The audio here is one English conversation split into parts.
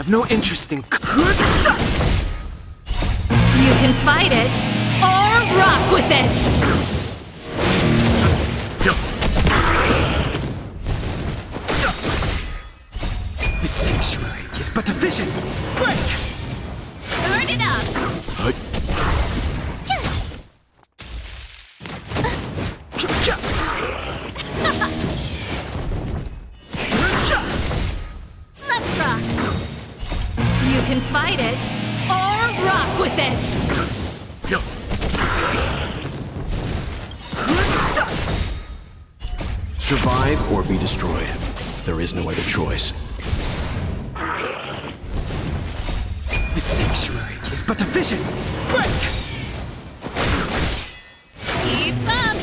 have no interest in. You can fight it, or rock with it! The sanctuary is but a vision. Break! Turn it up! Let's rock! You can fight it, or rock with it! Survive or be destroyed. There is no other choice. The sanctuary is but a vision. Break! Keep up!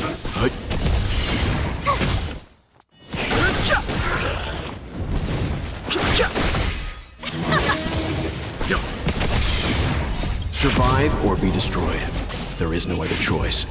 Survive or be destroyed. There is no other choice.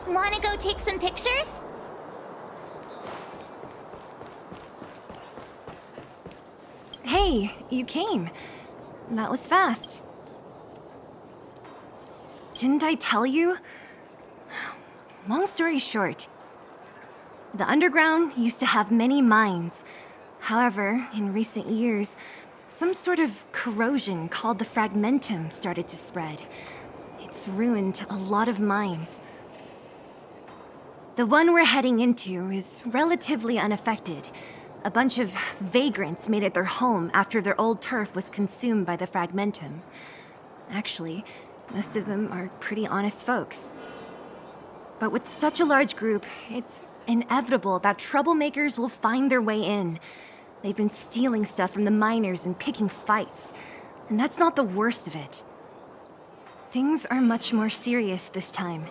Wanna go take some pictures? Hey, you came. That was fast. Didn't I tell you? Long story short, the underground used to have many mines. However, in recent years, some sort of corrosion called the fragmentum started to spread. It's ruined a lot of mines. The one we're heading into is relatively unaffected. A bunch of vagrants made it their home after their old turf was consumed by the fragmentum. Actually, most of them are pretty honest folks. But with such a large group, it's inevitable that troublemakers will find their way in. They've been stealing stuff from the miners and picking fights. And that's not the worst of it. Things are much more serious this time.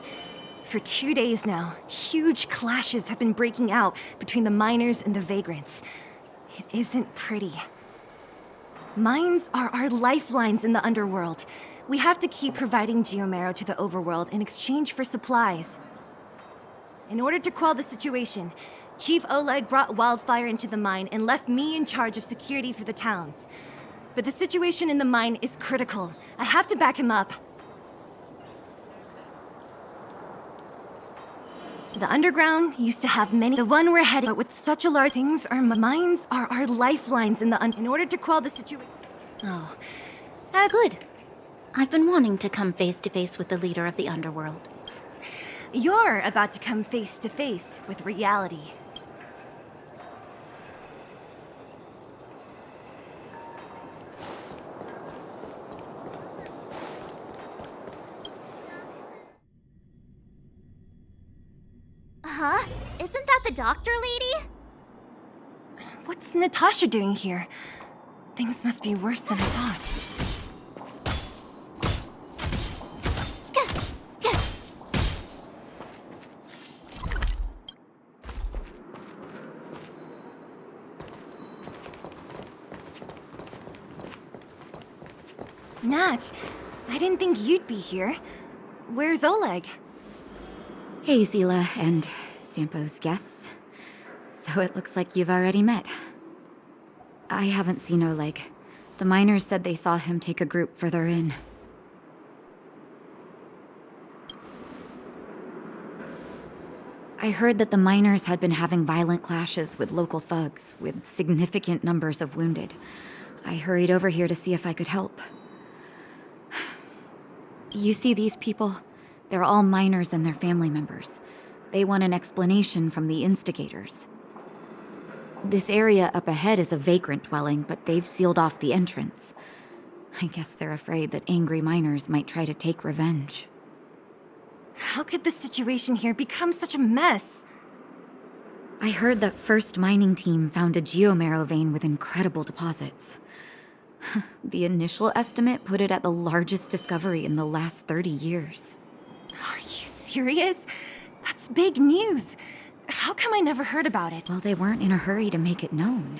For 2 days now, huge clashes have been breaking out between the miners and the vagrants. It isn't pretty. Mines are our lifelines in the underworld. We have to keep providing geomarrow to the overworld in exchange for supplies. In order to quell the situation, Chief Oleg brought wildfire into the mine and left me in charge of security for the towns. But the situation in the mine is critical. I have to back him up. The underground used to have many. The one we're heading, but with such a large things, mines are our lifelines in the in order to quell the situation. Oh, that's good. I've been wanting to come face to face with the leader of the underworld. You're about to come face to face with reality. Huh? Isn't that the doctor lady? What's Natasha doing here? Things must be worse than I thought. Nat, I didn't think you'd be here. Where's Oleg? Hey, Zila and Sampo's guests. So it looks like you've already met. I haven't seen Oleg. The miners said they saw him take a group further in. I heard that the miners had been having violent clashes with local thugs, with significant numbers of wounded. I hurried over here to see if I could help. You see these people? They're all miners and their family members. They want an explanation from the instigators. This area up ahead is a vagrant dwelling, but they've sealed off the entrance. I guess they're afraid that angry miners might try to take revenge. How could the situation here become such a mess? I heard that First Mining Team found a geomarrow vein with incredible deposits. The initial estimate put it at the largest discovery in the last 30 years. Are you serious? That's big news. How come I never heard about it? Well, they weren't in a hurry to make it known.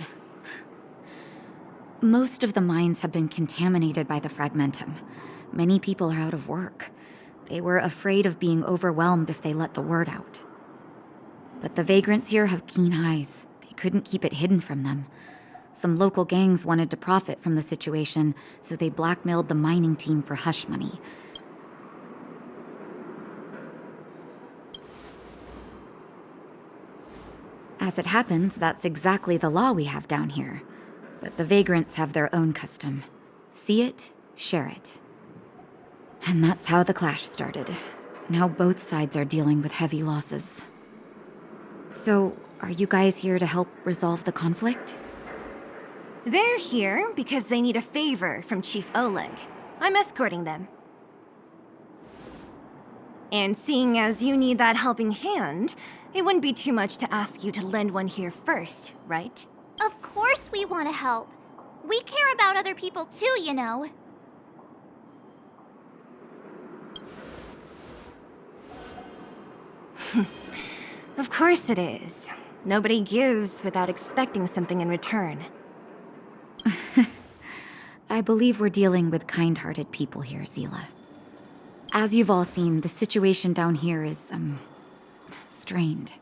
Most of the mines have been contaminated by the fragmentum. Many people are out of work. They were afraid of being overwhelmed if they let the word out. But the vagrants here have keen eyes. They couldn't keep it hidden from them. Some local gangs wanted to profit from the situation, so they blackmailed the mining team for hush money. As it happens, that's exactly the law we have down here. But the vagrants have their own custom. See it, share it. And that's how the clash started. Now both sides are dealing with heavy losses. So, are you guys here to help resolve the conflict? They're here because they need a favor from Chief Oleg. I'm escorting them. And seeing as you need that helping hand, it wouldn't be too much to ask you to lend one here first, right? Of course we want to help. We care about other people too, you know. Of course it is. Nobody gives without expecting something in return. I believe we're dealing with kind-hearted people here, Zila. As you've all seen, the situation down here is, strained.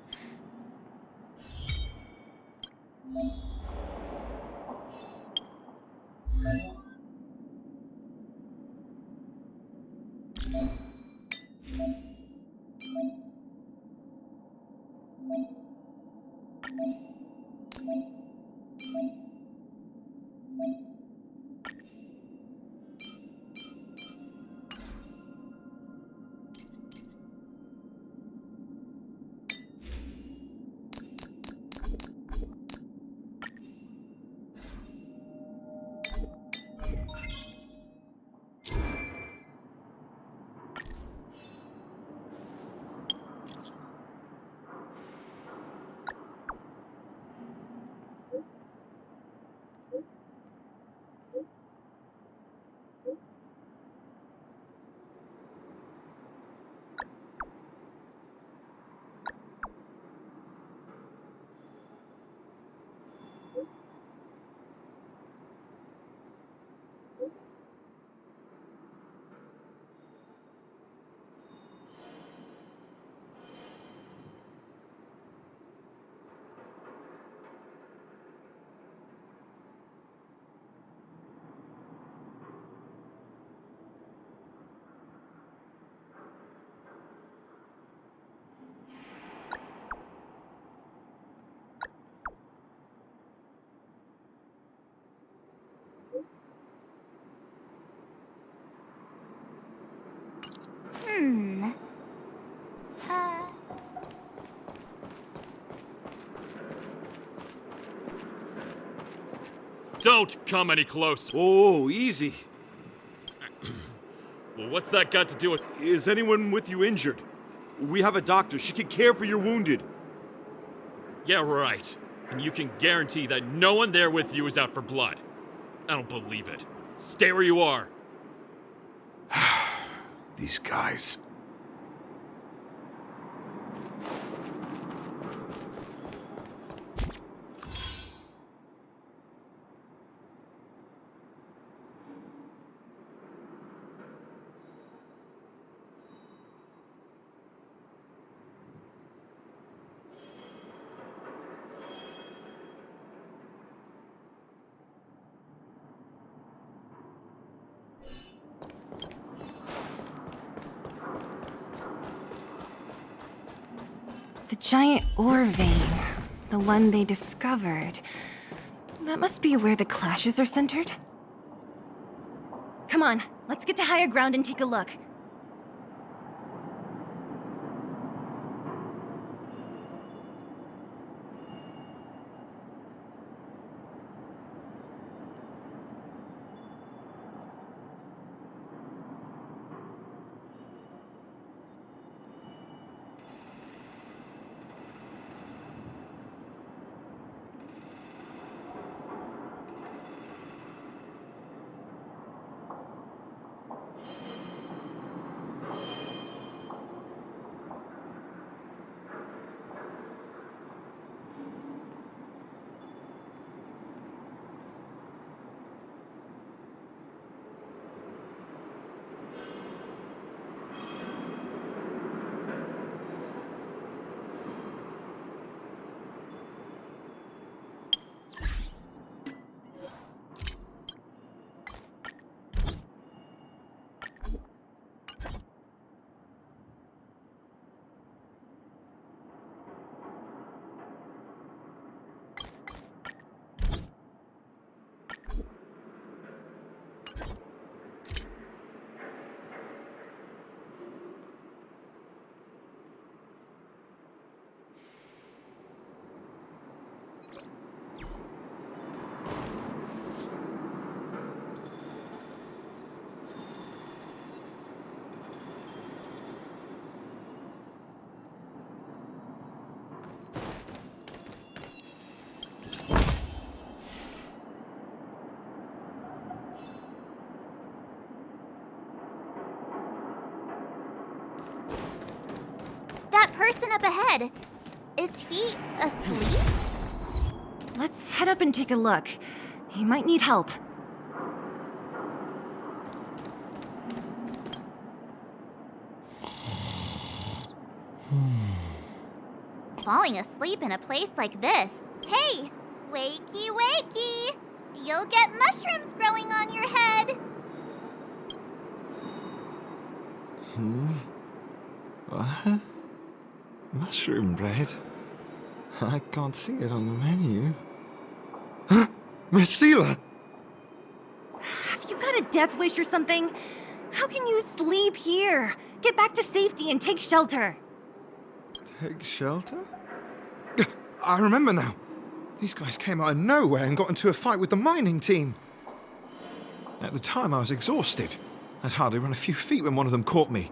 Don't come any closer. Oh, easy. Well, what's that got to do with... Is anyone with you injured? We have a doctor. She can care for your wounded. Yeah, right. And you can guarantee that no one there with you is out for blood. I don't believe it. Stay where you are. These guys. The giant ore vein. The one they discovered. That must be where the clashes are centered. Come on, let's get to higher ground and take a look. person up ahead. Is he asleep? Let's head up and take a look. He might need help. Falling asleep in a place like this. Hey, wakey wakey! You'll get mushrooms growing on your head. What? Mushroom bread? I can't see it on the menu. Huh? Miss Seela! Have you got a death wish or something? How can you sleep here? Get back to safety and take shelter. Take shelter? I remember now. These guys came out of nowhere and got into a fight with the mining team. At the time, I was exhausted. I'd hardly run a few feet when one of them caught me.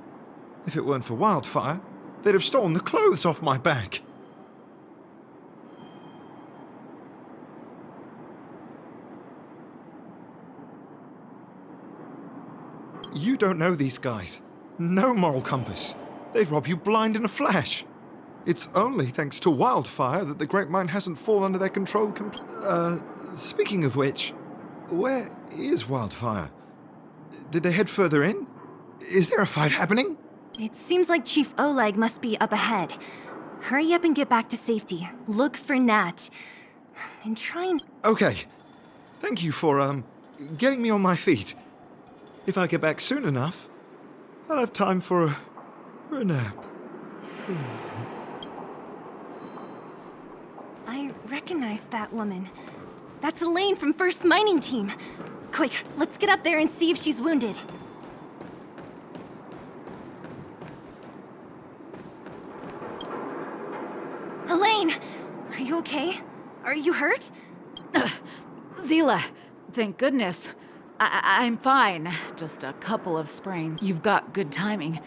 If it weren't for Wildfire, they'd have stolen the clothes off my back. You don't know these guys. No moral compass. They'd rob you blind in a flash. It's only thanks to Wildfire that the Great Mine hasn't fallen under their control speaking of which, where is Wildfire? Did they head further in? Is there a fight happening? It seems like Chief Oleg must be up ahead. Hurry up and get back to safety. Look for Nat. And try and... Okay. Thank you for, getting me on my feet. If I get back soon enough, I'll have time for a nap. I recognize that woman. That's Elaine from First Mining Team. Quick, let's get up there and see if she's wounded. Elaine! Are you okay? Are you hurt? Zila, thank goodness. I'm fine. Just a couple of sprains. You've got good timing.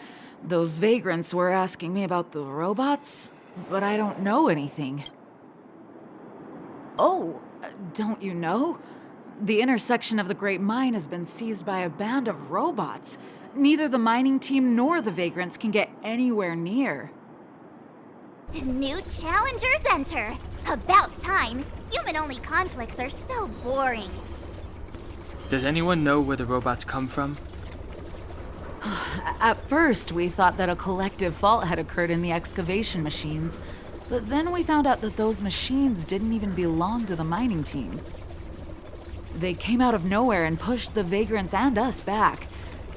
Those vagrants were asking me about the robots, but I don't know anything. Oh, don't you know? The intersection of the Great Mine has been seized by a band of robots. Neither the mining team nor the vagrants can get anywhere near. New challengers enter. About time. Human-only conflicts are so boring. Does anyone know where the robots come from? At first, we thought that a collective fault had occurred in the excavation machines, but then we found out that those machines didn't even belong to the mining team. They came out of nowhere and pushed the vagrants and us back.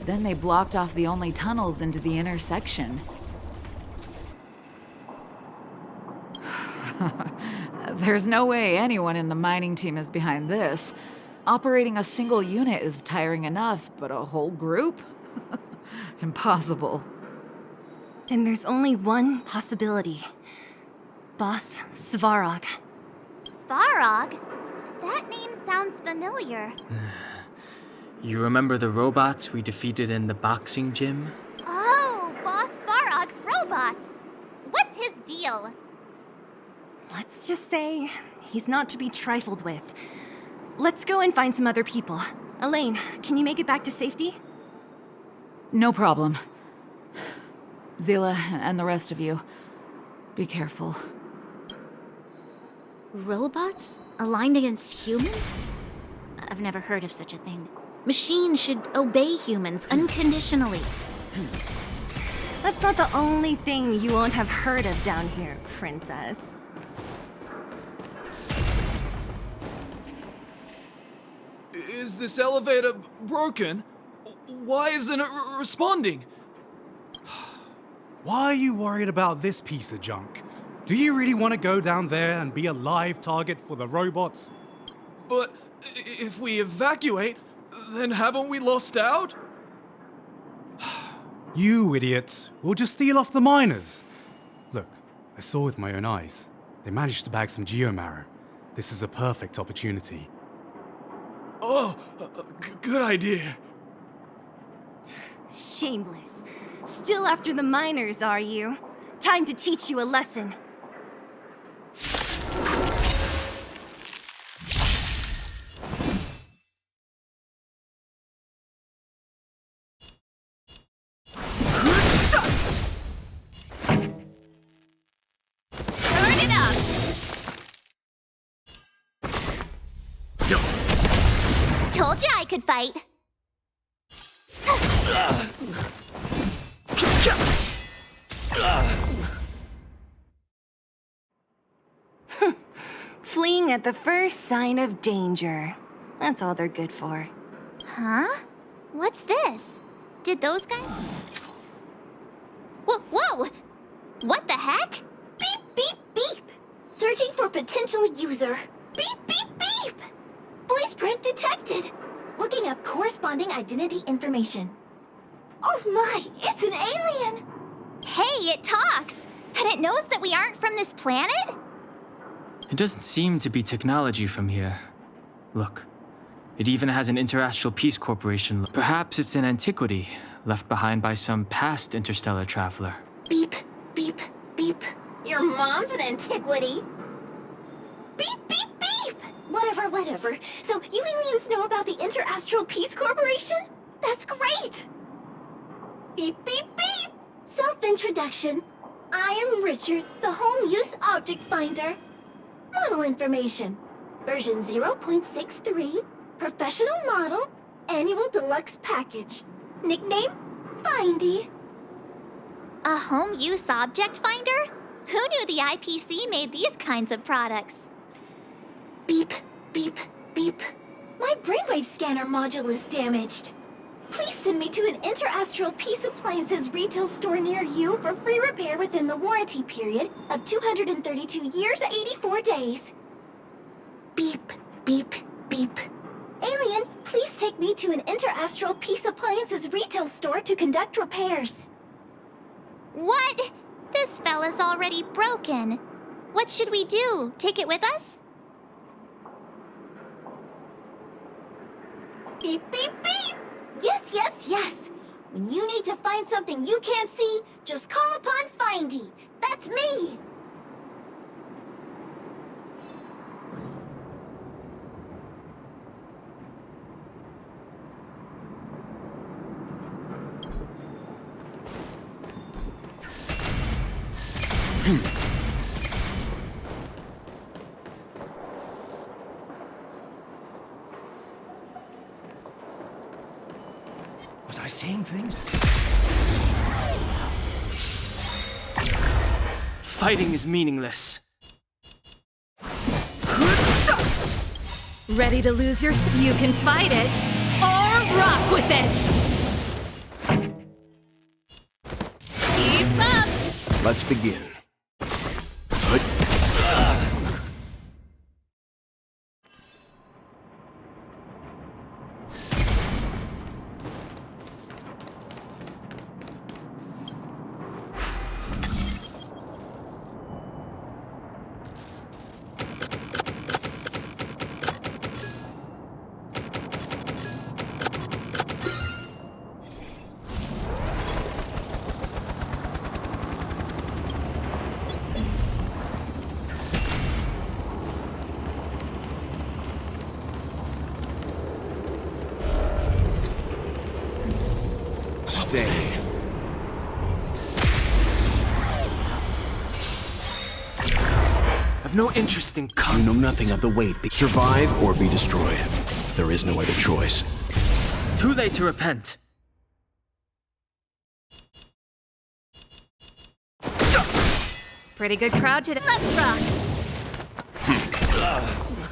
Then they blocked off the only tunnels into the intersection. There's no way anyone in the mining team is behind this. Operating a single unit is tiring enough, but a whole group? Impossible. Then there's only one possibility. Boss Svarog. Svarog? That name sounds familiar. You remember the robots we defeated in the boxing gym? Oh, Boss Svarog's robots! What's his deal? Let's just say he's not to be trifled with. Let's go and find some other people. Elaine, can you make it back to safety? No problem. Zila and the rest of you, be careful. Robots? Aligned against humans? I've never heard of such a thing. Machines should obey humans unconditionally. That's not the only thing you won't have heard of down here, Princess. Is this elevator broken? Why isn't it responding? Why are you worried about this piece of junk? Do you really want to go down there and be a live target for the robots? But if we evacuate, then haven't we lost out? You idiots! We'll just steal off the miners. Look, I saw with my own eyes. They managed to bag some geomarrow. This is a perfect opportunity. Oh, good idea. Shameless. Still after the miners, are you? Time to teach you a lesson. Told you I could fight. Fleeing at the first sign of danger. That's all they're good for. Huh? What's this? Did those guys... Whoa! What the heck? Beep, beep, beep. Searching for potential user. Beep, beep, beep. Voice print detected. Looking up corresponding identity information. Oh my, it's an alien! Hey, it talks! And it knows that we aren't from this planet? It doesn't seem to be technology from here. Look, it even has an Interastral Peace Corporation. Perhaps it's an antiquity, left behind by some past interstellar traveler. Beep, beep, beep. Your mom's an antiquity. Beep, beep, beep! Whatever. So you aliens know about the Interastral Peace Corporation? That's great! Beep, beep, beep! Self-introduction. I am Richard, the Home Use Object Finder. Model information. Version 0.63. Professional model. Annual deluxe package. Nickname? Findy. A home use object finder? Who knew the IPC made these kinds of products? Beep, beep, beep. My brainwave scanner module is damaged. Please send me to an Interastral Peace Appliances retail store near you for free repair within the warranty period of 232 years, 84 days. Beep, beep, beep. Alien, please take me to an Interastral Peace Appliances retail store to conduct repairs. What? This fella's already broken. What should we do? Take it with us? Beep, beep, beep! Yes! When you need to find something you can't see, just call upon Findy. That's me! Was I saying things? Fighting is meaningless. Ready to lose your... You can fight it, or rock with it! Keep up! Let's begin. Stay. I've no interest in You conflict. know nothing of the weight. Survive or be destroyed. There is no other choice. Too late to repent. Pretty good crowd today. Let's rock!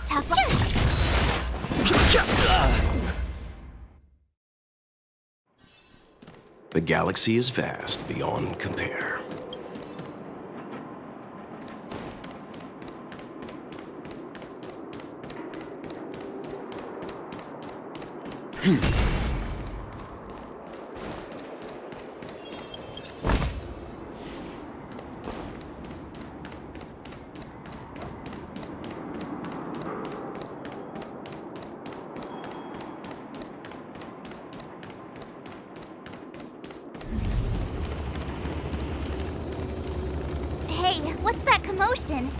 Tough luck. The galaxy is vast beyond compare. Hey, what's that commotion?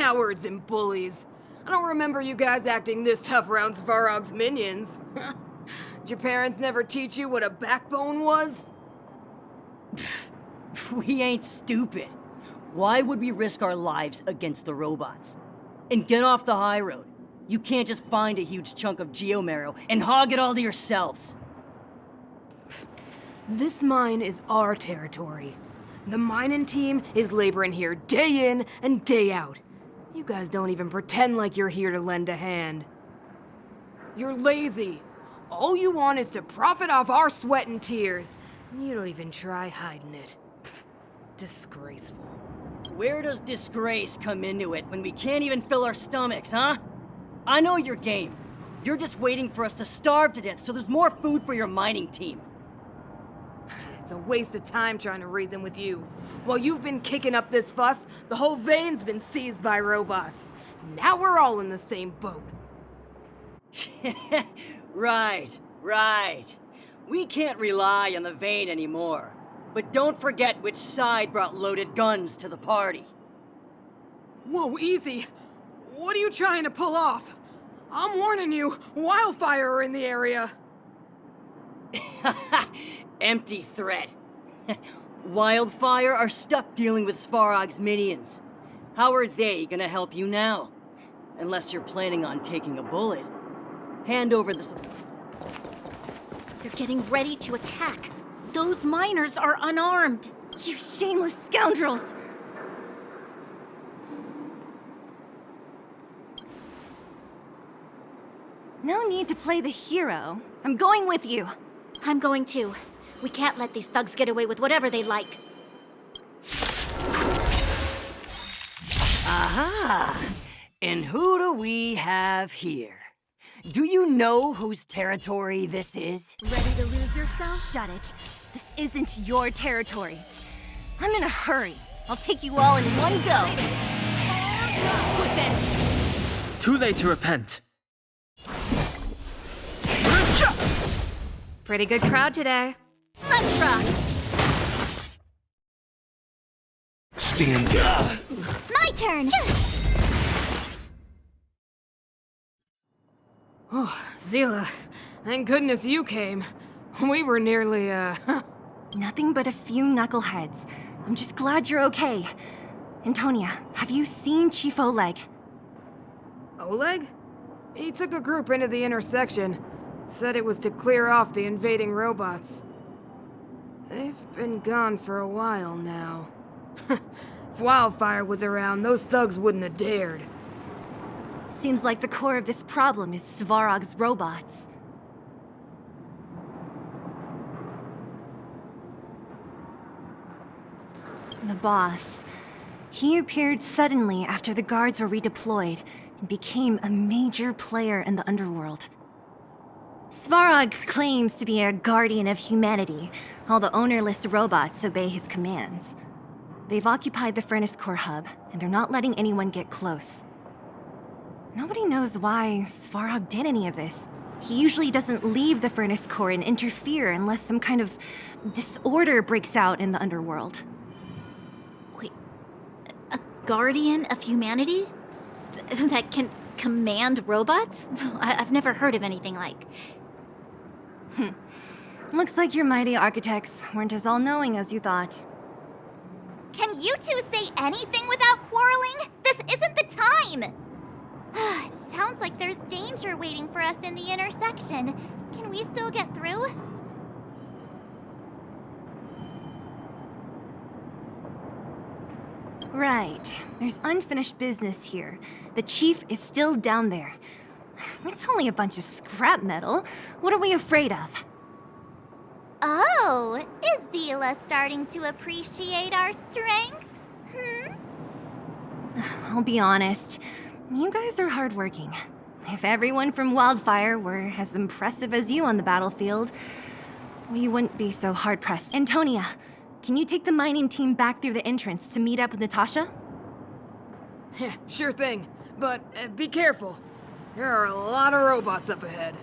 Cowards and bullies. I don't remember you guys acting this tough around Svarog's minions. Did your parents never teach you what a backbone was? We ain't stupid. Why would we risk our lives against the robots? And get off the high road. You can't just find a huge chunk of geomarrow and hog it all to yourselves. This mine is our territory. The mining team is laboring here day in and day out. You guys don't even pretend like you're here to lend a hand. You're lazy. All you want is to profit off our sweat and tears. You don't even try hiding it. Disgraceful. Where does disgrace come into it when we can't even fill our stomachs, huh? I know your game. You're just waiting for us to starve to death so there's more food for your mining team. It's a waste of time trying to reason with you. While you've been kicking up this fuss, the whole vein's been seized by robots. Now we're all in the same boat. Right. We can't rely on the vein anymore. But don't forget which side brought loaded guns to the party. Whoa, easy. What are you trying to pull off? I'm warning you, wildfire are in the area. Empty threat. Wildfire are stuck dealing with Svarog's minions. How are they gonna help you now? Unless you're planning on taking a bullet. Hand over the... They're getting ready to attack. Those miners are unarmed. You shameless scoundrels! No need to play the hero. I'm going with you. I'm going too. We can't let these thugs get away with whatever they like. Aha! And who do we have here? Do you know whose territory this is? Ready to lose yourself? Shut it. This isn't your territory. I'm in a hurry. I'll take you all in one go. With it! Too late to repent. Pretty good crowd today. Let's rock! Stand down. My turn! Oh, Zila, thank goodness you came. We were nearly, Nothing but a few knuckleheads. I'm just glad you're okay. Antonia, have you seen Chief Oleg? Oleg? He took a group into the intersection. Said it was to clear off the invading robots. They've been gone for a while now. If Wildfire was around, those thugs wouldn't have dared. Seems like the core of this problem is Svarog's robots. The boss. He appeared suddenly after the guards were redeployed and became a major player in the underworld. Svarog claims to be a guardian of humanity, while the ownerless robots obey his commands. They've occupied the Furnace Core hub, and they're not letting anyone get close. Nobody knows why Svarog did any of this. He usually doesn't leave the Furnace Core and interfere unless some kind of disorder breaks out in the underworld. Wait, a guardian of humanity? That can command robots? I've never heard of anything like. Looks like your mighty architects weren't as all-knowing as you thought. Can you two say anything without quarreling? This isn't the time! It sounds like there's danger waiting for us in the intersection. Can we still get through? Right. There's unfinished business here. The chief is still down there. It's only a bunch of scrap metal. What are we afraid of? Oh, is Zila starting to appreciate our strength? I'll be honest. You guys are hardworking. If everyone from Wildfire were as impressive as you on the battlefield, we wouldn't be so hard-pressed. Antonia, can you take the mining team back through the entrance to meet up with Natasha? Yeah, sure thing. But be careful. There are a lot of robots up ahead.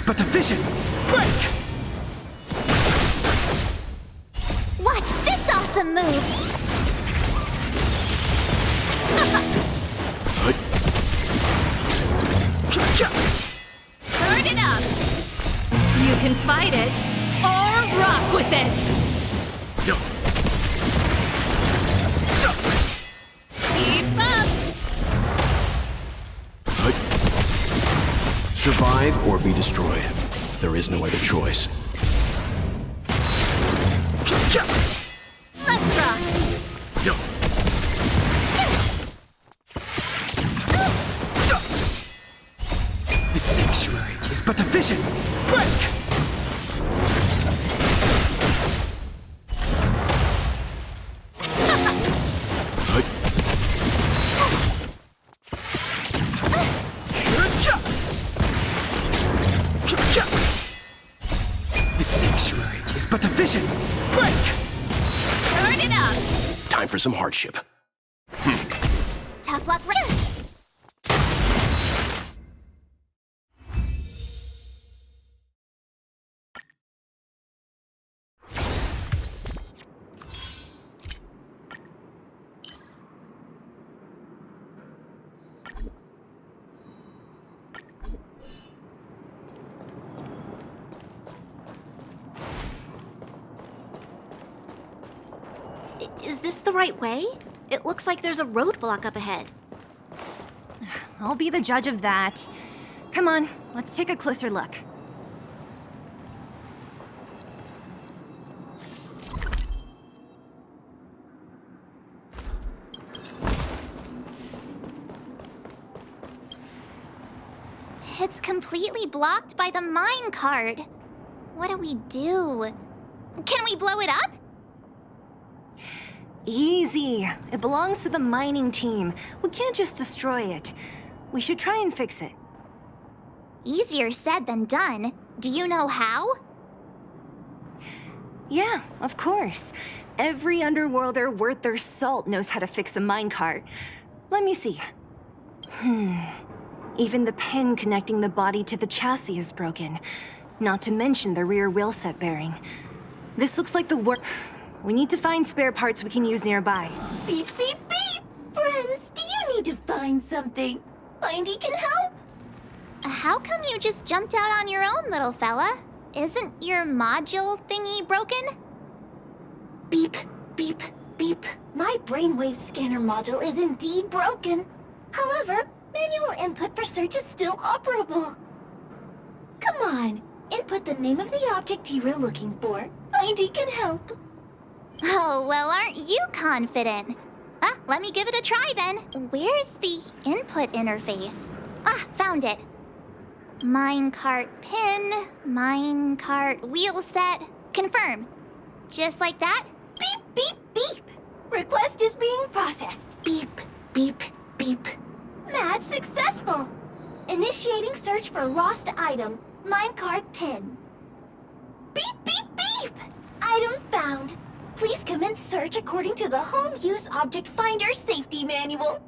but efficient! Break! Watch this awesome move! Turn it up! You can fight it, or rock with it! Keep up! Survive or be destroyed. There is no other choice. Let's rock! The sanctuary is but efficient! Break! The sanctuary is but efficient! Break! Turn it up! Time for some hardship. Tough luck, Is this the right way? It looks like there's a roadblock up ahead. I'll be the judge of that. Come on, let's take a closer look. It's completely blocked by the mine cart. What do we do? Can we blow it up? Easy. It belongs to the mining team. We can't just destroy it. We should try and fix it. Easier said than done. Do you know how? Yeah, of course. Every underworlder worth their salt knows how to fix a minecart. Let me see. Even the pin connecting the body to the chassis is broken. Not to mention the rear wheel set bearing. This looks like the work. We need to find spare parts we can use nearby. Beep, beep, beep! Friends, do you need to find something? Findy can help? How come you just jumped out on your own, little fella? Isn't your module thingy broken? Beep, beep, beep. My brainwave scanner module is indeed broken. However, manual input for search is still operable. Come on, input the name of the object you were looking for. Findy can help. Oh, well, aren't you confident? Let me give it a try then. Where's the input interface? Found it. Minecart pin, minecart wheel set, confirm. Just like that? Beep, beep, beep. Request is being processed. Beep, beep, beep. Match successful. Initiating search for lost item, minecart pin. Beep, beep, beep. Item found. Please commence search according to the Home Use Object Finder Safety Manual.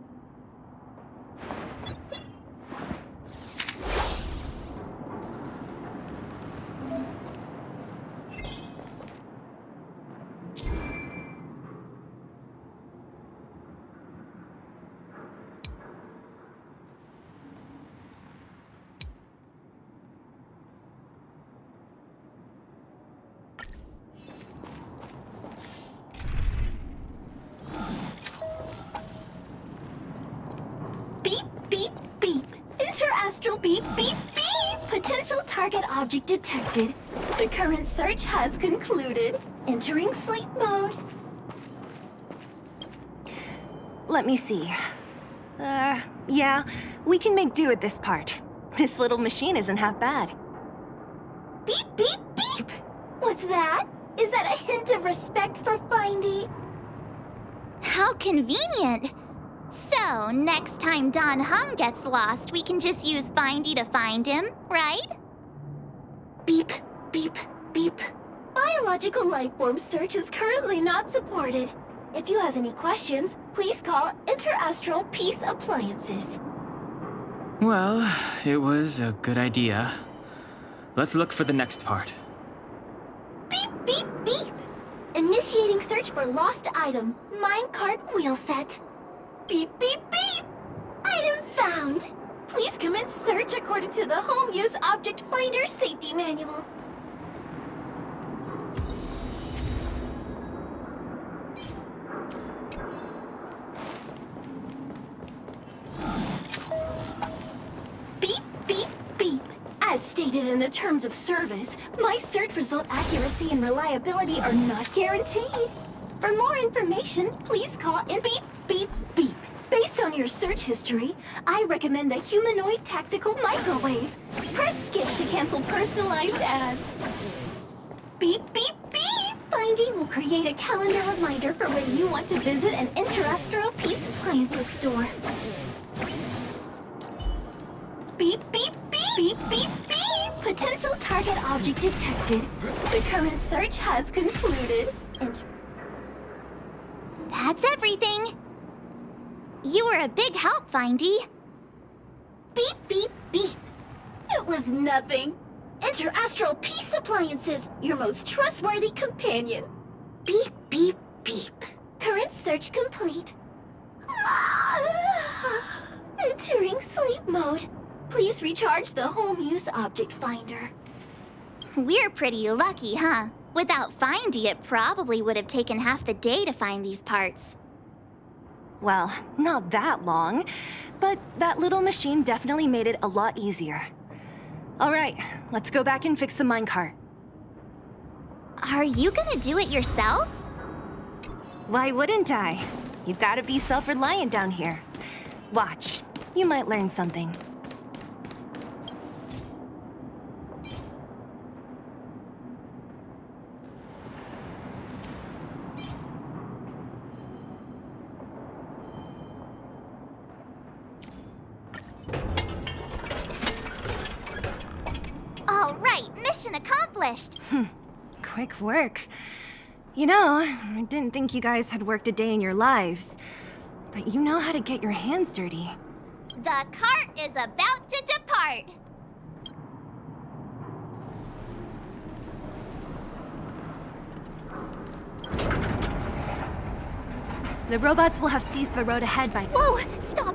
Interastral beep, beep, beep! Potential target object detected. The current search has concluded. Entering sleep mode. Let me see. Yeah, we can make do with this part. This little machine isn't half bad. Beep, beep, beep! What's that? Is that a hint of respect for Findy? How convenient! So, next time Don Hum gets lost, we can just use Findy to find him, right? Beep, beep, beep. Biological life form search is currently not supported. If you have any questions, please call Interastral Peace Appliances. Well, it was a good idea. Let's look for the next part. Beep, beep, beep! Initiating search for lost item. Minecart wheel set. Beep, beep, beep! Item found! Please commence search according to the Home Use Object Finder Safety Manual. Beep, beep, beep. As stated in the terms of service, my search result accuracy and reliability are not guaranteed. For more information, please call in beep, beep, beep. Based on your search history, I recommend the humanoid tactical microwave. Press skip to cancel personalized ads. Beep, beep, beep! Finding will create a calendar reminder for when you want to visit an interastral peace appliances store. Beep, beep, beep! Beep, beep, beep! Potential target object detected. The current search has concluded. That's everything. You were a big help, Findy. Beep, beep, beep. It was nothing. Interastral Peace Appliances, your most trustworthy companion. Beep, beep, beep. Current search complete. Entering sleep mode. Please recharge the Home Use Object Finder. We're pretty lucky, huh? Without Findy, it probably would have taken half the day to find these parts. Well, not that long, but that little machine definitely made it a lot easier. All right, let's go back and fix the minecart. Are you gonna do it yourself? Why wouldn't I? You've got to be self-reliant down here. Watch, you might learn something. All right, mission accomplished. Quick work. You know, I didn't think you guys had worked a day in your lives, but you know how to get your hands dirty. The cart is about to depart. The robots will have seized the road ahead by... Whoa! Stop!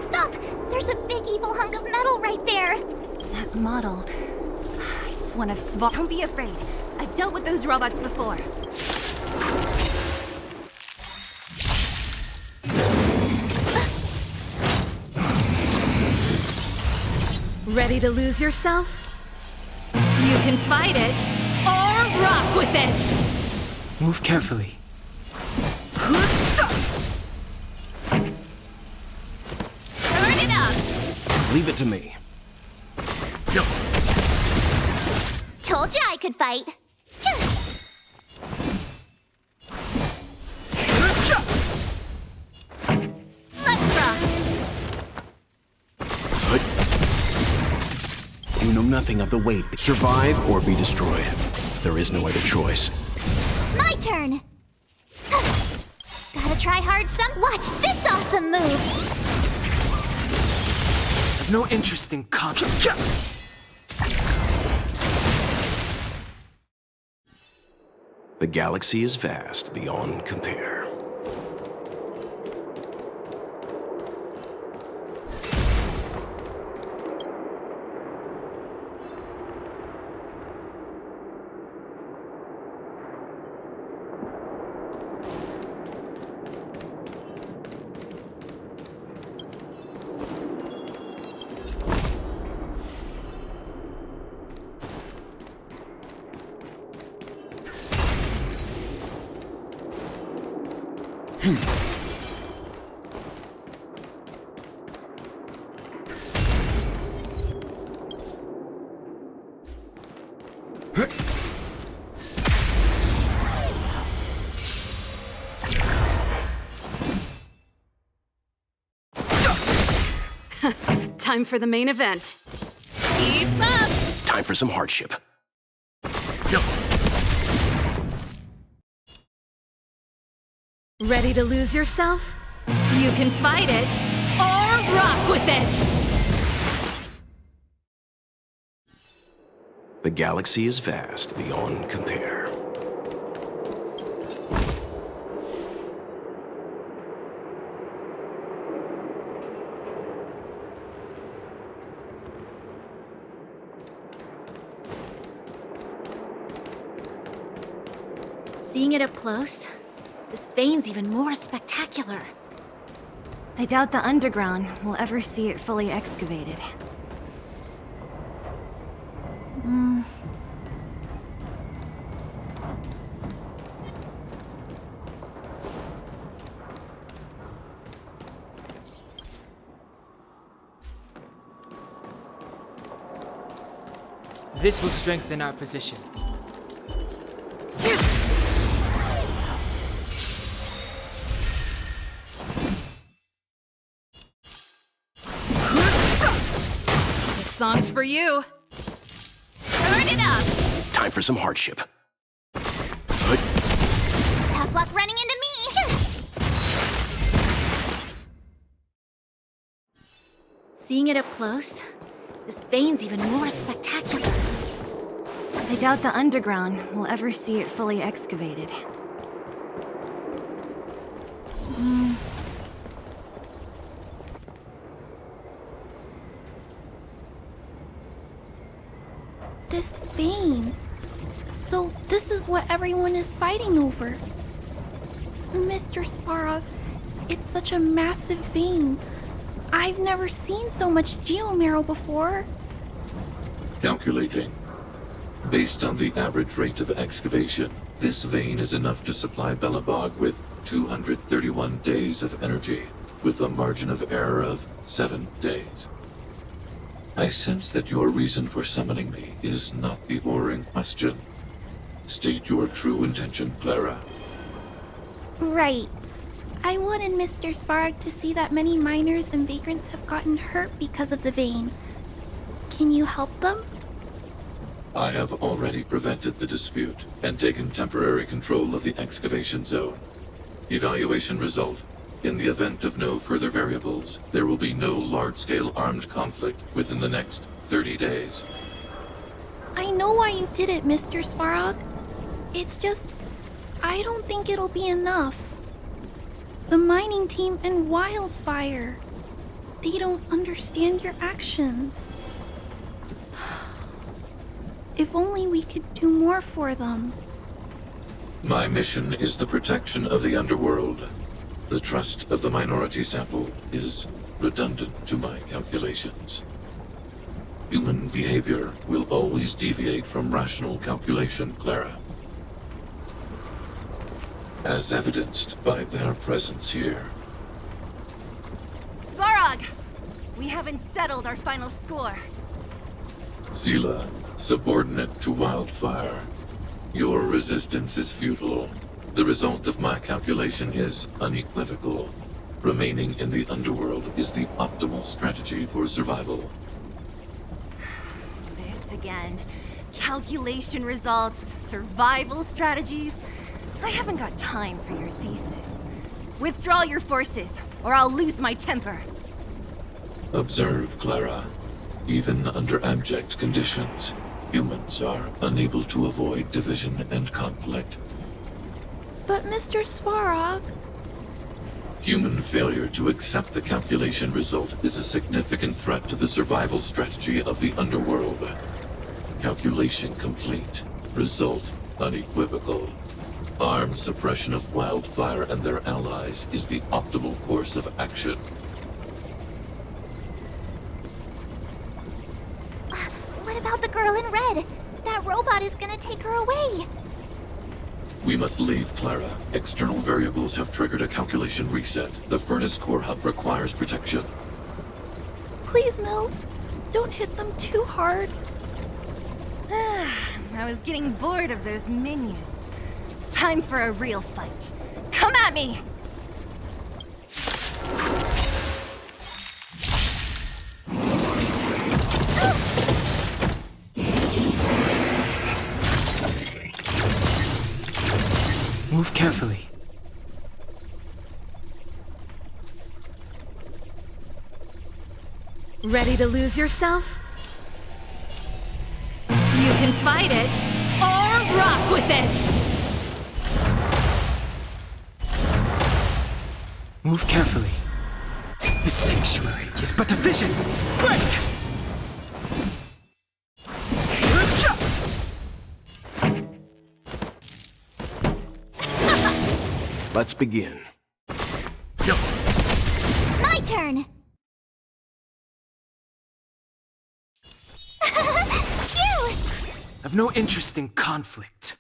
Stop! There's a big evil hunk of metal right there. That model... It's one of Svar... Don't be afraid. I've dealt with those robots before. Ready to lose yourself? You can fight it, or rock with it! Move carefully. Turn it up! Leave it to me. Told you I could fight. Let's rock. You know nothing of the weight. Survive or be destroyed. There is no other choice. My turn. Gotta try hard some. Watch this awesome move. I've no interest in The galaxy is vast beyond compare. Time for the main event. Keep up! Time for some hardship. Ready to lose yourself? You can fight it, or rock with it! The galaxy is vast beyond compare. Seeing it up close, this vein's even more spectacular. I doubt the underground will ever see it fully excavated. This will strengthen our position. This song's for you. Turn it up! Time for some hardship. Tough luck running into me! Seeing it up close, this vein's even more spectacular. I doubt the underground will ever see it fully excavated. This vein. So this is what everyone is fighting over. Mr. Sparrow, it's such a massive vein. I've never seen so much geomarrow before. Calculating. Based on the average rate of excavation, this vein is enough to supply Belobog with 231 days of energy, with a margin of error of 7 days. I sense that your reason for summoning me is not the ore in question. State your true intention, Clara. Right. I wanted Mr. Svarg to see that many miners and vagrants have gotten hurt because of the vein. Can you help them? I have already prevented the dispute and taken temporary control of the excavation zone. Evaluation result. In the event of no further variables, there will be no large-scale armed conflict within the next 30 days. I know why you did it, Mr. Svarog. It's just, I don't think it'll be enough. The mining team and Wildfire, they don't understand your actions. If only we could do more for them. My mission is the protection of the underworld. The trust of the minority sample is redundant to my calculations. Human behavior will always deviate from rational calculation, Clara. As evidenced by their presence here. Svarog! We haven't settled our final score. Zila, subordinate to Wildfire. Your resistance is futile. The result of my calculation is unequivocal. Remaining in the underworld is the optimal strategy for survival. This again. Calculation results, survival strategies. I haven't got time for your thesis. Withdraw your forces, or I'll lose my temper. Observe, Clara. Even under abject conditions, humans are unable to avoid division and conflict. But Mr. Svarog... Human failure to accept the calculation result is a significant threat to the survival strategy of the underworld. Calculation complete. Result unequivocal. Armed suppression of Wildfire and their allies is the optimal course of action. What about the girl in red? That robot is gonna take her away. We must leave, Clara. External variables have triggered a calculation reset. The furnace core hub requires protection. Please, Mills, don't hit them too hard. I was getting bored of those minions. Time for a real fight. Come at me! Move carefully. Ready to lose yourself? You can fight it, or rock with it! Move carefully. The sanctuary is but a vision. Break! Let's begin. My turn! Phew! I've no interest in conflict.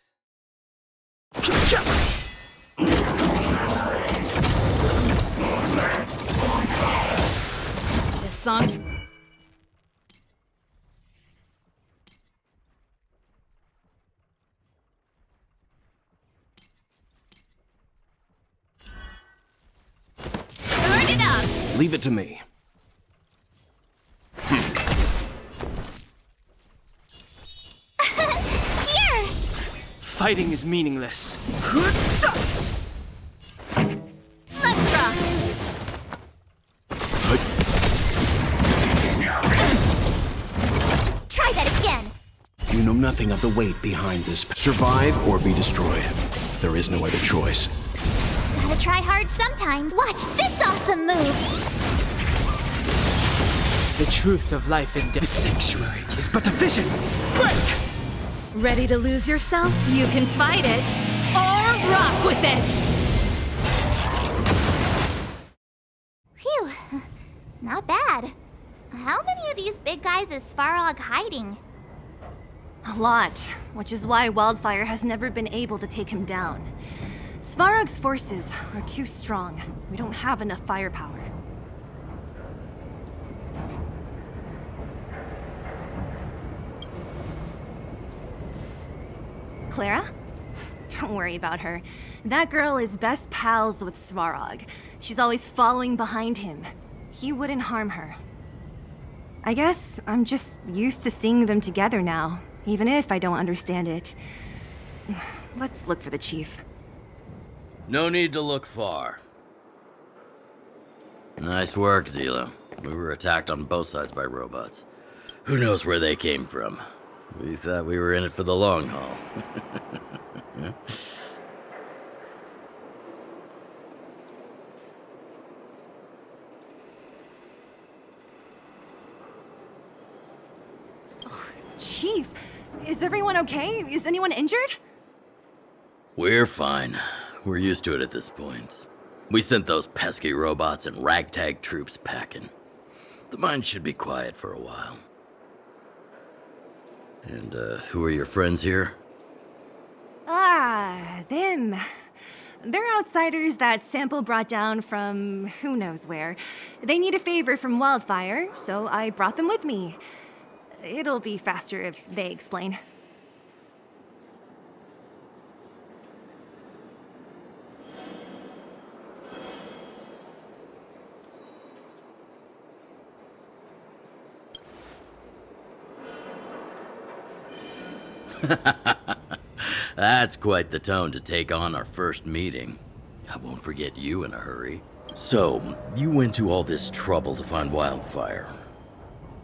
This song's... Turn it up! Leave it to me. Here! Fighting is meaningless. Let's rock! Try that again! You know nothing of the weight behind this. Survive or be destroyed. There is no other choice. Gotta try hard sometimes. Watch this awesome move! The truth of life and death. The sanctuary is but a vision. Break! Ready to lose yourself? You can fight it, or rock with it! Phew, not bad. How many of these big guys is Svarog hiding? A lot, which is why Wildfire has never been able to take him down. Svarog's forces are too strong. We don't have enough firepower. Clara? Don't worry about her. That girl is best pals with Svarog. She's always following behind him. He wouldn't harm her. I guess I'm just used to seeing them together now, even if I don't understand it. Let's look for the chief. No need to look far. Nice work, Zila. We were attacked on both sides by robots. Who knows where they came from? We thought we were in it for the long haul. Chief, is everyone okay? Is anyone injured? We're fine. We're used to it at this point. We sent those pesky robots and ragtag troops packing. The mine should be quiet for a while. And, who are your friends here? Ah, them. They're outsiders that Sample brought down from who knows where. They need a favor from Wildfire, so I brought them with me. It'll be faster if they explain. That's quite the tone to take on our first meeting. I won't forget you in a hurry. So, you went to all this trouble to find Wildfire.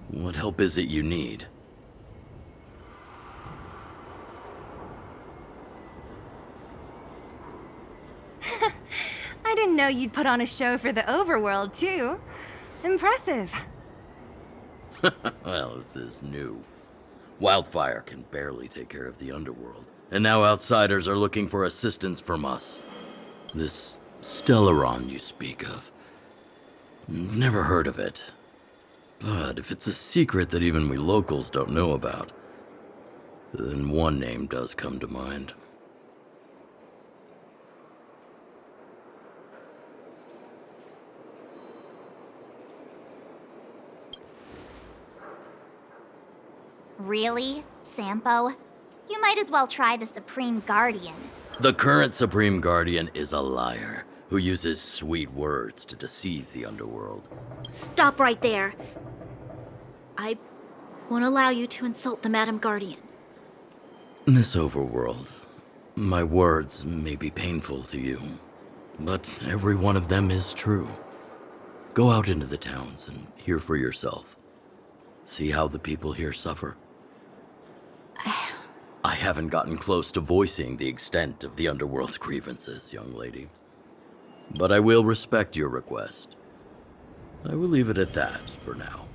What help is it you need? I didn't know you'd put on a show for the overworld, too. Impressive. Well, this is new. Wildfire can barely take care of the underworld, and now outsiders are looking for assistance from us. This Stellaron you speak of. I've never heard of it. But if it's a secret that even we locals don't know about, then one name does come to mind. Really, Sampo? You might as well try the Supreme Guardian. The current Supreme Guardian is a liar who uses sweet words to deceive the underworld. Stop right there. I won't allow you to insult the Madam Guardian. Miss Overworld, my words may be painful to you, but every one of them is true. Go out into the towns and hear for yourself. See how the people here suffer. haven't gotten close to voicing the extent of the Underworld's grievances, young lady. But I will respect your request. I will leave it at that for now.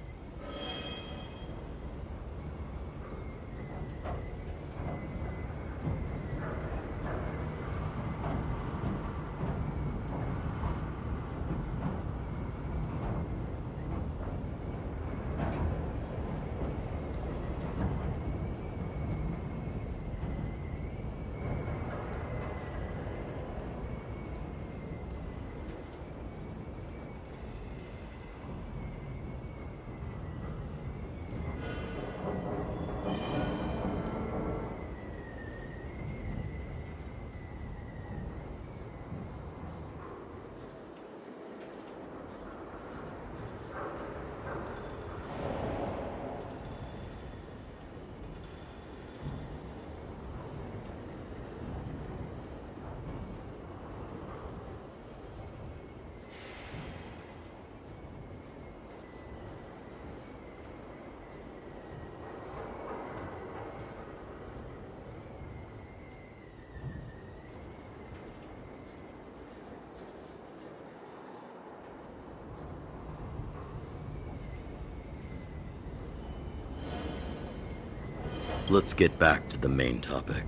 Let's get back to the main topic.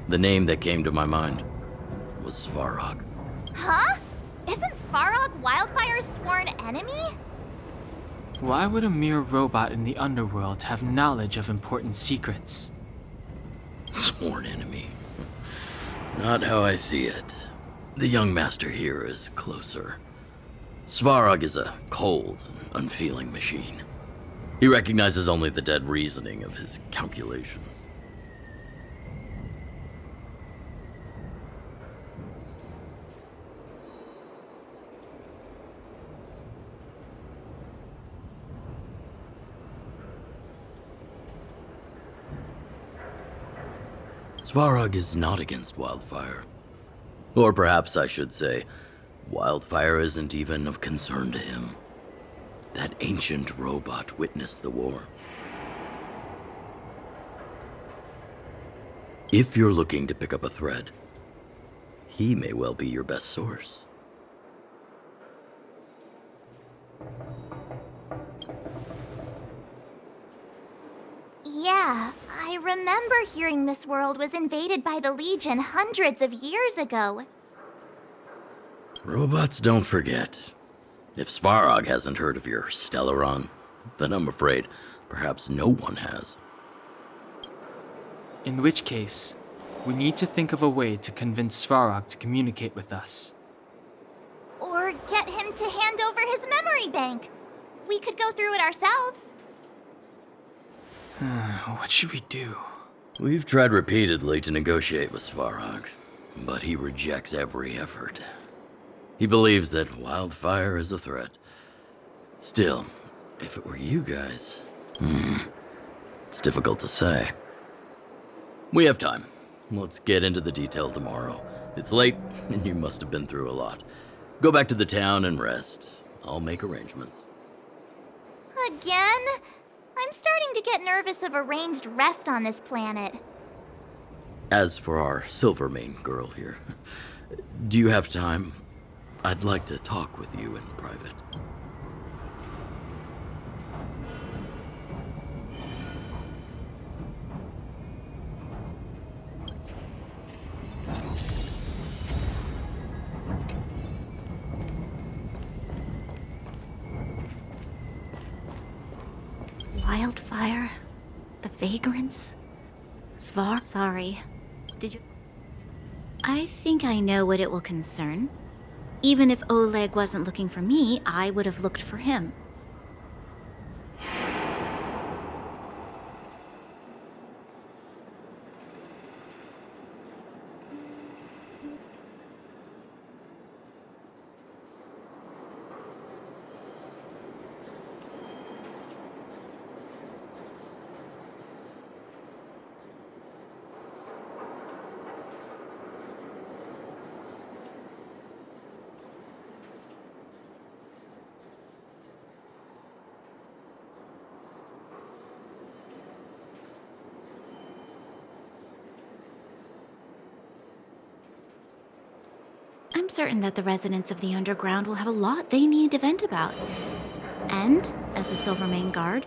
The name that came to my mind was Svarog. Huh? Isn't Svarog Wildfire's sworn enemy? Why would a mere robot in the underworld have knowledge of important secrets? Sworn enemy. Not how I see it. The young master here is closer. Svarog is a cold and unfeeling machine. He recognizes only the dead reasoning of his calculations. Svarog is not against Wildfire. Or perhaps I should say, Wildfire isn't even of concern to him. That ancient robot witnessed the war. If you're looking to pick up a thread, he may well be your best source. Yeah, I remember hearing this world was invaded by the Legion hundreds of years ago. Robots don't forget. If Svarog hasn't heard of your Stellaron, then I'm afraid perhaps no one has. In which case, we need to think of a way to convince Svarog to communicate with us. Or get him to hand over his memory bank. We could go through it ourselves. What should we do? We've tried repeatedly to negotiate with Svarog, but he rejects every effort. He believes that Wildfire is a threat. Still, if it were you guys, it's difficult to say. We have time. Let's get into the details tomorrow. It's late, and you must have been through a lot. Go back to the town and rest. I'll make arrangements. Again? I'm starting to get nervous of arranged rest on this planet. As for our Silvermane girl here, do you have time? I'd like to talk with you in private. Wildfire? The vagrants? Sorry. Did you... I think I know what it will concern. Even if Oleg wasn't looking for me, I would have looked for him. I'm certain that the residents of the underground will have a lot they need to vent about. And, as a Silvermane guard,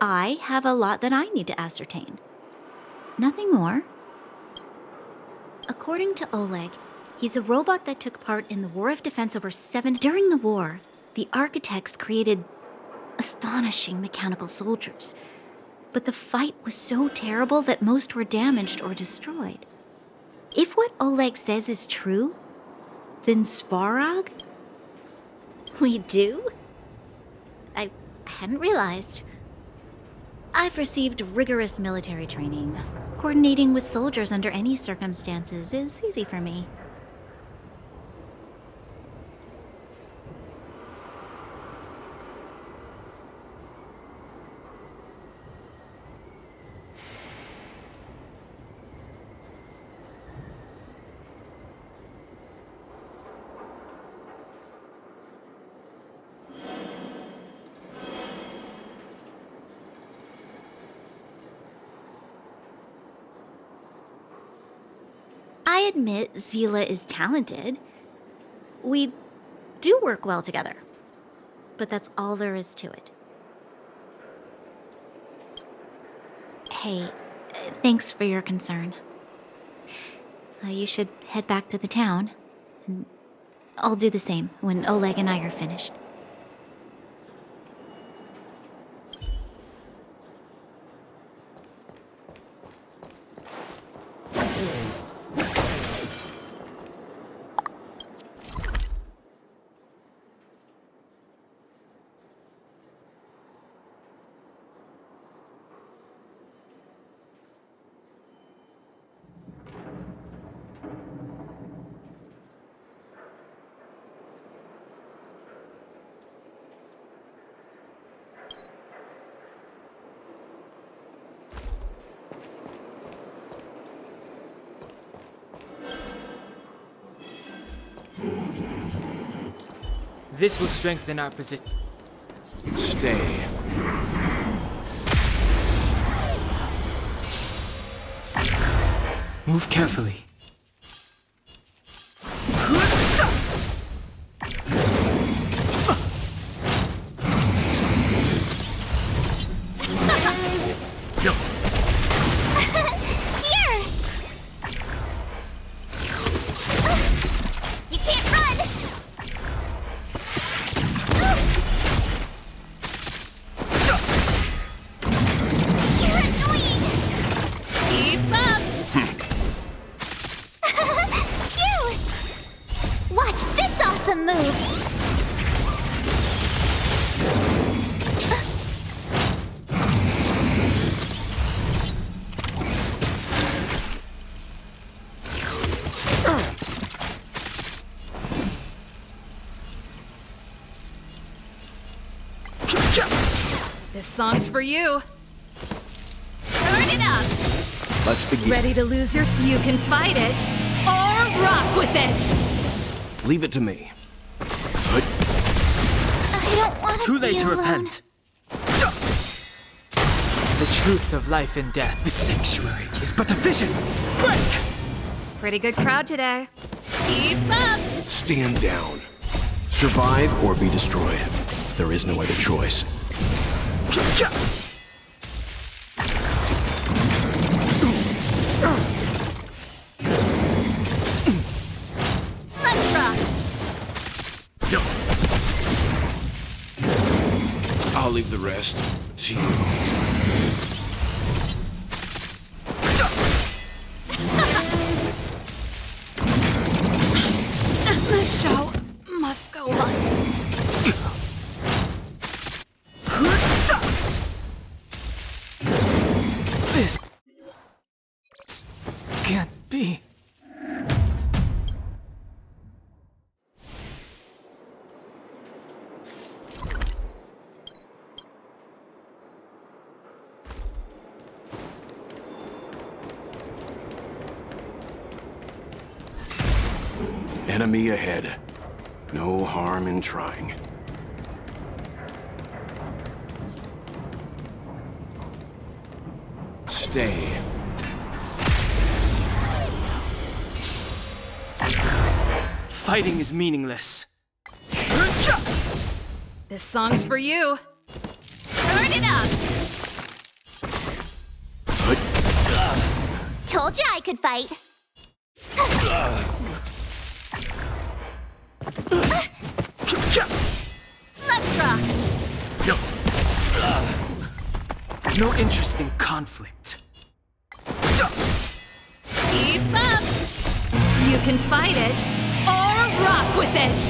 I have a lot that I need to ascertain. Nothing more. According to Oleg, he's a robot that took part in the War of Defense over 7... During the war, the architects created astonishing mechanical soldiers. But the fight was so terrible that most were damaged or destroyed. If what Oleg says is true, then Svarog? We do? I hadn't realized. I've received rigorous military training. Coordinating with soldiers under any circumstances is easy for me. I admit Zila is talented. We do work well together. But that's all there is to it. Hey, thanks for your concern. You should head back to the town. And I'll do the same when Oleg and I are finished. This will strengthen our position. Stay. Move carefully. This song's for you. Turn it up. Let's begin. Ready to lose your... You can fight it, or rock with it! Leave it to me. I don't want Too late be to alone. repent. The truth of life and death. The sanctuary is but a vision. Break! Pretty good crowd today. Keep up! Stand down. Survive or be destroyed. There is no other choice. Let's rock. I'll leave the rest to you. The show must go on. This can't be. Enemy ahead. No harm in trying. Stay. Fighting is meaningless. This song's for you. Turn it up! Told ya I could fight. Let's rock! No interest in conflict. Keep up! You can fight it, or rock with it!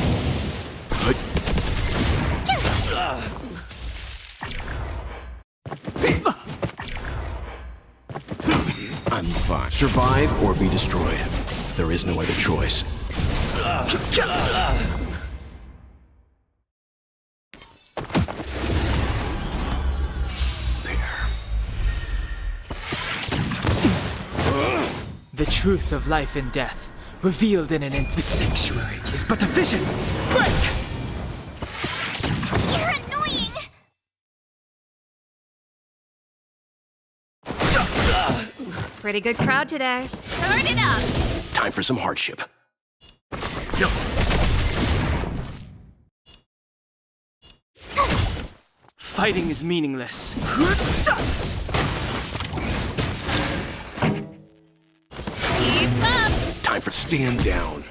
I'm fine. Survive or be destroyed. There is no other choice. The truth of life and death, revealed in an instant. The sanctuary is but a vision. Break! You're annoying! Pretty good crowd today. Turn it up! Time for some hardship. Fighting is meaningless. Keep up! Time for stand down.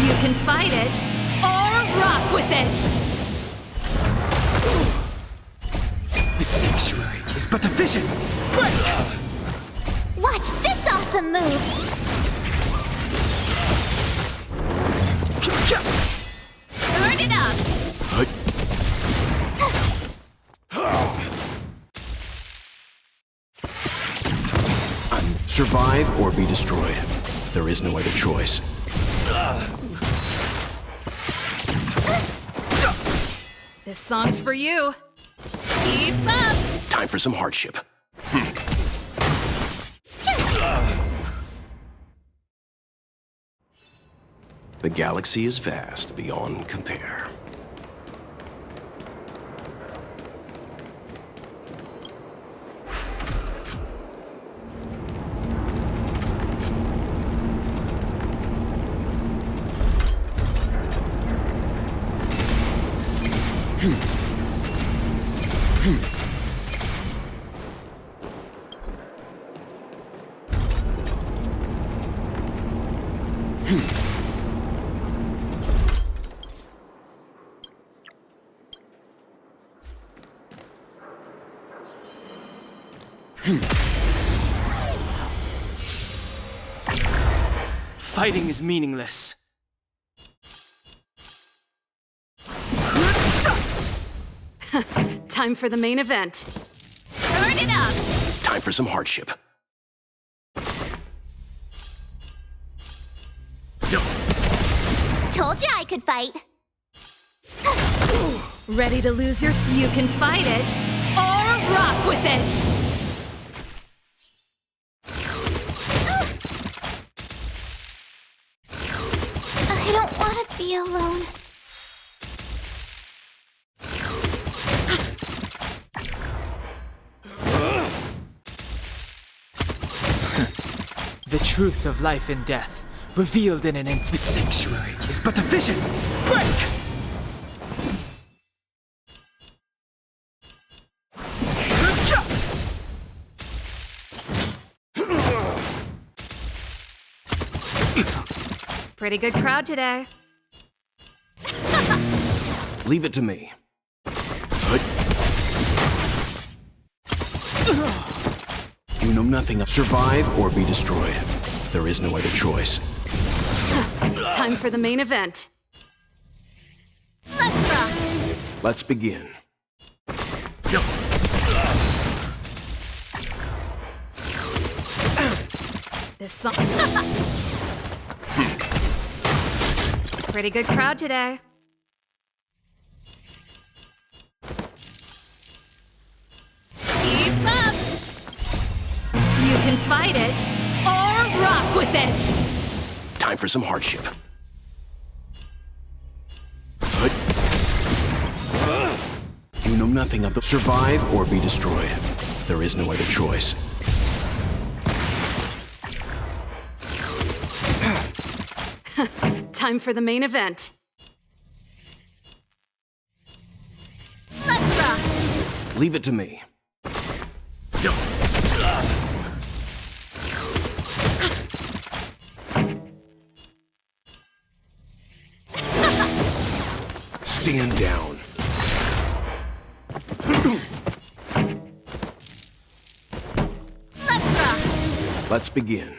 You can fight it, or rock with it! The sanctuary is but a vision. Break! Watch this awesome move! Turn it up! Survive or be destroyed. There is no other choice. This song's for you. Keep up! Time for some hardship. The galaxy is vast beyond compare. Fighting is meaningless. Time for the main event. Turn it up! Time for some hardship. Told ya I could fight. Ready to lose your... You can fight it, or rock with it! I don't want to be alone. The truth of life and death, revealed in an instant. The sanctuary is but a vision. Break! Pretty good crowd today. Leave it to me. You You know nothing of survive or be destroyed. There is no other choice. Time for the main event. Let's rock! Let's begin. This song. Pretty good crowd today. Keep up! You can fight it or rock with it. Time for some hardship. You know nothing of the survive or be destroyed. There is no other choice. Time for the main event. Let's rock! Leave it to me. Stand down. Let's rock! Let's begin.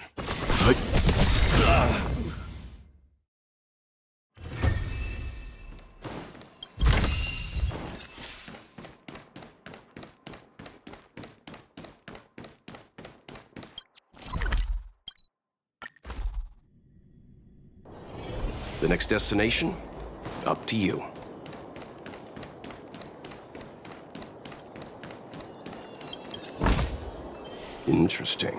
The next destination? Up to you. Interesting.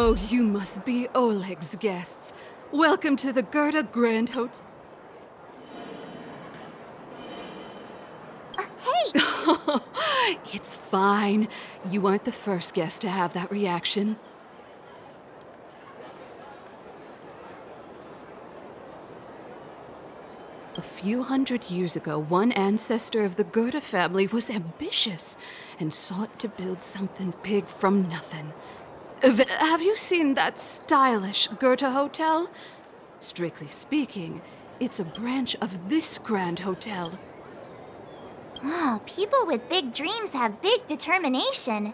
Oh, you must be Oleg's guests. Welcome to the Gerda Grand Hotel. Hey! It's fine. You aren't the first guest to have that reaction. A few hundred years ago, one ancestor of the Gerda family was ambitious and sought to build something big from nothing. Have you seen that stylish Gerda hotel? Strictly speaking, it's a branch of this grand hotel. Oh, people with big dreams have big determination.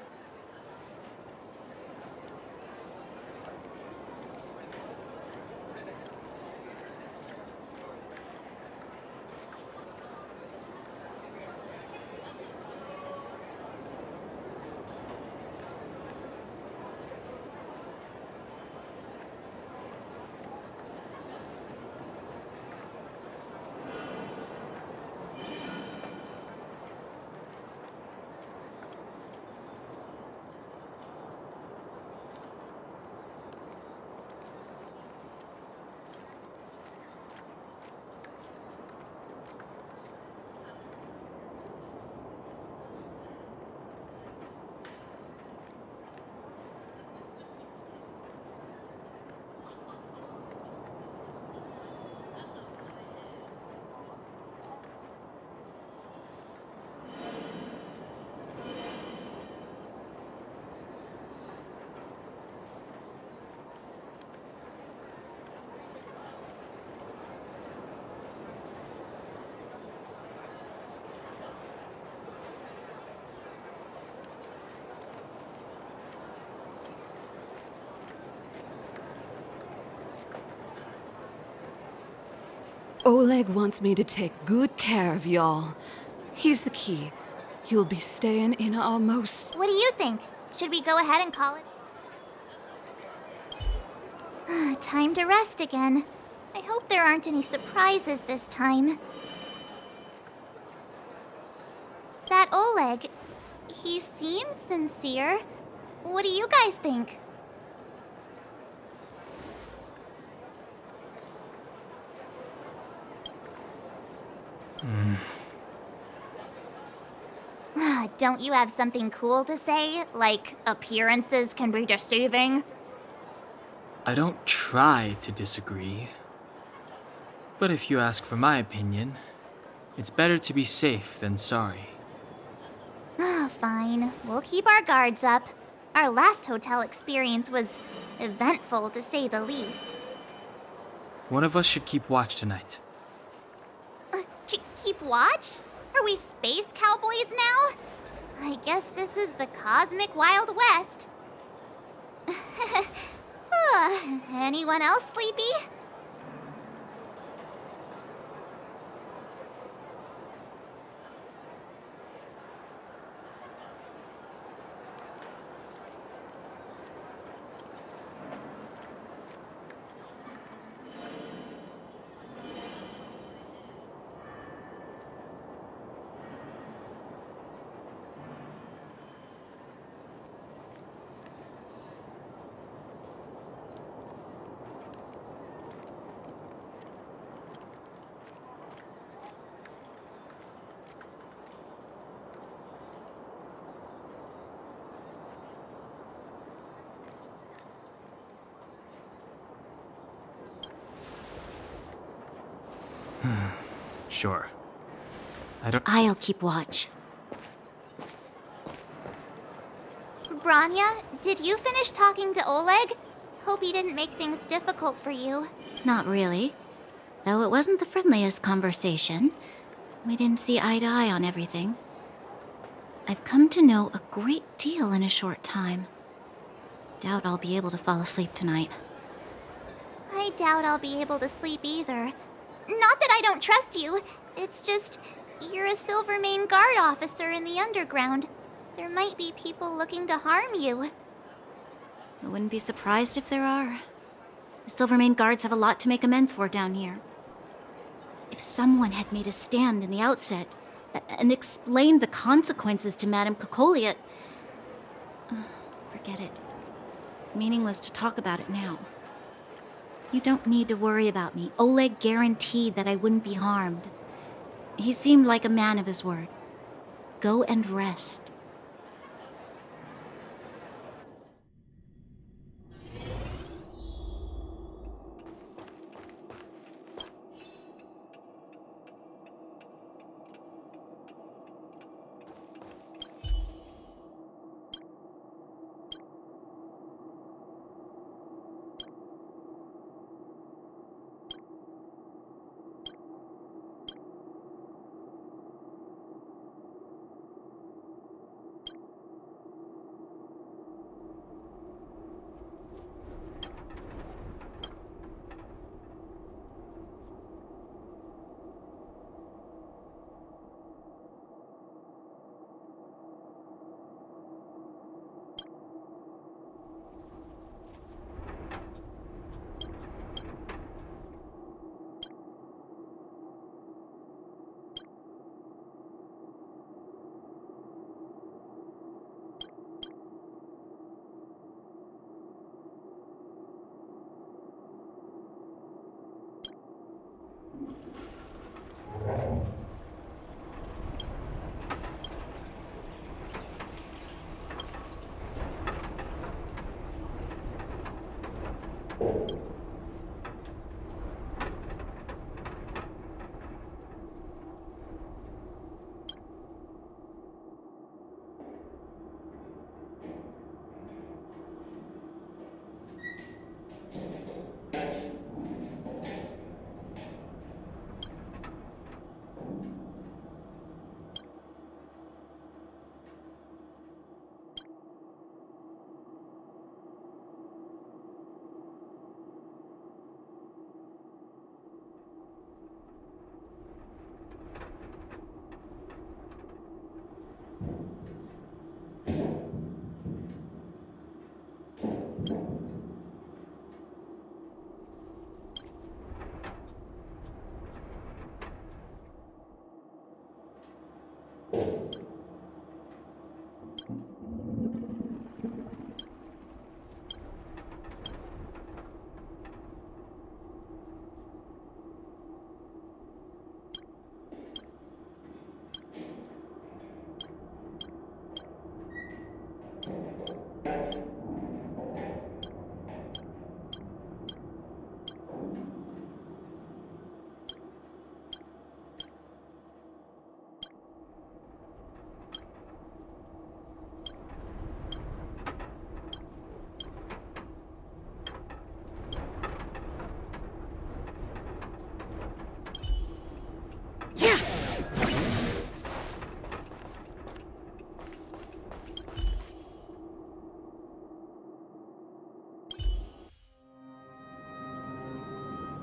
Oleg wants me to take good care of y'all. Here's the key. You'll be staying in our most... What do you think? Should we go ahead and call it? Time to rest again. I hope there aren't any surprises this time. That Oleg, he seems sincere. What do you guys think? Don't you have something cool to say? Like, appearances can be deceiving? I don't try to disagree. But if you ask for my opinion, it's better to be safe than sorry. Fine. We'll keep our guards up. Our last hotel experience was eventful, to say the least. One of us should keep watch tonight. Keep watch? Are we space cowboys now? I guess this is the cosmic Wild West. Anyone else sleepy? Sure. I'll keep watch. Branya, did you finish talking to Oleg? Hope he didn't make things difficult for you. Not really. Though it wasn't the friendliest conversation. We didn't see eye to eye on everything. I've come to know a great deal in a short time. Doubt I'll be able to fall asleep tonight. I doubt I'll be able to sleep either. Not that I don't trust you. It's just, you're a Silvermane Guard officer in the underground. There might be people looking to harm you. I wouldn't be surprised if there are. The Silvermane Guards have a lot to make amends for down here. If someone had made a stand in the outset and explained the consequences to Madame Cocolia... forget it. It's meaningless to talk about it now. You don't need to worry about me. Oleg guaranteed that I wouldn't be harmed. He seemed like a man of his word. Go and rest.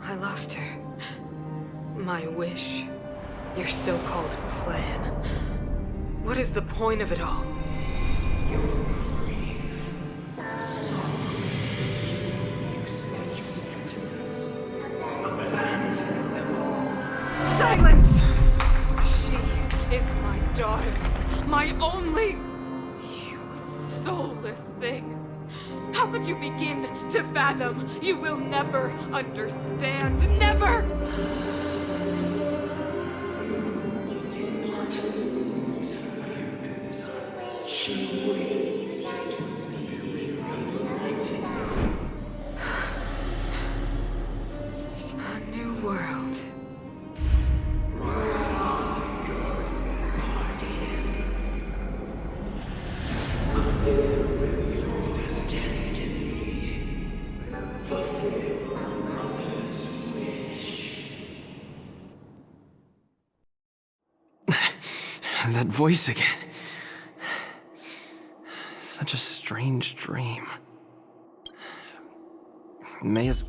I lost her. My wish. Your so-called plan. What is the point of it all? Silence! She is my daughter. My only... You soulless thing. How could you begin to fathom? You will never understand. Never! She waits to be reunited. A new world. Rise, God's guardian. Fulfill your destiny. Fulfill a mother's wish. That voice again. Such a strange dream. May as...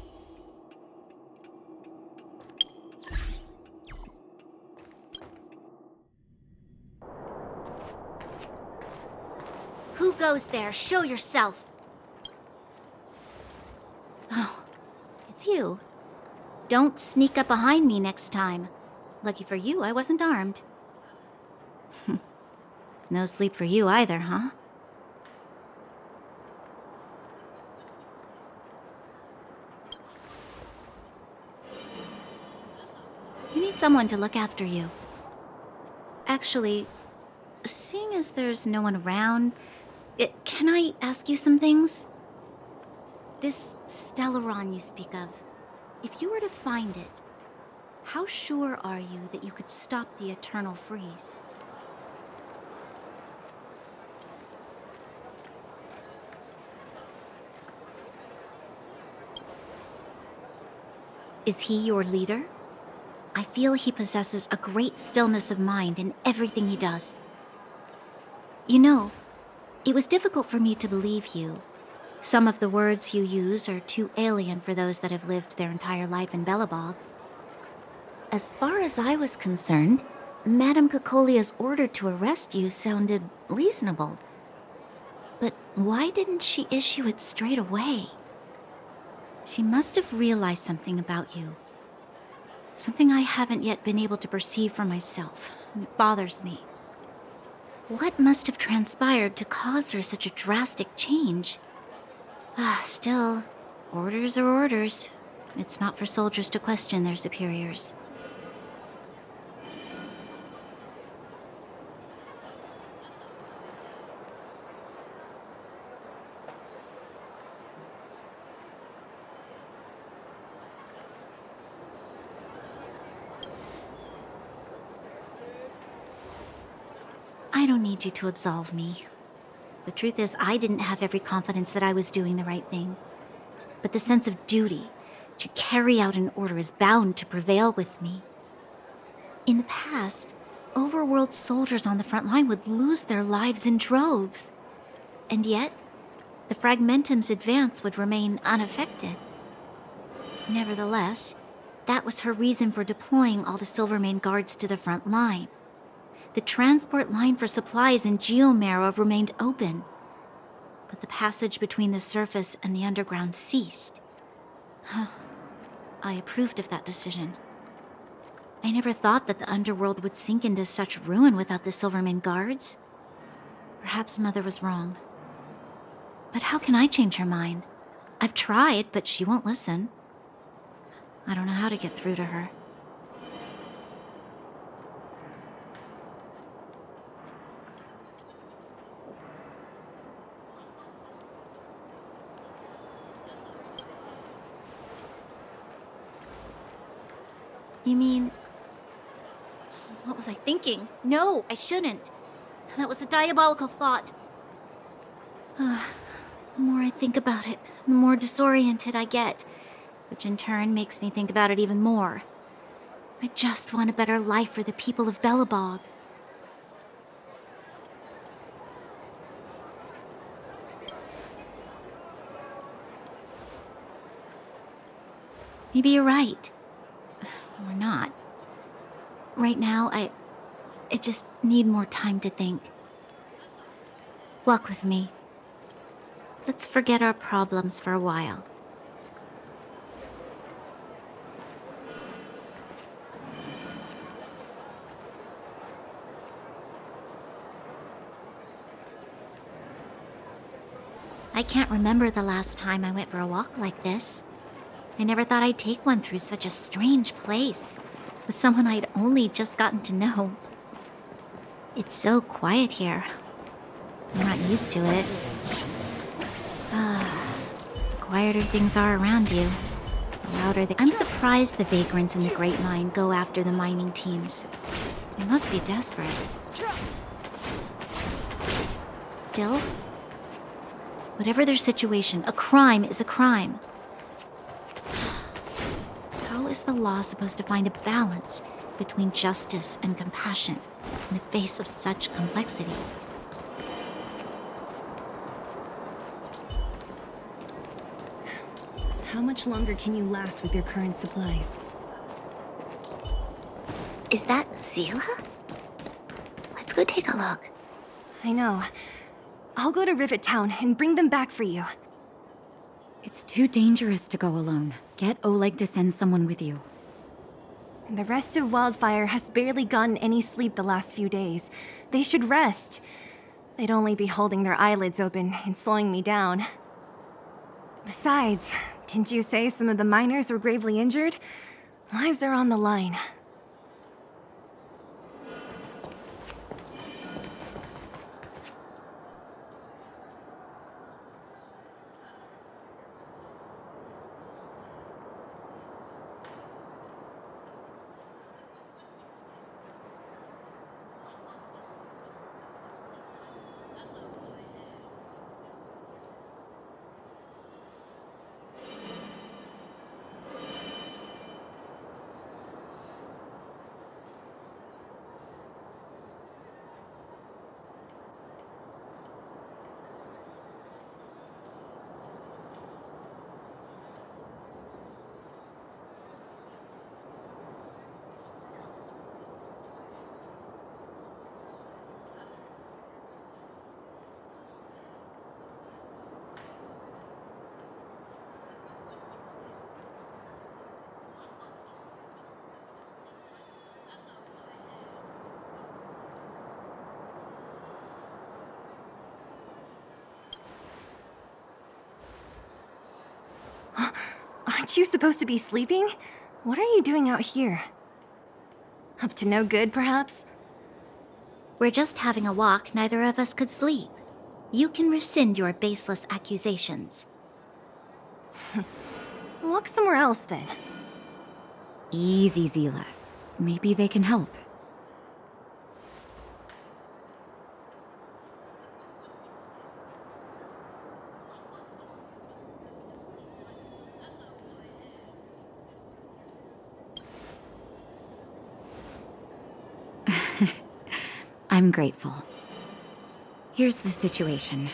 Who goes there? Show yourself. Oh, it's you. Don't sneak up behind me next time. Lucky for you, I wasn't armed. No sleep for you either, huh? someone to look after you. Actually, seeing as there's no one around, can I ask you some things? This Stellaron you speak of, if you were to find it, how sure are you that you could stop the eternal freeze? Is he your leader? I feel he possesses a great stillness of mind in everything he does. You know, it was difficult for me to believe you. Some of the words you use are too alien for those that have lived their entire life in Belobog. As far as I was concerned, Madame Cocolia's order to arrest you sounded reasonable. But why didn't she issue it straight away? She must have realized something about you. Something I haven't yet been able to perceive for myself. It bothers me. What must have transpired to cause her such a drastic change? Still, orders are orders. It's not for soldiers to question their superiors. I don't need you to absolve me. The truth is, I didn't have every confidence that I was doing the right thing. But the sense of duty to carry out an order is bound to prevail with me. In the past, overworld soldiers on the front line would lose their lives in droves. And yet, the Fragmentum's advance would remain unaffected. Nevertheless, that was her reason for deploying all the Silvermane guards to the front line. The transport line for supplies in Geomarrow remained open, but the passage between the surface and the underground ceased. I approved of that decision. I never thought that the underworld would sink into such ruin without the Silvermane guards. Perhaps Mother was wrong. But how can I change her mind? I've tried, but she won't listen. I don't know how to get through to her. You mean... What was I thinking? No, I shouldn't. That was a diabolical thought. The more I think about it, the more disoriented I get, which in turn makes me think about it even more. I just want a better life for the people of Belobog. Maybe you're right. Or not. Right now, I just need more time to think. Walk with me. Let's forget our problems for a while. I can't remember the last time I went for a walk like this. I never thought I'd take one through such a strange place, with someone I'd only just gotten to know. It's so quiet here. I'm not used to it. The quieter things are around you, the louder they... I'm surprised the vagrants in the Great Mine go after the mining teams. They must be desperate. Still, whatever their situation, a crime is a crime. How is the law supposed to find a balance between justice and compassion in the face of such complexity? How much longer can you last with your current supplies? Is that Zila? Let's go take a look. I know. I'll go to Rivet Town and bring them back for you. It's too dangerous to go alone. Get Oleg to send someone with you. The rest of Wildfire has barely gotten any sleep the last few days. They should rest. They'd only be holding their eyelids open and slowing me down. Besides, didn't you say some of the miners were gravely injured? Lives are on the line. Aren't you supposed to be sleeping? What are you doing out here? Up to no good, perhaps? We're just having a walk, neither of us could sleep. You can rescind your baseless accusations. Walk somewhere else, then. Easy, Zila. Maybe they can help. I'm grateful. Here's the situation.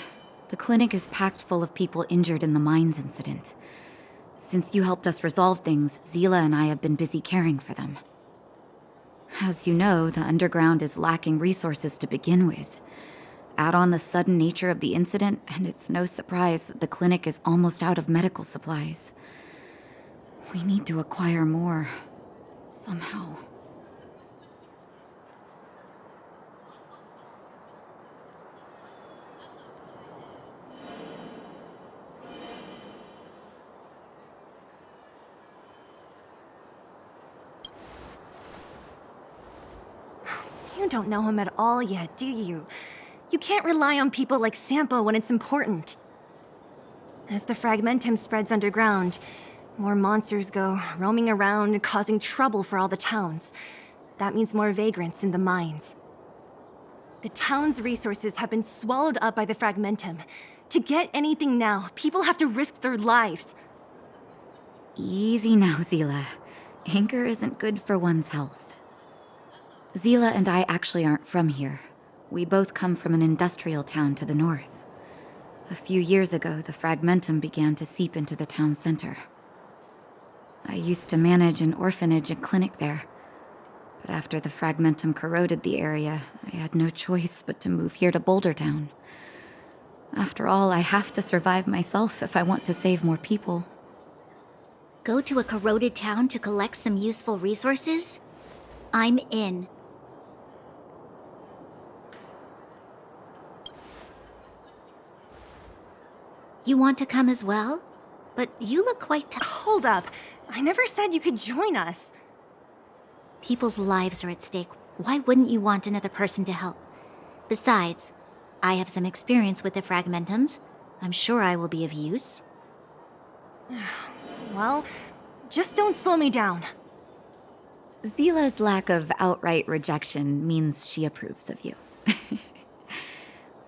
The clinic is packed full of people injured in the mines incident. Since you helped us resolve things, Zila and I have been busy caring for them. As you know, the underground is lacking resources to begin with. Add on the sudden nature of the incident, and it's no surprise that the clinic is almost out of medical supplies. We need to acquire more, somehow. You don't know him at all yet, do you? You can't rely on people like Sampo when it's important. As the fragmentum spreads underground, more monsters go roaming around, causing trouble for all the towns. That means more vagrants in the mines. The town's resources have been swallowed up by the fragmentum. To get anything now, people have to risk their lives. Easy now, Zila. Anger isn't good for one's health. Zila and I actually aren't from here. We both come from an industrial town to the north. A few years ago, the fragmentum began to seep into the town center. I used to manage an orphanage and clinic there. But after the fragmentum corroded the area, I had no choice but to move here to Boulder Town. After all, I have to survive myself if I want to save more people. Go to a corroded town to collect some useful resources? I'm in. You want to come as well? But you look quite Hold up. I never said you could join us. People's lives are at stake. Why wouldn't you want another person to help? Besides, I have some experience with the fragmentums. I'm sure I will be of use. Well, just don't slow me down. Zila's lack of outright rejection means she approves of you.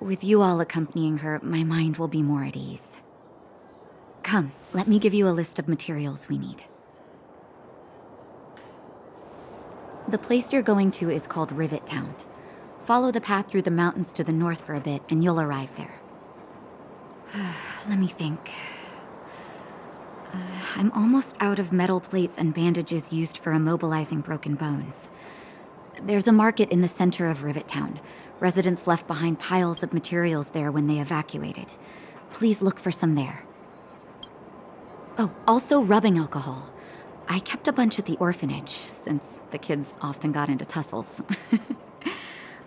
With you all accompanying her, my mind will be more at ease. Come, let me give you a list of materials we need. The place you're going to is called Rivet Town. Follow the path through the mountains to the north for a bit, and you'll arrive there. Let me think. I'm almost out of metal plates and bandages used for immobilizing broken bones. There's a market in the center of Rivet Town. Residents left behind piles of materials there when they evacuated. Please look for some there. Oh, also rubbing alcohol. I kept a bunch at the orphanage, since the kids often got into tussles.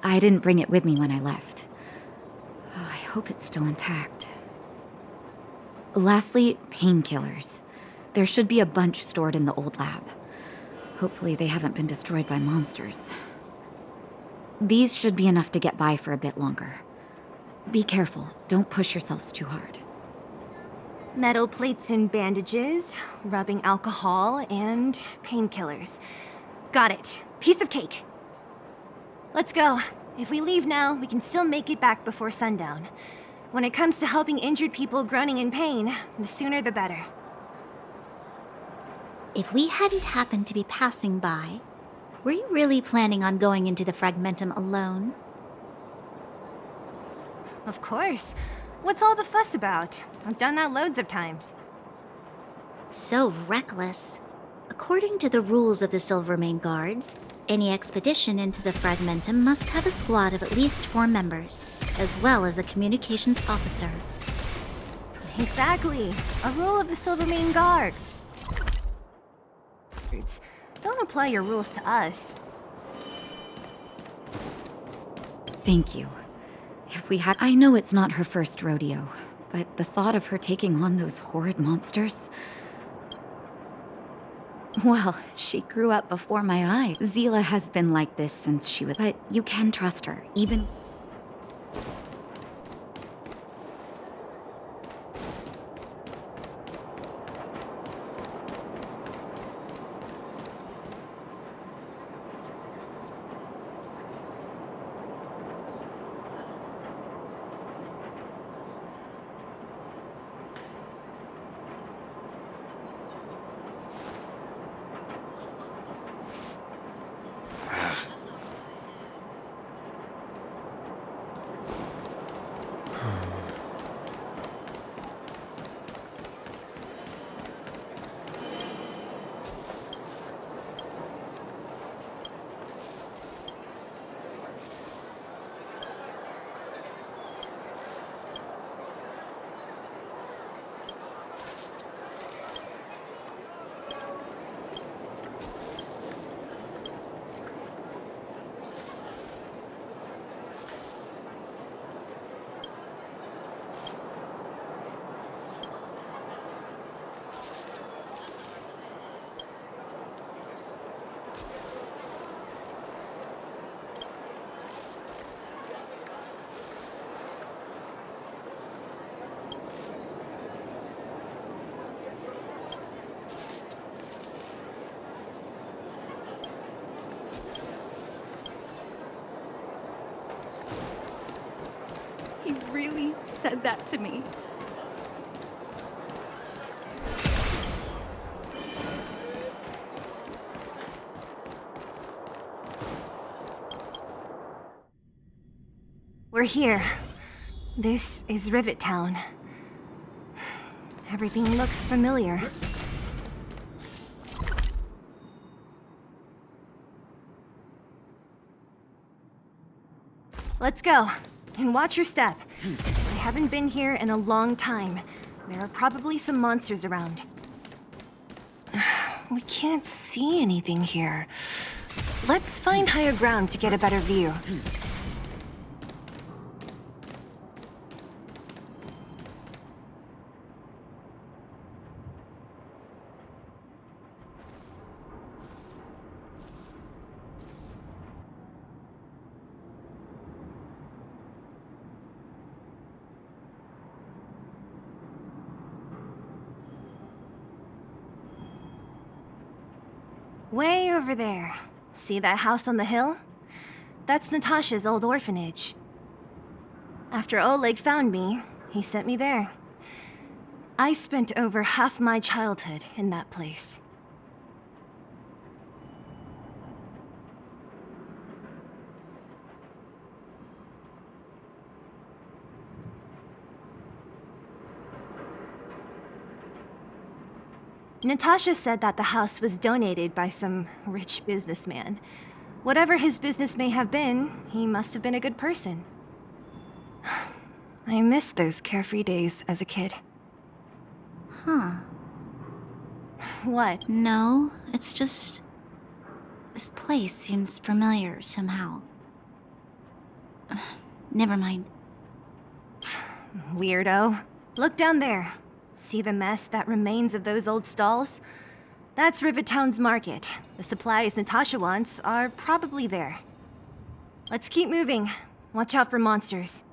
I didn't bring it with me when I left. Oh, I hope it's still intact. Lastly, painkillers. There should be a bunch stored in the old lab. Hopefully they haven't been destroyed by monsters. These should be enough to get by for a bit longer. Be careful, don't push yourselves too hard. Metal plates and bandages, rubbing alcohol, and painkillers. Got it. Piece of cake. Let's go. If we leave now, we can still make it back before sundown. When it comes to helping injured people groaning in pain, the sooner the better. If we hadn't happened to be passing by, were you really planning on going into the fragmentum alone? Of course. What's all the fuss about? I've done that loads of times. So reckless. According to the rules of the Silvermane Guards, any expedition into the fragmentum must have a squad of at least 4 members, as well as a communications officer. Exactly. A rule of the Silvermane Guard. Don't apply your rules to us. Thank you. If we had... I know it's not her first rodeo, but the thought of her taking on those horrid monsters... Well, she grew up before my eyes. Zila has been like this since she was... But you can trust her, even... He really said that to me. We're here. This is Rivet Town. Everything looks familiar. Let's go. And watch your step. I haven't been here in a long time. There are probably some monsters around. We can't see anything here. Let's find higher ground to get a better view. Way over there. See that house on the hill? That's Natasha's old orphanage. After Oleg found me, he sent me there. I spent over half my childhood in that place. Natasha said that the house was donated by some rich businessman. Whatever his business may have been, he must have been a good person. I miss those carefree days as a kid. Huh. What? No, it's just... this place seems familiar somehow. Never mind. Weirdo. Look down there. See the mess that remains of those old stalls? That's Rivet Town's market. The supplies Natasha wants are probably there. Let's keep moving. Watch out for monsters.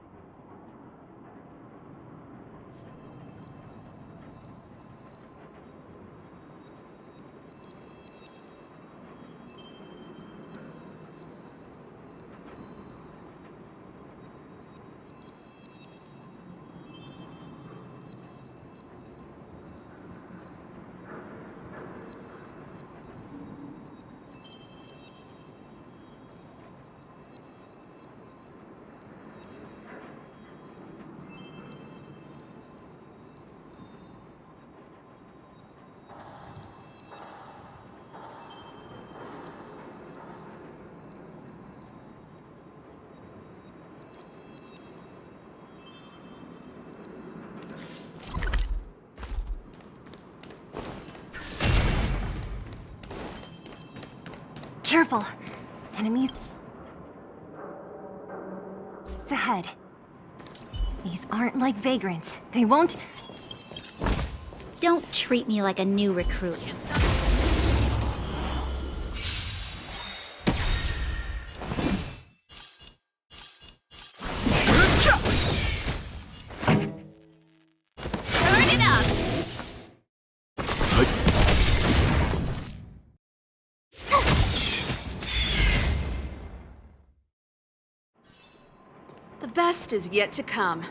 Careful! Enemies... It's ahead. These aren't like vagrants. They won't... Don't treat me like a new recruit. best is yet to come.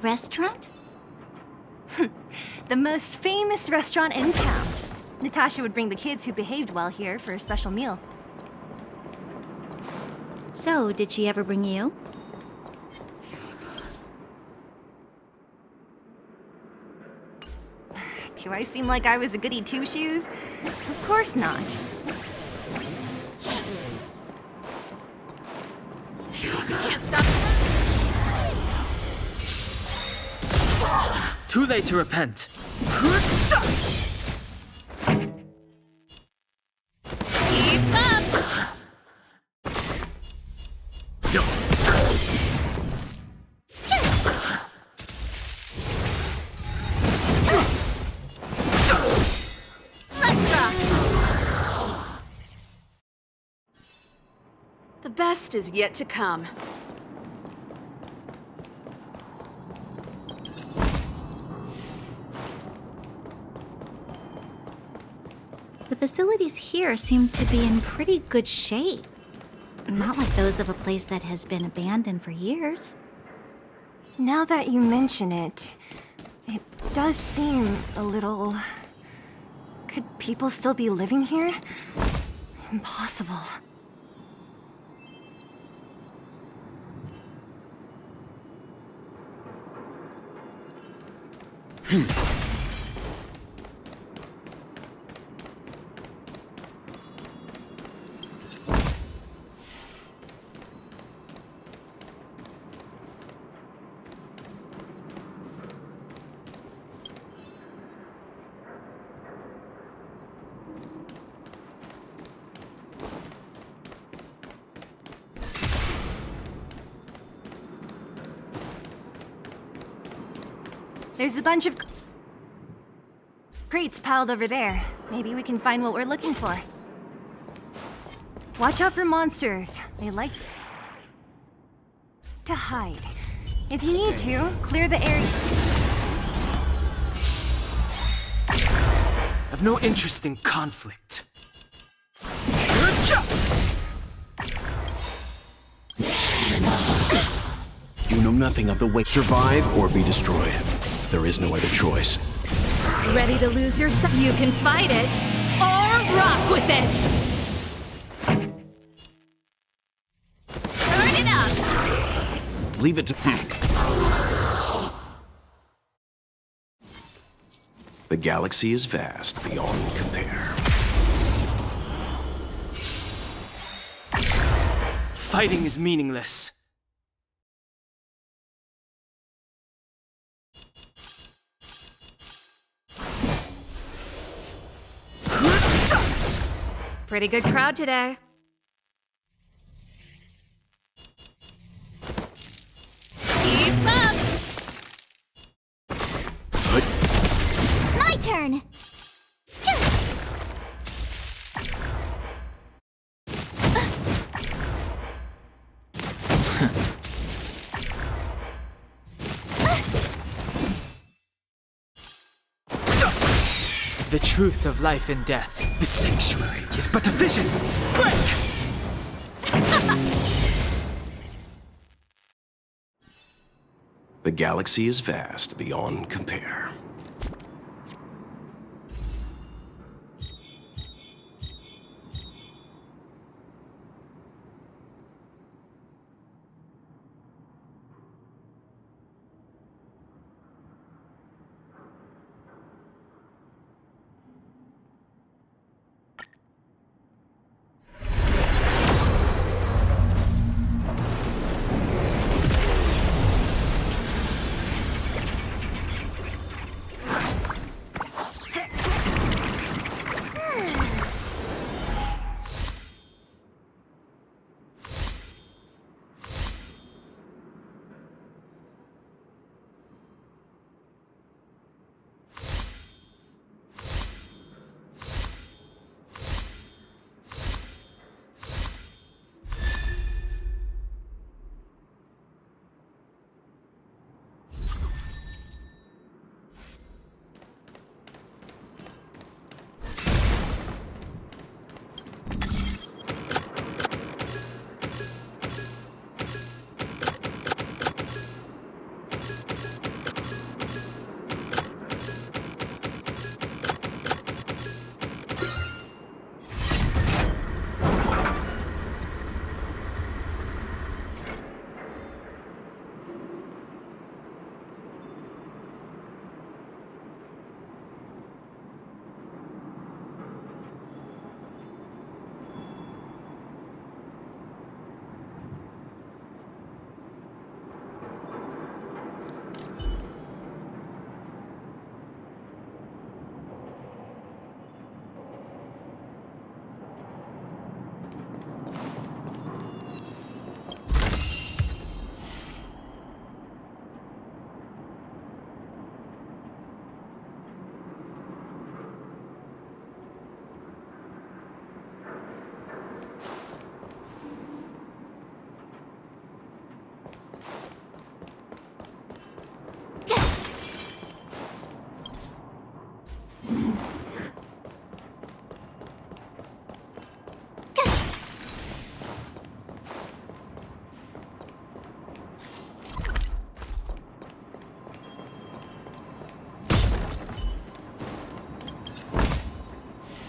Restaurant? The most famous restaurant in town. Natasha would bring the kids who behaved well here for a special meal. So, did she ever bring you? Do I seem like I was a goody two-shoes? Of course not. Can't stop. Too late to repent. Keep up. Let's rock! The best is yet to come. The facilities here seem to be in pretty good shape. Not like those of a place that has been abandoned for years. Now that you mention it, it does seem a little... Could people still be living here? Impossible. There's a bunch of crates piled over there. Maybe we can find what we're looking for. Watch out for monsters. They like to hide. If you need to, clear the area. I've no interest in conflict. You know nothing of the way. Survive or be destroyed. There is no other choice. Ready to lose yourself? You can fight it or rock with it. Turn it up. Leave it to... The galaxy is vast beyond compare. Fighting is meaningless. Pretty good crowd today. Keep up. My turn. The truth of life and death. The sanctuary is but a vision. Break! The galaxy is vast beyond compare.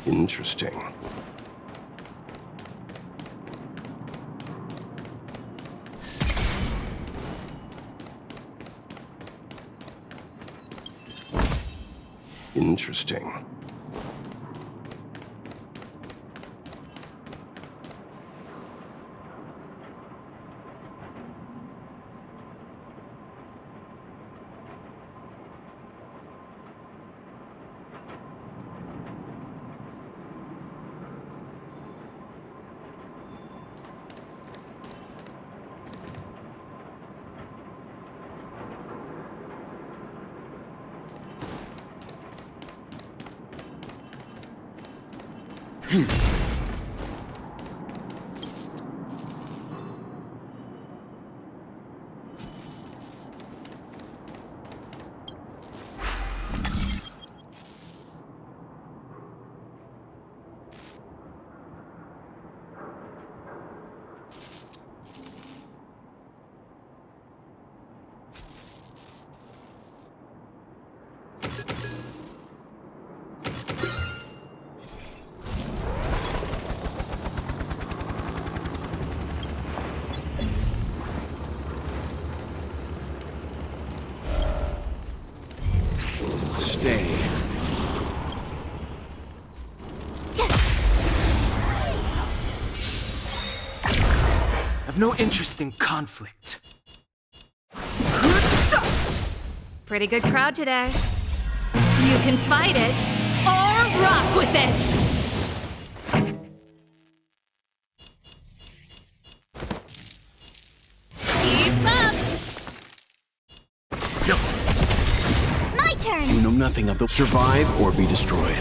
Interesting. Interesting. Stay. I've no interest in conflict. Pretty good crowd today. You can fight it or rock with it. Keep up. My turn! You know nothing of the survive or be destroyed.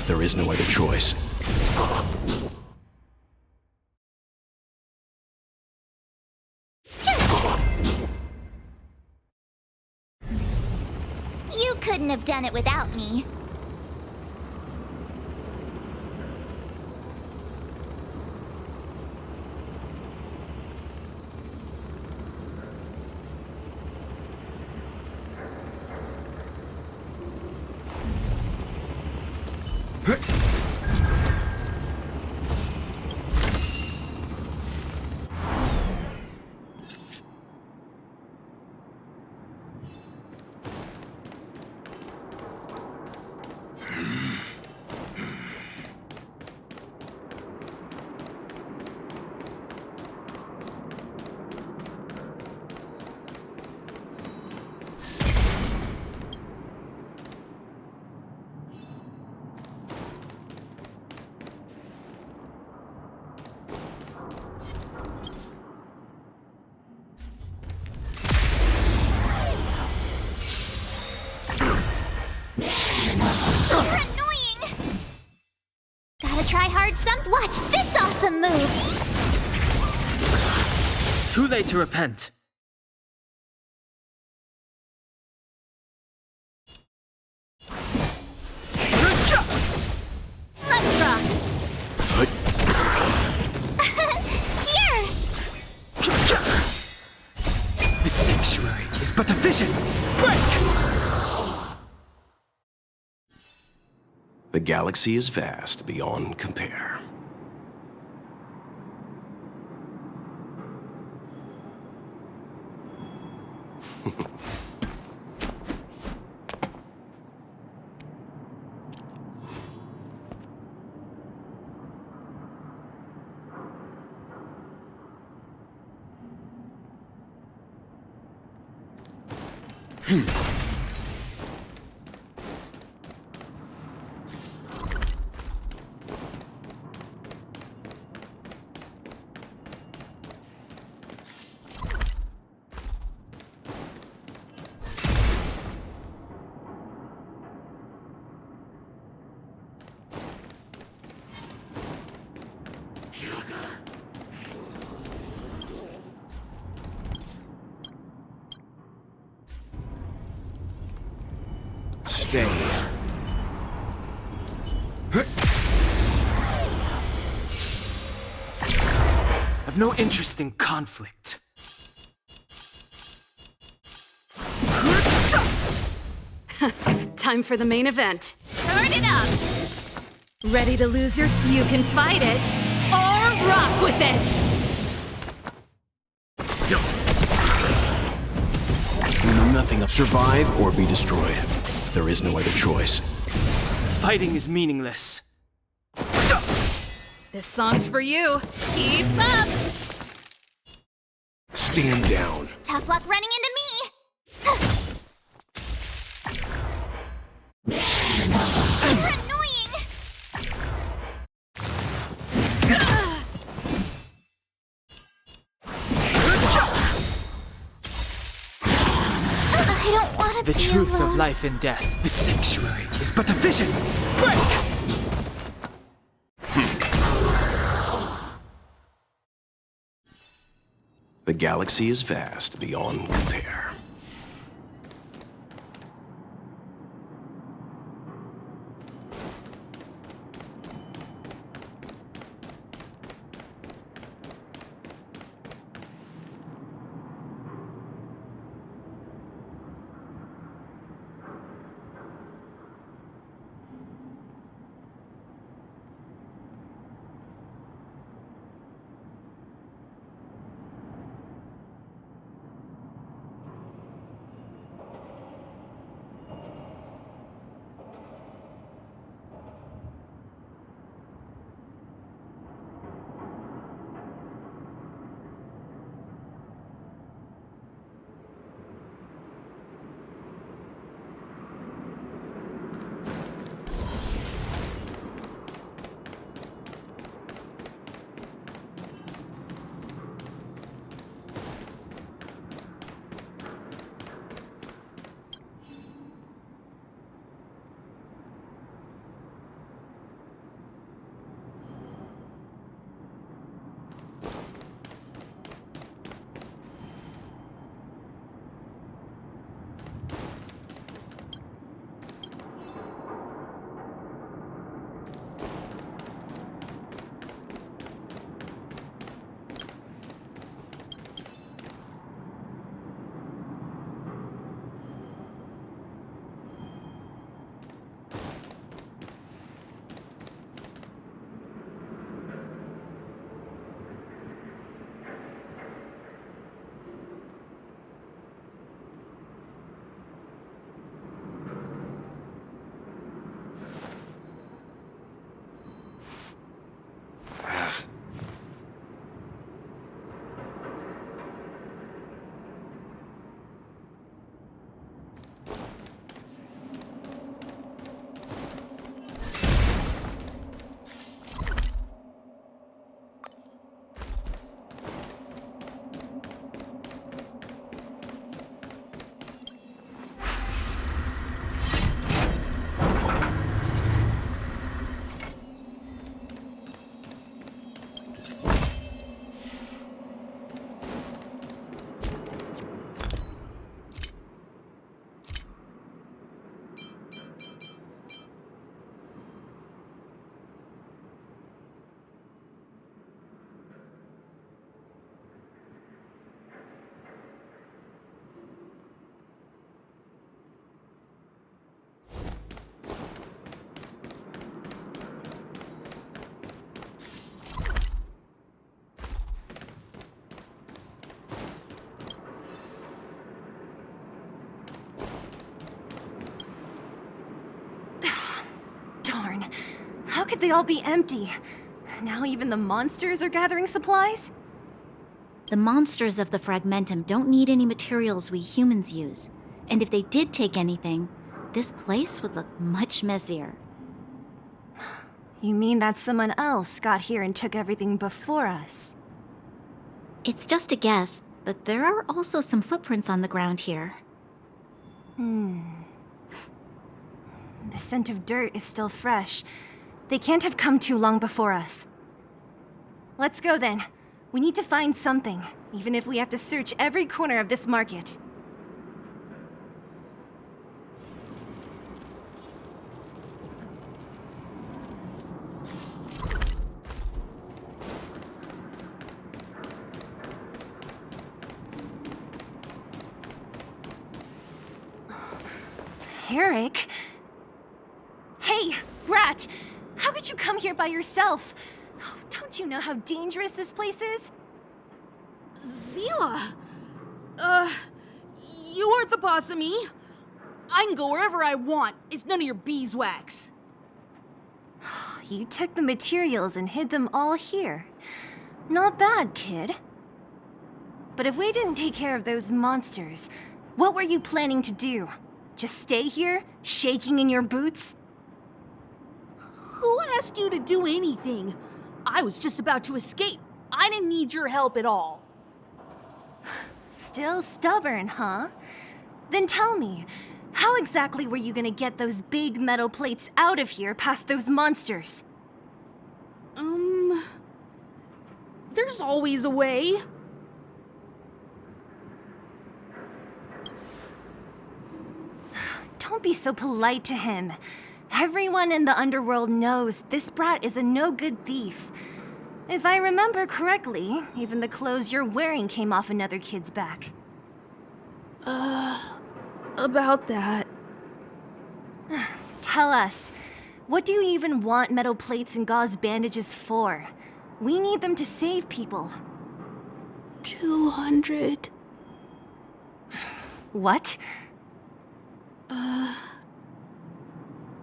There is no other choice. You couldn't have done it without me. Try hard some. Watch this awesome move. Too late to repent. Let's rock. Here. The sanctuary is but a vision. Break! The galaxy is vast beyond compare. Stay. I've no interest in conflict. Time for the main event. Turn it up. Ready to lose your... You can fight it, or rock with it! You know nothing of survive or be destroyed. There is no other choice. Fighting is meaningless. This song's for you. Keep up! Stand down. Tough luck running into me! You're annoying! I don't want to The be truth alone. of life and death. The sanctuary is but a vision. Break! The galaxy is vast beyond compare. How could they all be empty? Now even the monsters are gathering supplies? The monsters of the Fragmentum don't need any materials we humans use. And if they did take anything, this place would look much messier. You mean that someone else got here and took everything before us? It's just a guess, but there are also some footprints on the ground here. The scent of dirt is still fresh. They can't have come too long before us. Let's go then. We need to find something, even if we have to search every corner of this market. Eric? Hey, Brat! How could you come here by yourself? Oh, don't you know how dangerous this place is? Zila! You aren't the boss of me. I can go wherever I want. It's none of your beeswax. You took the materials and hid them all here. Not bad, kid. But if we didn't take care of those monsters, what were you planning to do? Just stay here, shaking in your boots? Who asked you to do anything? I was just about to escape. I didn't need your help at all. Still stubborn, huh? Then tell me, how exactly were you gonna get those big metal plates out of here past those monsters? There's always a way. Don't be so polite to him. Everyone in the underworld knows this brat is a no-good thief. If I remember correctly, even the clothes you're wearing came off another kid's back. About that. Tell us, what do you even want metal plates and gauze bandages for? We need them to save people. 200. What?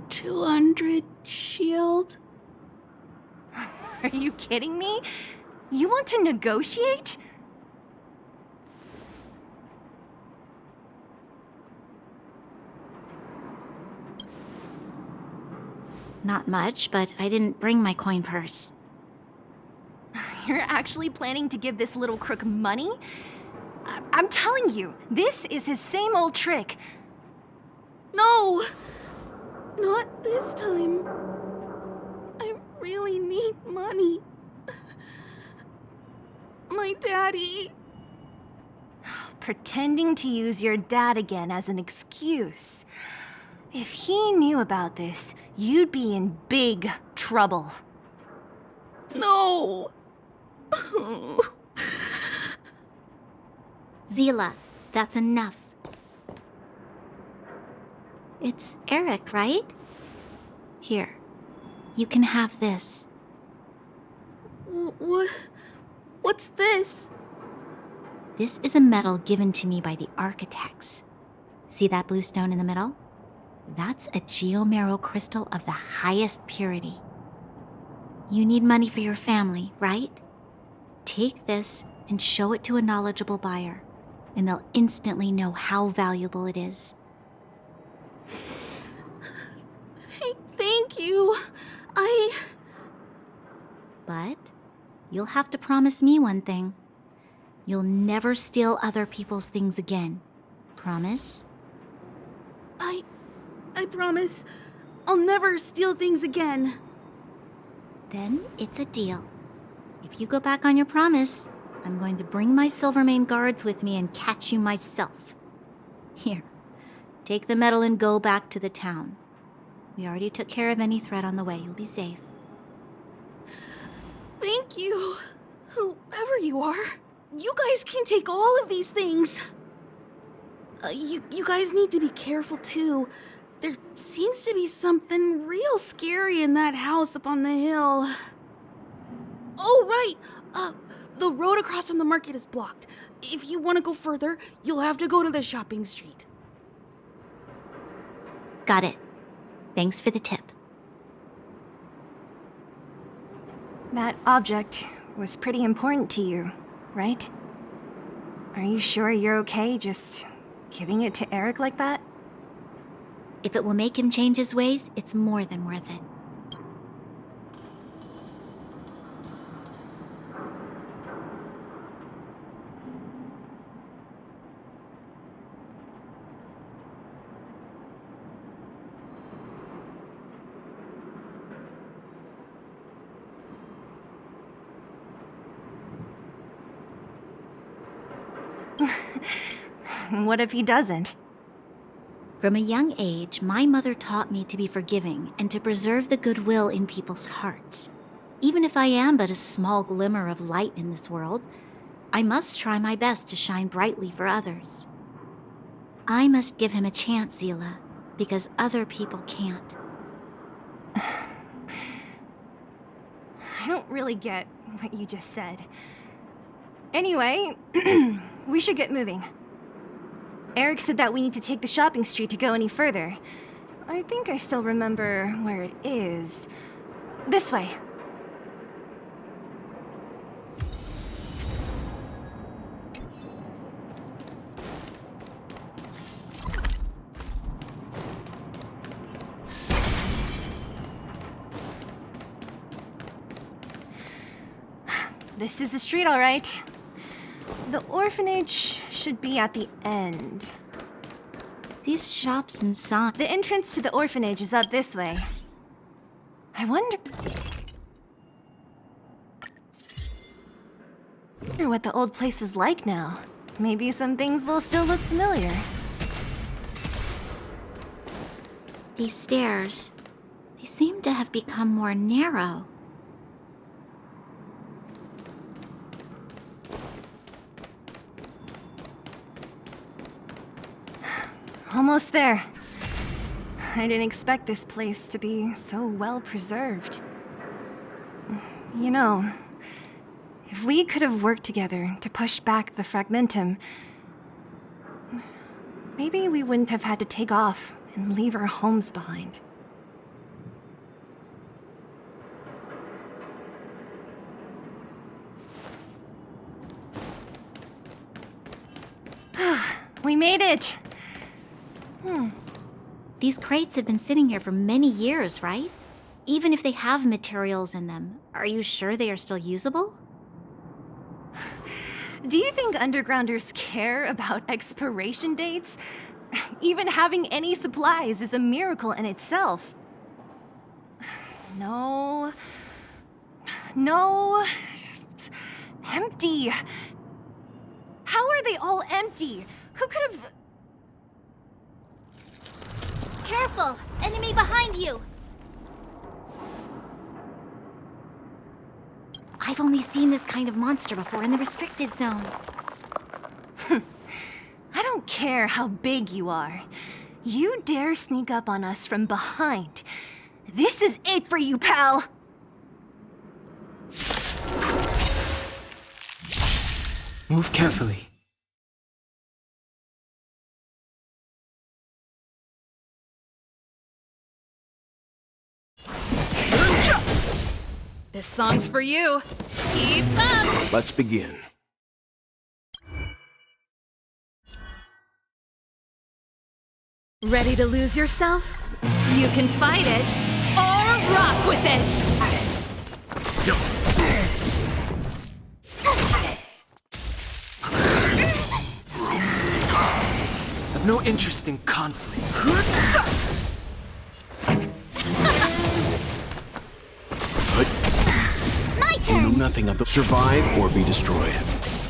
200 shield? Are you kidding me? You want to negotiate? Not much, but I didn't bring my coin purse. You're actually planning to give this little crook money? I'm telling you, this is his same old trick. No! Not this time. I really need money. My daddy. Pretending to use your dad again as an excuse. If he knew about this, you'd be in big trouble. No! Zila, that's enough. It's Eric, right? Here, you can have this. What's this? This is a medal given to me by the architects. See that blue stone in the middle? That's a geomarrow crystal of the highest purity. You need money for your family, right? Take this and show it to a knowledgeable buyer, and they'll instantly know how valuable it is. Thank you. But you'll have to promise me one thing. You'll never steal other people's things again. Promise? I promise. I'll never steal things again. Then it's a deal. If you go back on your promise, I'm going to bring my Silvermane guards with me and catch you myself. Here, take the medal and go back to the town. We already took care of any threat on the way. You'll be safe. Thank you. Whoever you are, you guys can take all of these things. You guys need to be careful too. There seems to be something real scary in that house up on the hill. Oh, right. The road across from the market is blocked. If you want to go further, you'll have to go to the shopping street. Got it. Thanks for the tip. That object was pretty important to you, right? Are you sure you're okay just giving it to Eric like that? If it will make him change his ways, it's more than worth it. What if he doesn't? From a young age, my mother taught me to be forgiving and to preserve the goodwill in people's hearts. Even if I am but a small glimmer of light in this world, I must try my best to shine brightly for others. I must give him a chance, Zila, because other people can't. I don't really get what you just said. Anyway, we should get moving. Eric said that we need to take the shopping street to go any further. I think I still remember where it is. This way. This is the street, all right. The orphanage should be at the end. These shops and signs. The entrance to the orphanage is up this way. I wonder what the old place is like now. Maybe some things will still look familiar. These stairs, they seem to have become more narrow. Almost there. I didn't expect this place to be so well preserved. You know, if we could have worked together to push back the fragmentum, maybe we wouldn't have had to take off and leave our homes behind. We made it! These crates have been sitting here for many years, right? Even if they have materials in them, are you sure they are still usable? Do you think undergrounders care about expiration dates? Even having any supplies is a miracle in itself. No. No. Empty. How are they all empty? Who could have... Careful! Enemy behind you! I've only seen this kind of monster before in the restricted zone. I don't care how big you are. You dare sneak up on us from behind. This is it for you, pal! Move carefully. This song's for you. Keep up! Let's begin. Ready to lose yourself? You can fight it or rock with it! I've no interest in conflict. You know nothing of the survive or be destroyed.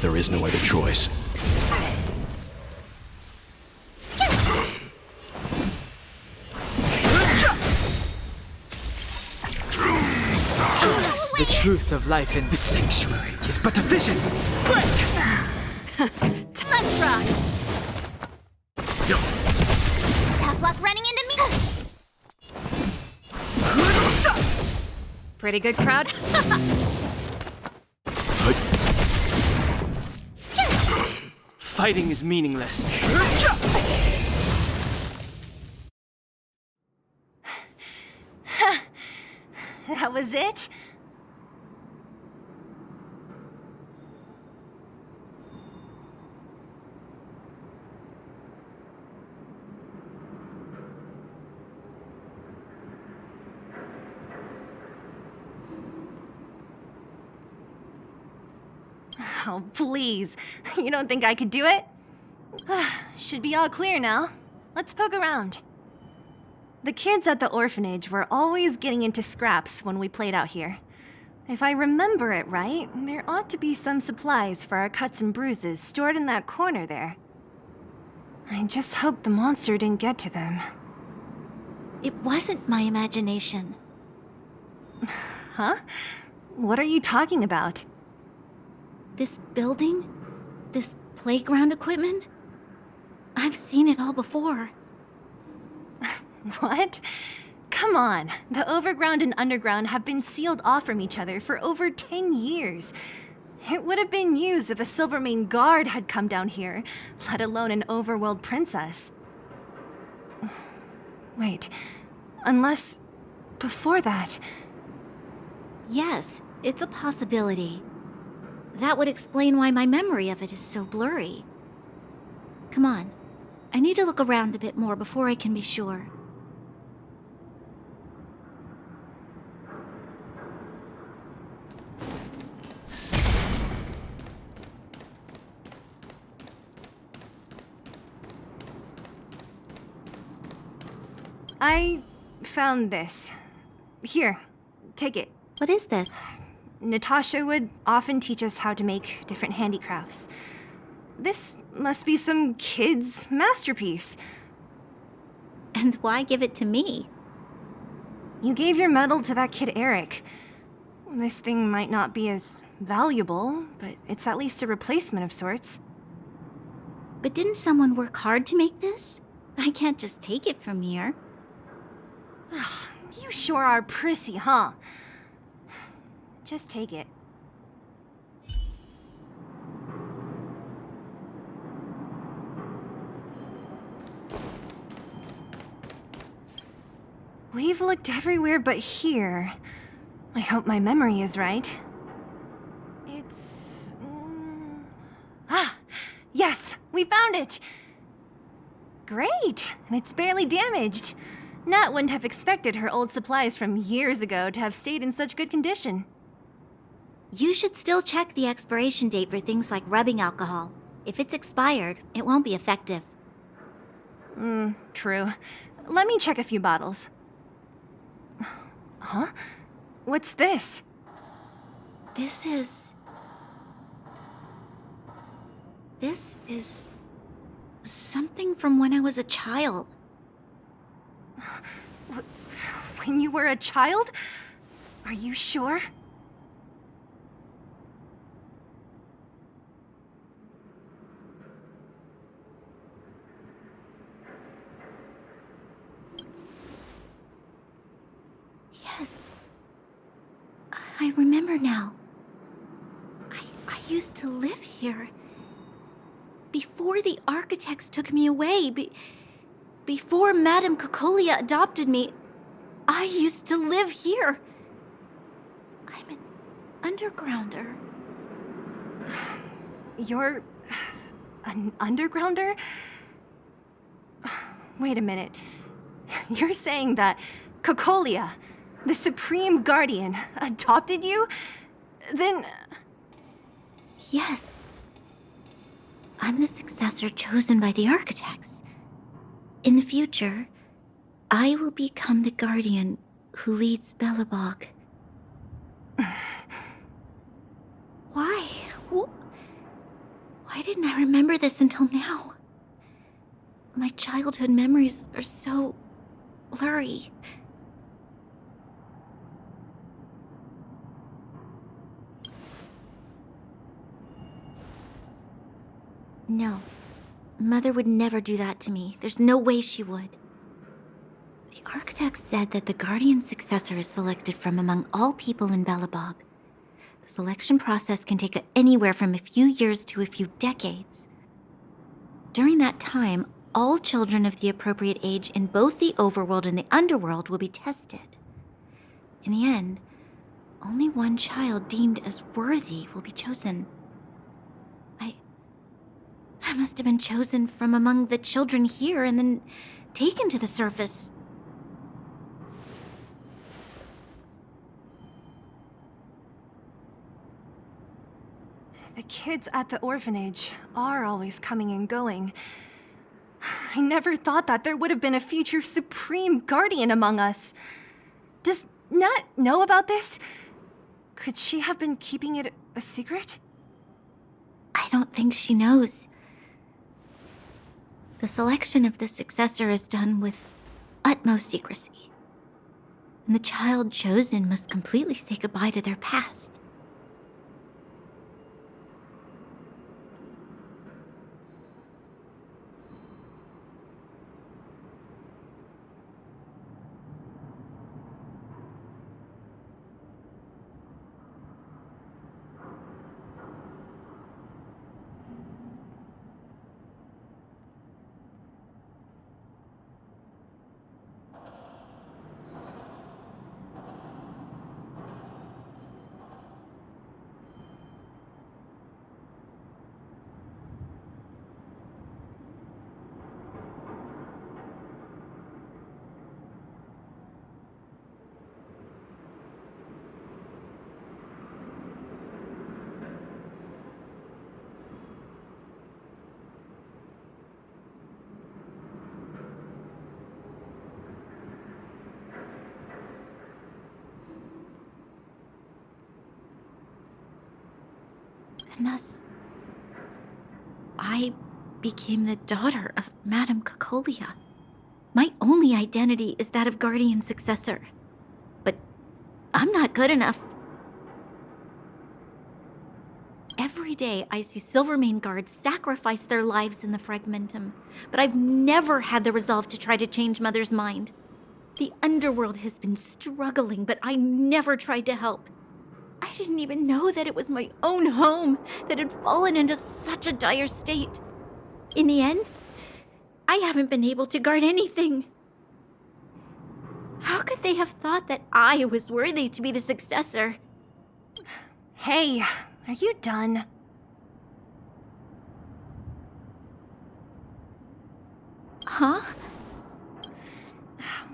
There is no other choice. The truth of life in this sanctuary is but a vision. Break! Let's rock! Tough luck running into me! Pretty good crowd. Fighting is meaningless. That was it? Oh, please. You don't think I could do it? Should be all clear now. Let's poke around. The kids at the orphanage were always getting into scraps when we played out here. If I remember it right, there ought to be some supplies for our cuts and bruises stored in that corner there. I just hope the monster didn't get to them. It wasn't my imagination. Huh? What are you talking about? This building? This playground equipment? I've seen it all before. What? Come on, the overground and underground have been sealed off from each other for over 10 years. It would have been news if a Silvermane guard had come down here, let alone an overworld princess. Wait, unless before that... Yes, it's a possibility. That would explain why my memory of it is so blurry. Come on, I need to look around a bit more before I can be sure. I found this. Here, take it. What is this? Natasha would often teach us how to make different handicrafts. This must be some kid's masterpiece. And why give it to me? You gave your medal to that kid Eric. This thing might not be as valuable, but it's at least a replacement of sorts. But didn't someone work hard to make this? I can't just take it from here. You sure are prissy, huh? Just take it. We've looked everywhere but here. I hope my memory is right. It's... yes! We found it! Great! And it's barely damaged. Nat wouldn't have expected her old supplies from years ago to have stayed in such good condition. You should still check the expiration date for things like rubbing alcohol. If it's expired, it won't be effective. True. Let me check a few bottles. Huh? What's this? This is something from when I was a child. When you were a child? Are you sure? Yes. I remember now. I used to live here. Before the architects took me away, before Madame Cocolia adopted me, I used to live here. I'm an undergrounder. You're... an undergrounder? Wait a minute. You're saying that Cocolia, the Supreme Guardian, adopted you? Then... Yes. I'm the successor chosen by the architects. In the future, I will become the guardian who leads Belobog. Why? Why didn't I remember this until now? My childhood memories are so blurry. No. Mother would never do that to me. There's no way she would. The architect said that the guardian successor is selected from among all people in Belobog. The selection process can take anywhere from a few years to a few decades. During that time, all children of the appropriate age in both the overworld and the underworld will be tested. In the end, only one child deemed as worthy will be chosen. I must have been chosen from among the children here and then taken to the surface. The kids at the orphanage are always coming and going. I never thought that there would have been a future Supreme Guardian among us. Does Nat know about this? Could she have been keeping it a secret? I don't think she knows. The selection of the successor is done with utmost secrecy. And the child chosen must completely say goodbye to their past. And thus, I became the daughter of Madame Cocolia. My only identity is that of Guardian Successor. But I'm not good enough. Every day I see Silvermane guards sacrifice their lives in the Fragmentum, but I've never had the resolve to try to change Mother's mind. The underworld has been struggling, but I never tried to help. I didn't even know that it was my own home that had fallen into such a dire state. In the end, I haven't been able to guard anything. How could they have thought that I was worthy to be the successor? Hey, are you done? Huh?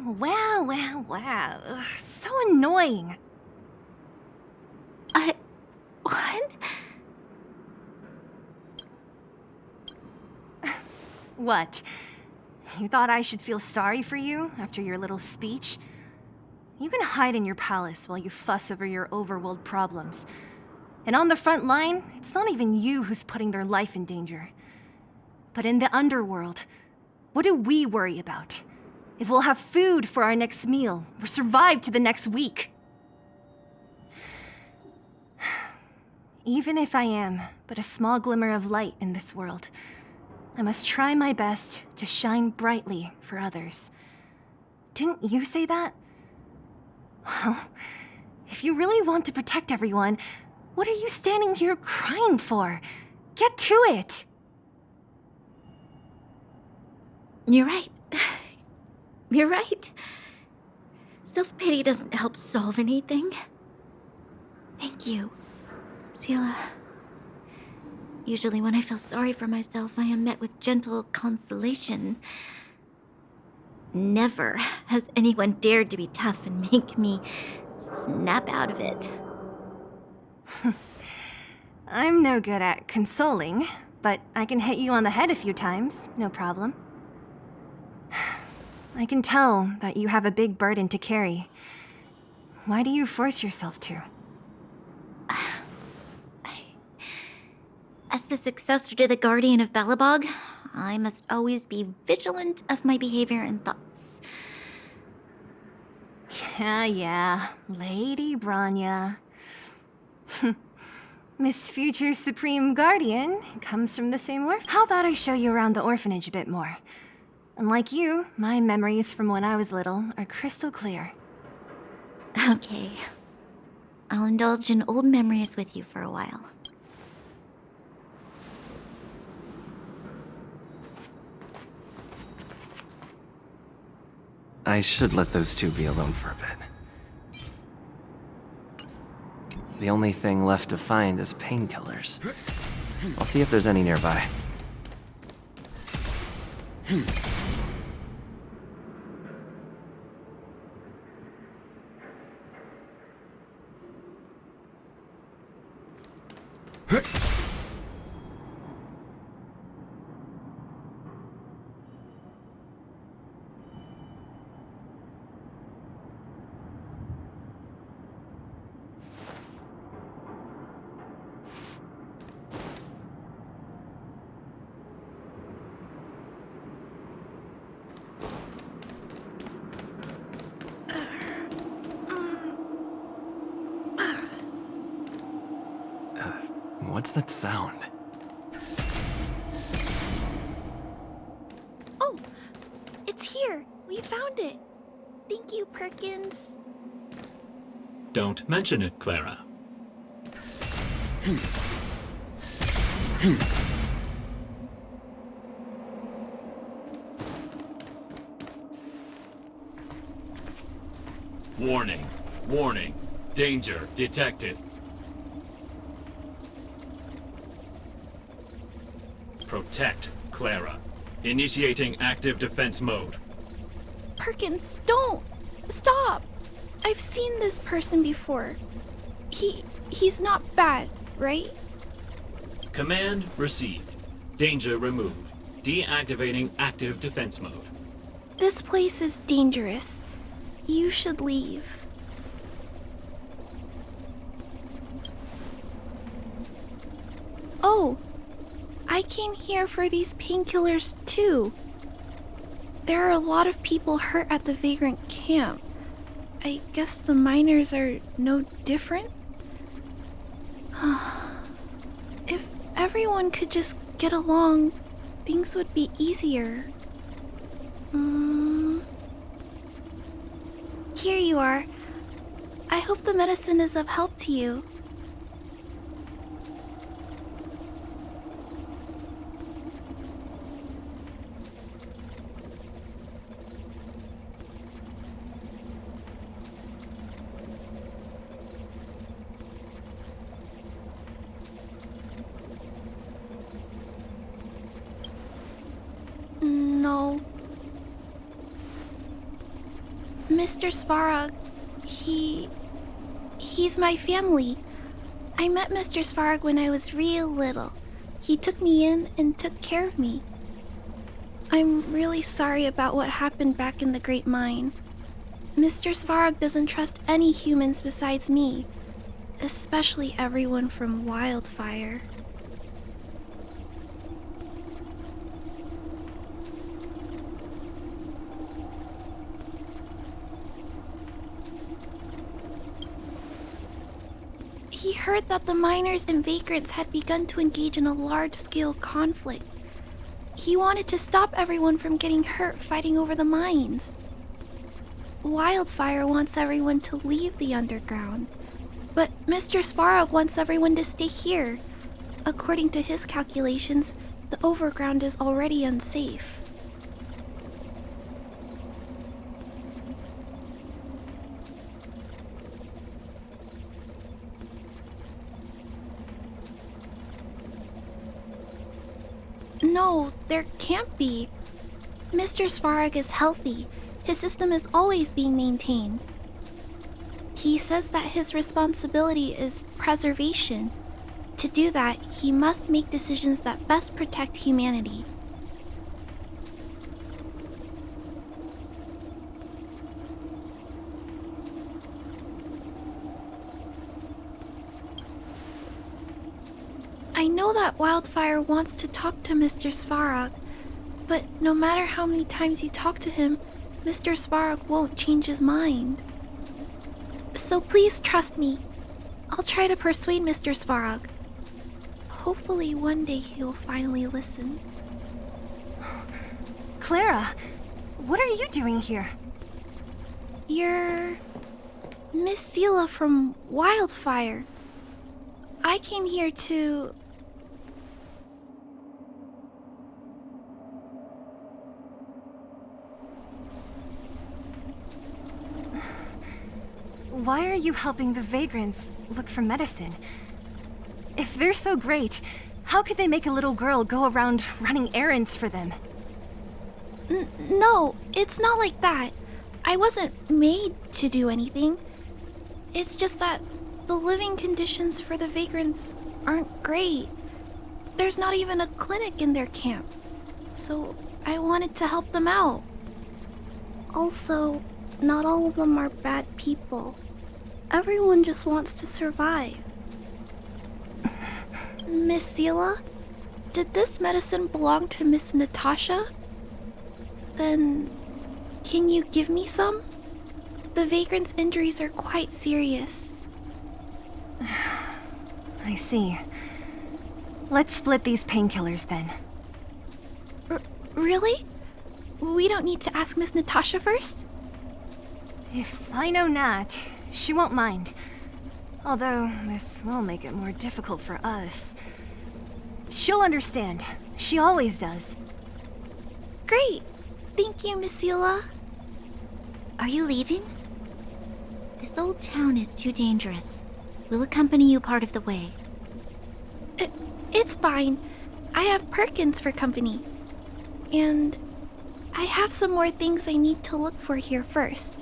Wow. So annoying. What? What? You thought I should feel sorry for you after your little speech? You can hide in your palace while you fuss over your overworld problems. And on the front line, it's not even you who's putting their life in danger. But in the underworld, what do we worry about? If we'll have food for our next meal, or survive to the next week. Even if I am but a small glimmer of light in this world, I must try my best to shine brightly for others. Didn't you say that? Well, if you really want to protect everyone, what are you standing here crying for? Get to it! You're right. You're right. Self-pity doesn't help solve anything. Thank you, Selah. Usually when I feel sorry for myself, I am met with gentle consolation. Never has anyone dared to be tough and make me snap out of it. I'm no good at consoling, but I can hit you on the head a few times, no problem. I can tell that you have a big burden to carry. Why do you force yourself to? As the successor to the Guardian of Belobog, I must always be vigilant of my behavior and thoughts. Yeah, Lady Branya. Miss Future's Supreme Guardian comes from the same orphan. How about I show you around the orphanage a bit more? Unlike you, my memories from when I was little are crystal clear. Okay. I'll indulge in old memories with you for a while. I should let those two be alone for a bit. The only thing left to find is painkillers. I'll see if there's any nearby. What's that sound? Oh, it's here. We found it. Thank you, Perkins. Don't mention it, Clara. Warning. Warning. Danger detected. Protect Clara. Initiating active defense mode. Perkins, don't! Stop! I've seen this person before. He's not bad, right? Command received. Danger removed. Deactivating active defense mode. This place is dangerous. You should leave. Oh, I came here for these painkillers too. There are a lot of people hurt at the Vagrant camp. I guess the miners are no different? If everyone could just get along, things would be easier. Here you are. I hope the medicine is of help to you. No. Mr. Svarog, he's my family. I met Mr. Svarog when I was real little. He took me in and took care of me. I'm really sorry about what happened back in the Great Mine. Mr. Svarog doesn't trust any humans besides me, especially everyone from Wildfire. He heard that the miners and vagrants had begun to engage in a large-scale conflict. He wanted to stop everyone from getting hurt fighting over the mines. Wildfire wants everyone to leave the underground, but Mr. Svarog wants everyone to stay here. According to his calculations, the overground is already unsafe. No, there can't be. Mr. Svarog is healthy. His system is always being maintained. He says that his responsibility is preservation. To do that, he must make decisions that best protect humanity. I know that Wildfire wants to talk to Mr. Svarog, but no matter how many times you talk to him, Mr. Svarog won't change his mind. So please trust me. I'll try to persuade Mr. Svarog. Hopefully one day he'll finally listen. Clara, what are you doing here? You're Miss Seela from Wildfire. I came here to... Why are you helping the vagrants look for medicine? If they're so great, how could they make a little girl go around running errands for them? No, it's not like that. I wasn't made to do anything. It's just that the living conditions for the vagrants aren't great. There's not even a clinic in their camp. So I wanted to help them out. Also, not all of them are bad people. Everyone just wants to survive. Miss Seela, did this medicine belong to Miss Natasha? Then, can you give me some? The vagrant's injuries are quite serious. I see. Let's split these painkillers then. Really? We don't need to ask Miss Natasha first? If I know Nat, she won't mind. Although, this will make it more difficult for us. She'll understand. She always does. Great! Thank you, Miss Seela. Are you leaving? This old town is too dangerous. We'll accompany you part of the way. It's fine. I have Perkins for company. And I have some more things I need to look for here first.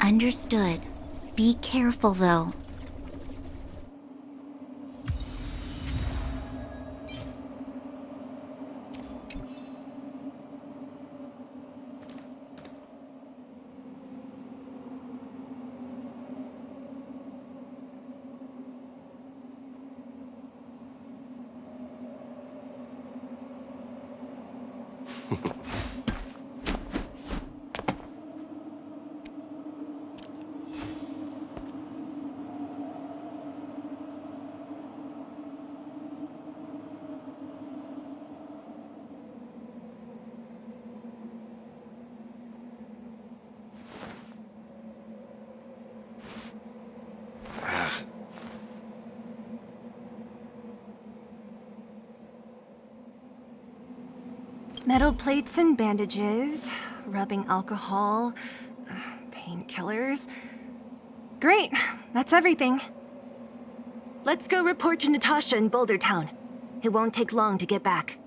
Understood. Be careful, though. Metal plates and bandages, rubbing alcohol, painkillers. Great, that's everything. Let's go report to Natasha in Boulder Town. It won't take long to get back.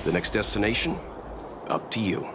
The next destination? Up to you.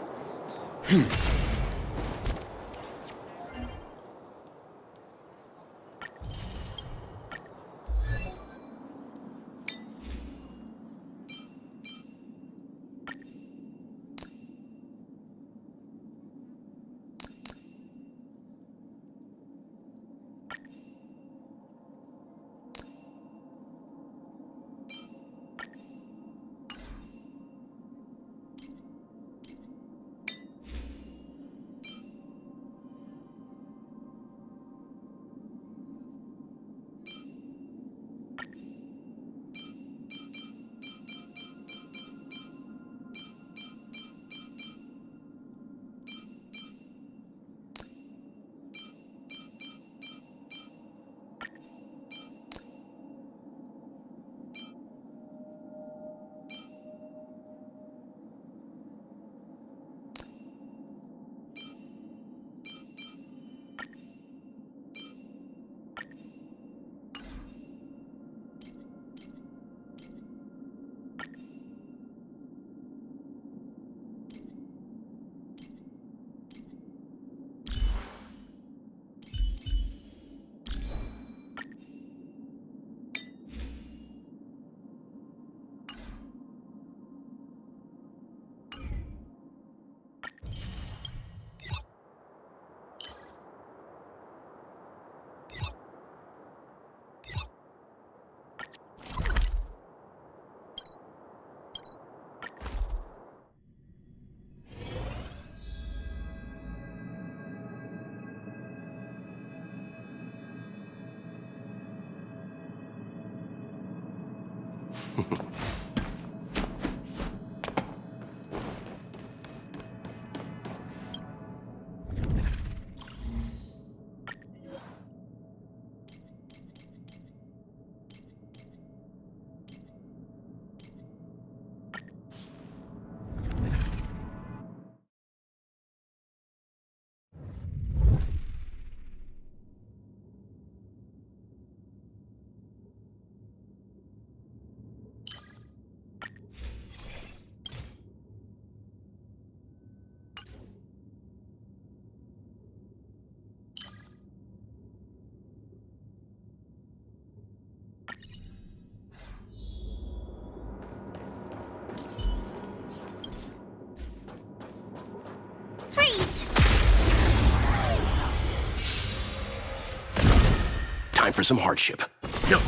Time for some hardship. Go.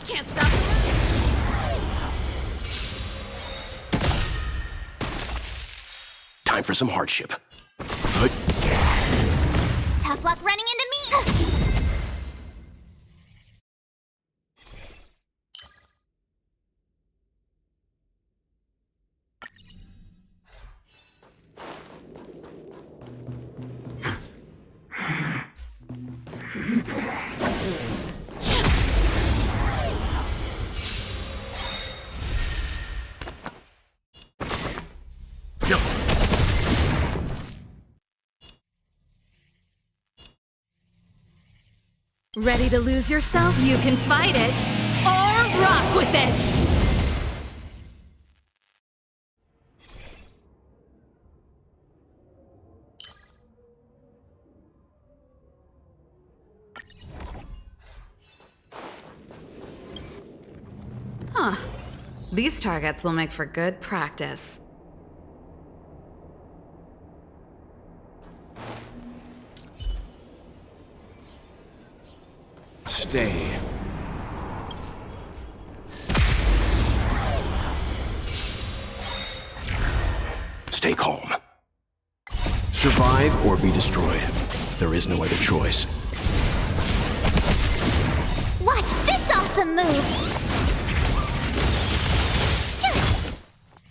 Can't stop. Time for some hardship. Tough luck running into me! Ready to lose yourself? You can fight it or rock with it! Huh. These targets will make for good practice. Stay Stay calm. Survive or be destroyed. There is no other choice. Watch this awesome move!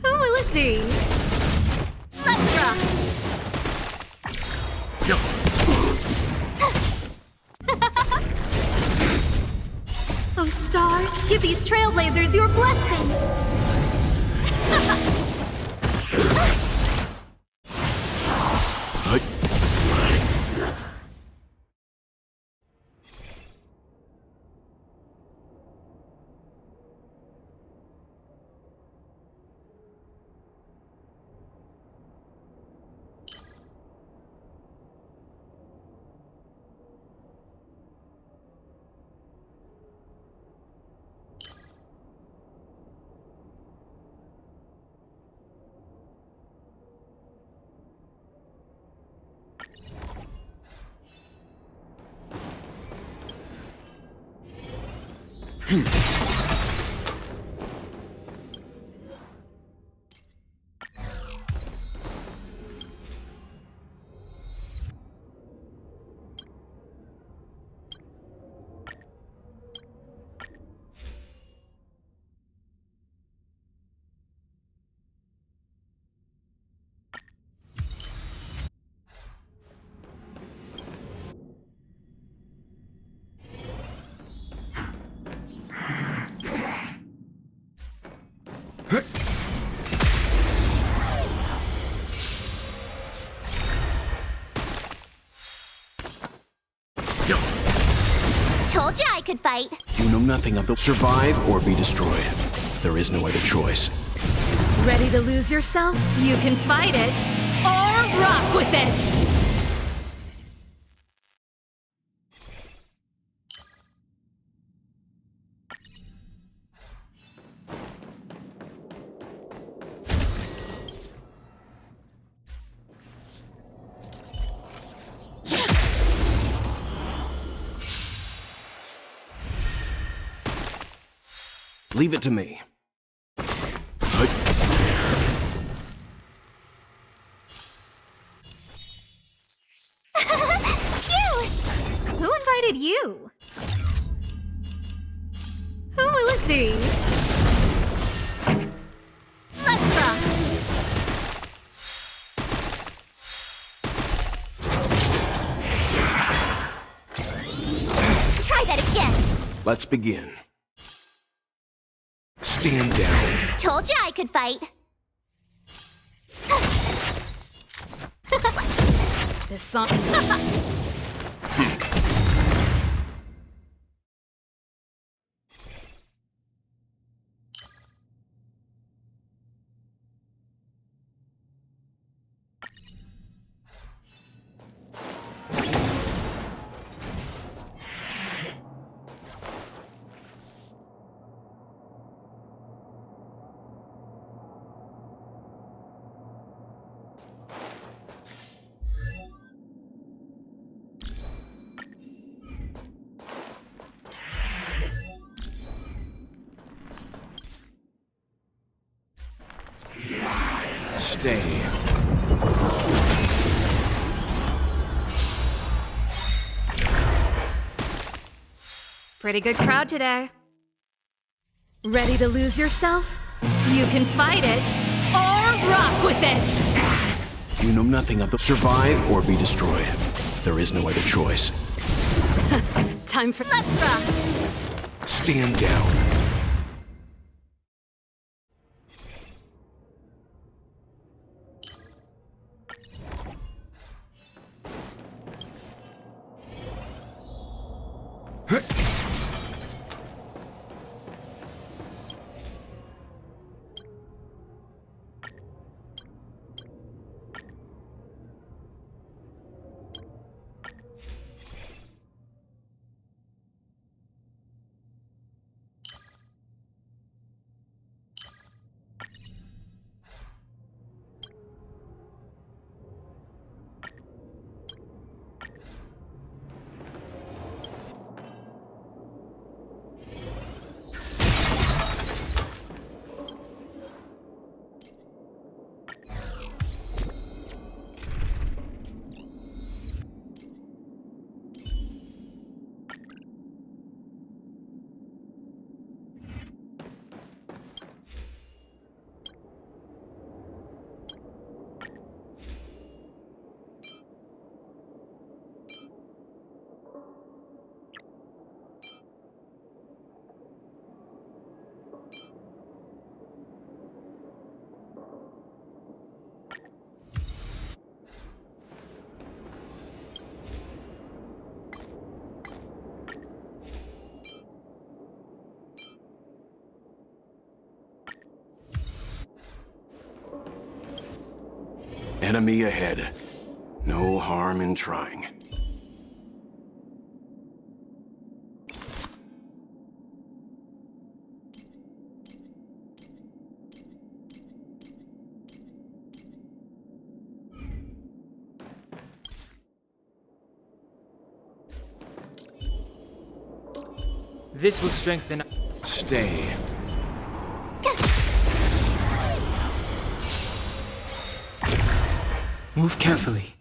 Who will it be? Let's rock! Oh, stars, give these trailblazers your blessing! Told you I could fight. You know nothing of the survive or be destroyed. There is no other choice. Ready to lose yourself? You can fight it, or rock with it! Leave it to me. Cute! Who invited you? Who will it be? Let's rock! Try that again! Let's begin. Stand down. Told you I could fight. This song. Stay. Pretty good crowd today. Ready to lose yourself? You can fight it, or rock with it! You know nothing of the survive or be destroyed. There is no other choice. Time for Let's rock! Stand down. Enemy ahead. No harm in trying. This will strengthen. Stay. Move carefully.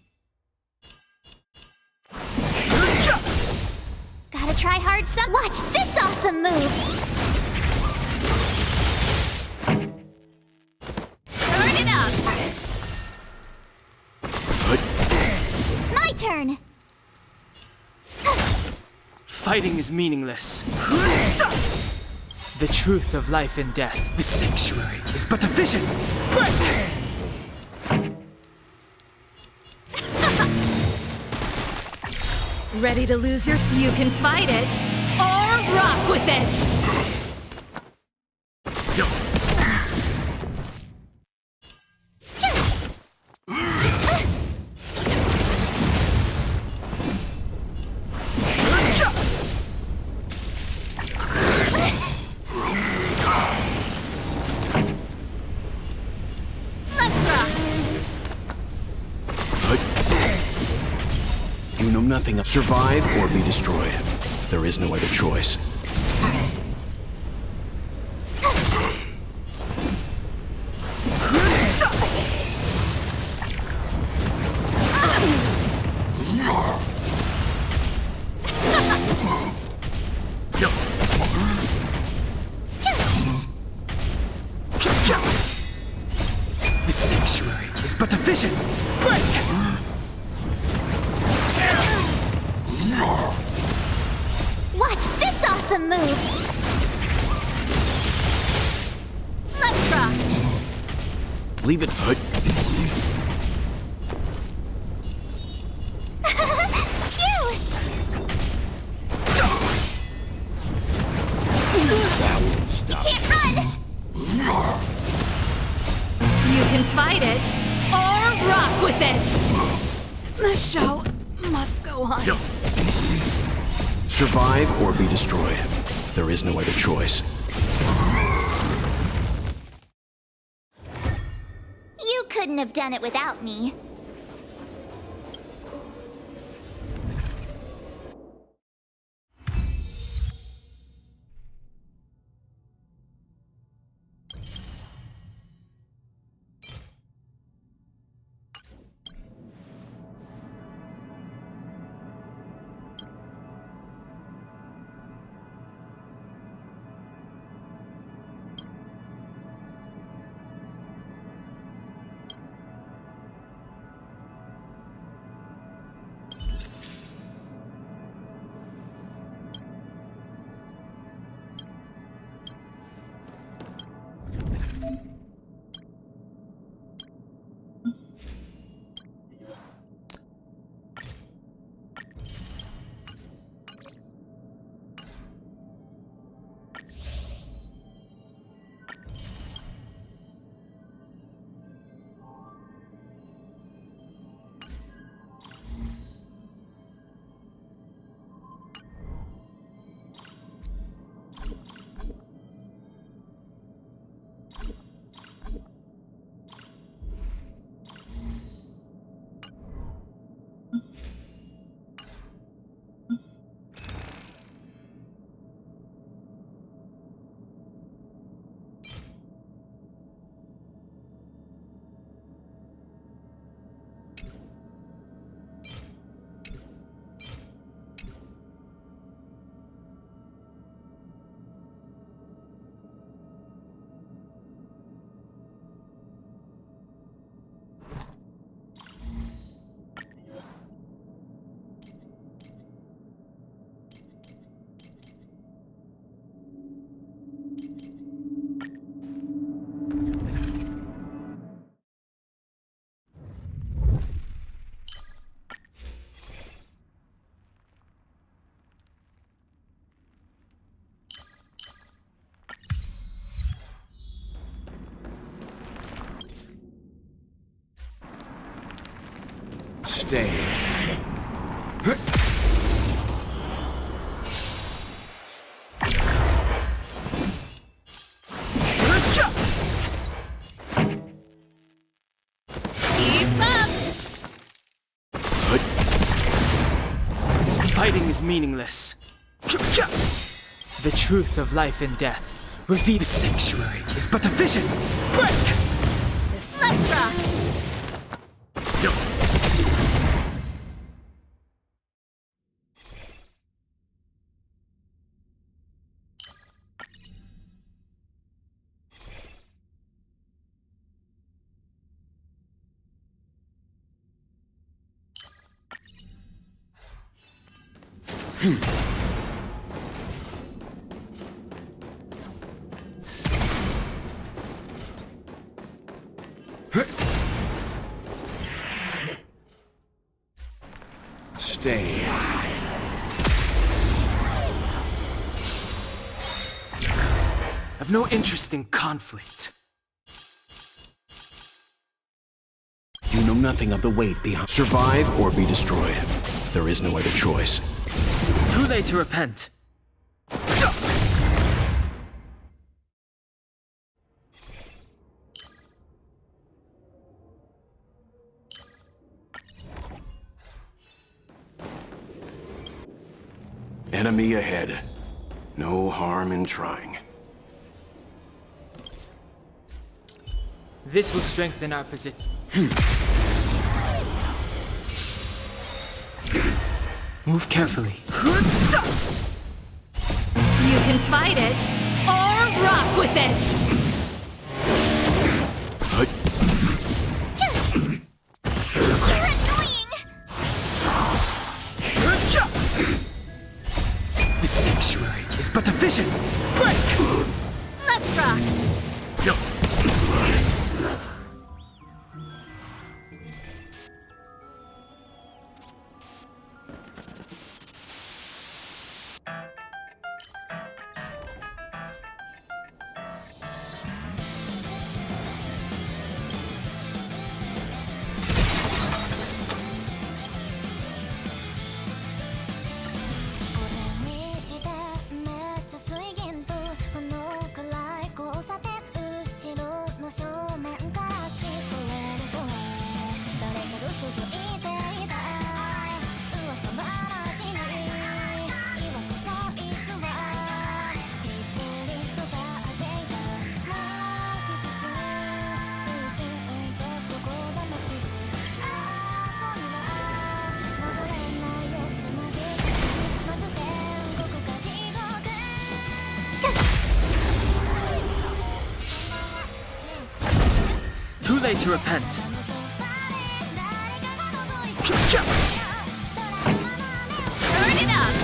Gotta try hard some. Watch this awesome move! Turn it up! My turn! Fighting is meaningless. The truth of life and death. The sanctuary is but a vision. Ready to lose your... You can fight it, or rock with it! You know nothing of survive or be destroyed. There is no other choice. The sanctuary is but a vision. Break! Watch this awesome move! Let's rock! Leave it put. That won't stop. Can't run! You can fight it, or rock with it! The show must go on. Survive or be destroyed. There is no other choice. You couldn't have done it without me. Stay. Keep up! Fighting is meaningless. The truth of life and death. Reveal the sanctuary is but a vision. Break! Let's rock! Stay. I've no interest in conflict. You know nothing of the weight behind. Survive or be destroyed. There is no other choice. Too late to repent. Enemy ahead. No harm in trying. This will strengthen our position. Move carefully. You can fight it, or rock with it! You're annoying! The sanctuary is but a vision. Break! Let's rock! Too late to repent. Turn it up!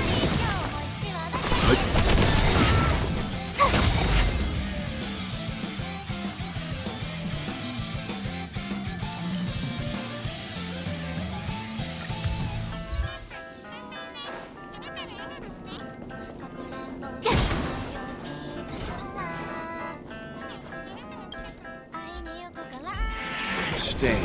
Stay.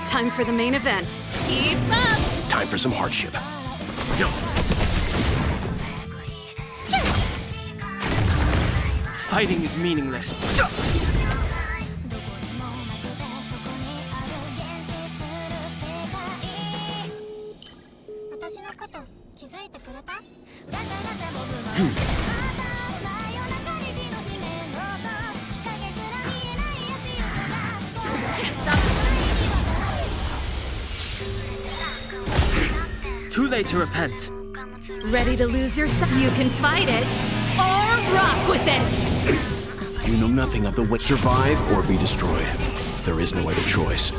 Time for the main event. Keep up! Time for some hardship. Fighting is meaningless. Too late to repent. Ready to lose yourself? You can fight it, or rock with it! You know nothing of the way. Survive or be destroyed. There is no other choice.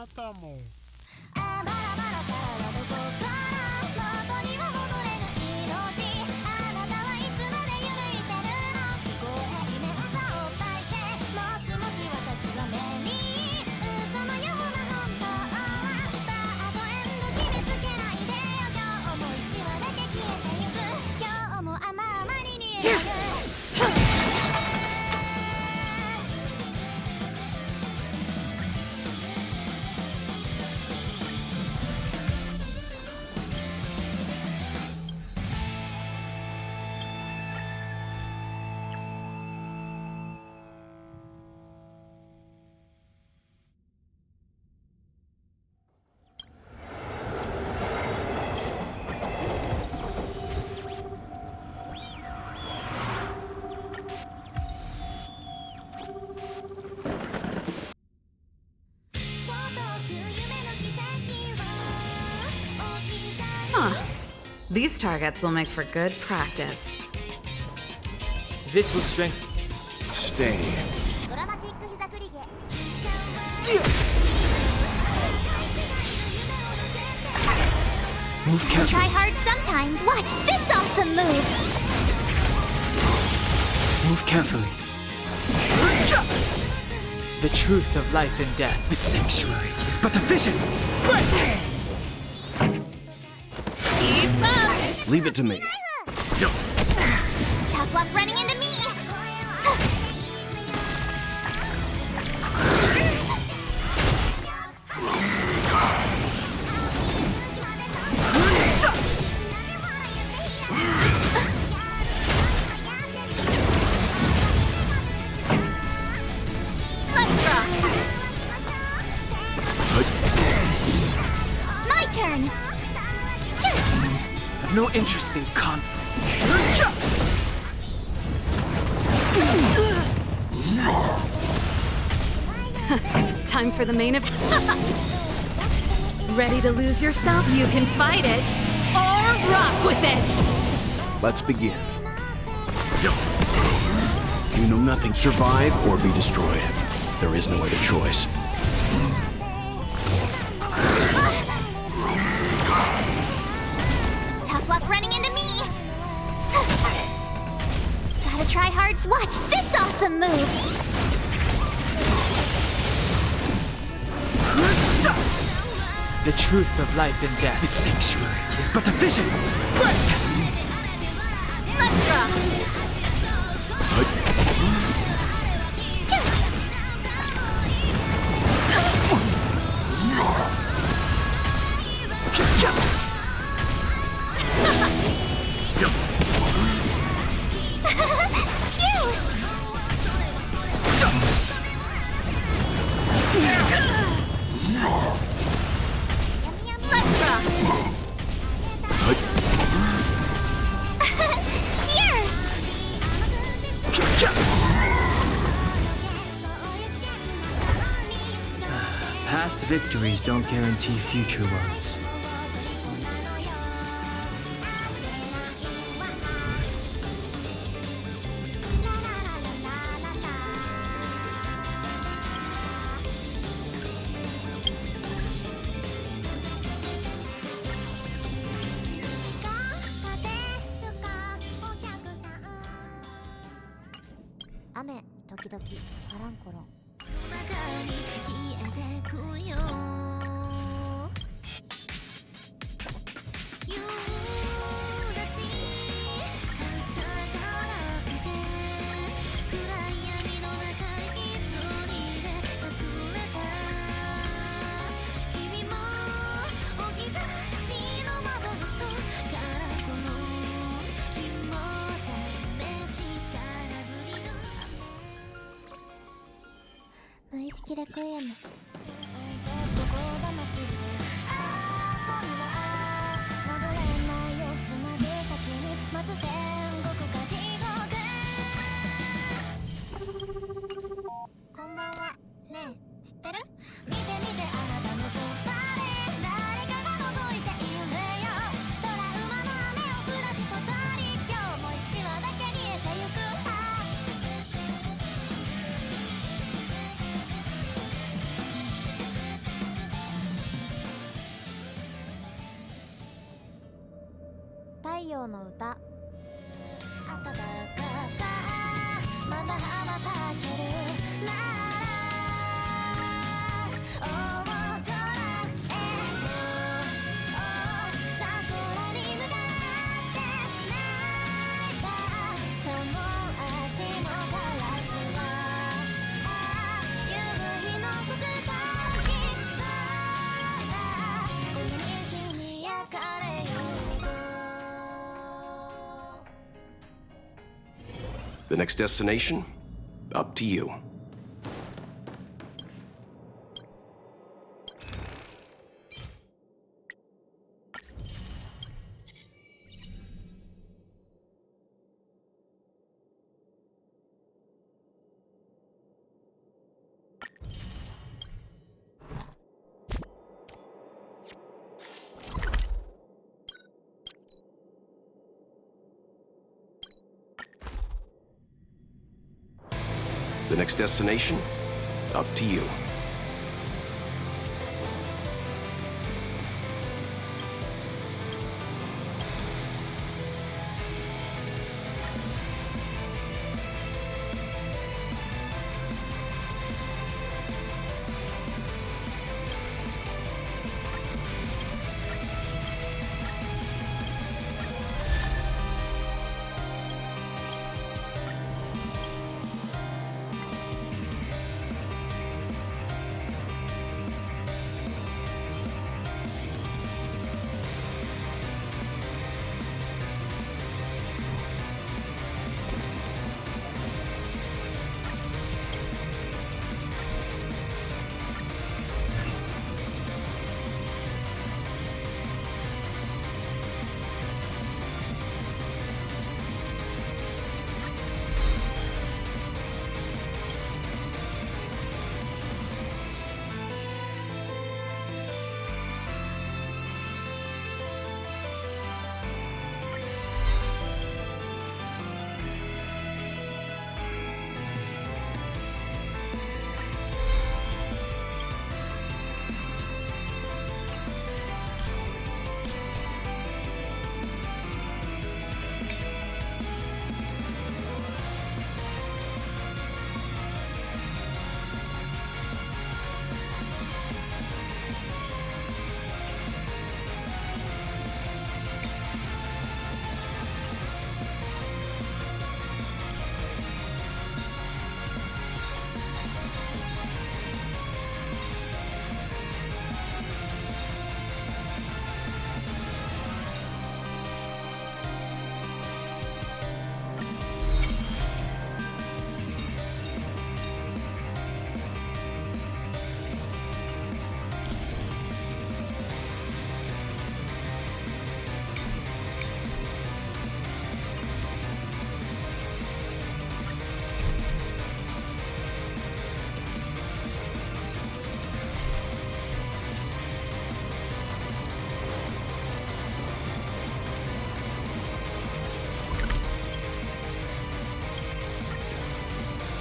なたもHuh. These targets will make for good practice. This will strengthen. Stay. Move carefully. Try hard sometimes. Watch this awesome move. Move carefully. The truth of life and death. The sanctuary is but a vision. Keep up. Leave it to me. Tough luck running into me. Let's rock. My turn. I've no interest in conflict. Time for the main event. Ready to lose yourself? You can fight it or rock with it. Let's begin. You know nothing. Survive or be destroyed. There is no other choice. Tough luck running into me. Gotta try hard. Watch this awesome move. The truth of life and death. The sanctuary is but a vision. Let's rock. Let's rock. Here. Past victories don't guarantee future ones. 太陽の歌暖かさまだ羽ばたけるなら大空へさあ空に向かって泣いたその足のカラスは夕日のそつときそうだこの日に焼かれよThe next destination? Up to you. The next destination? Up to you.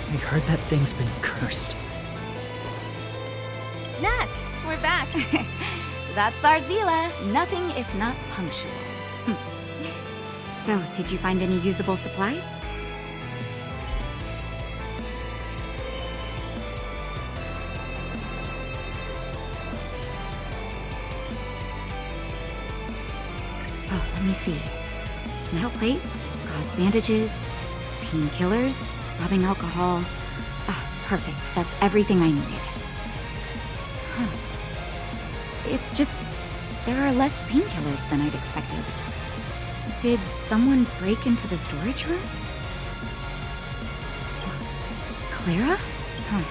I heard that thing's been cursed. Nat! We're back. That's our Zila. Nothing if not punctual. So, did you find any usable supplies? Oh, let me see. Metal plates, gauze bandages, painkillers, rubbing alcohol. Ah, perfect. That's everything I needed. Huh. It's just, there are less painkillers than I'd expected. Did someone break into the storage room? Clara? Huh.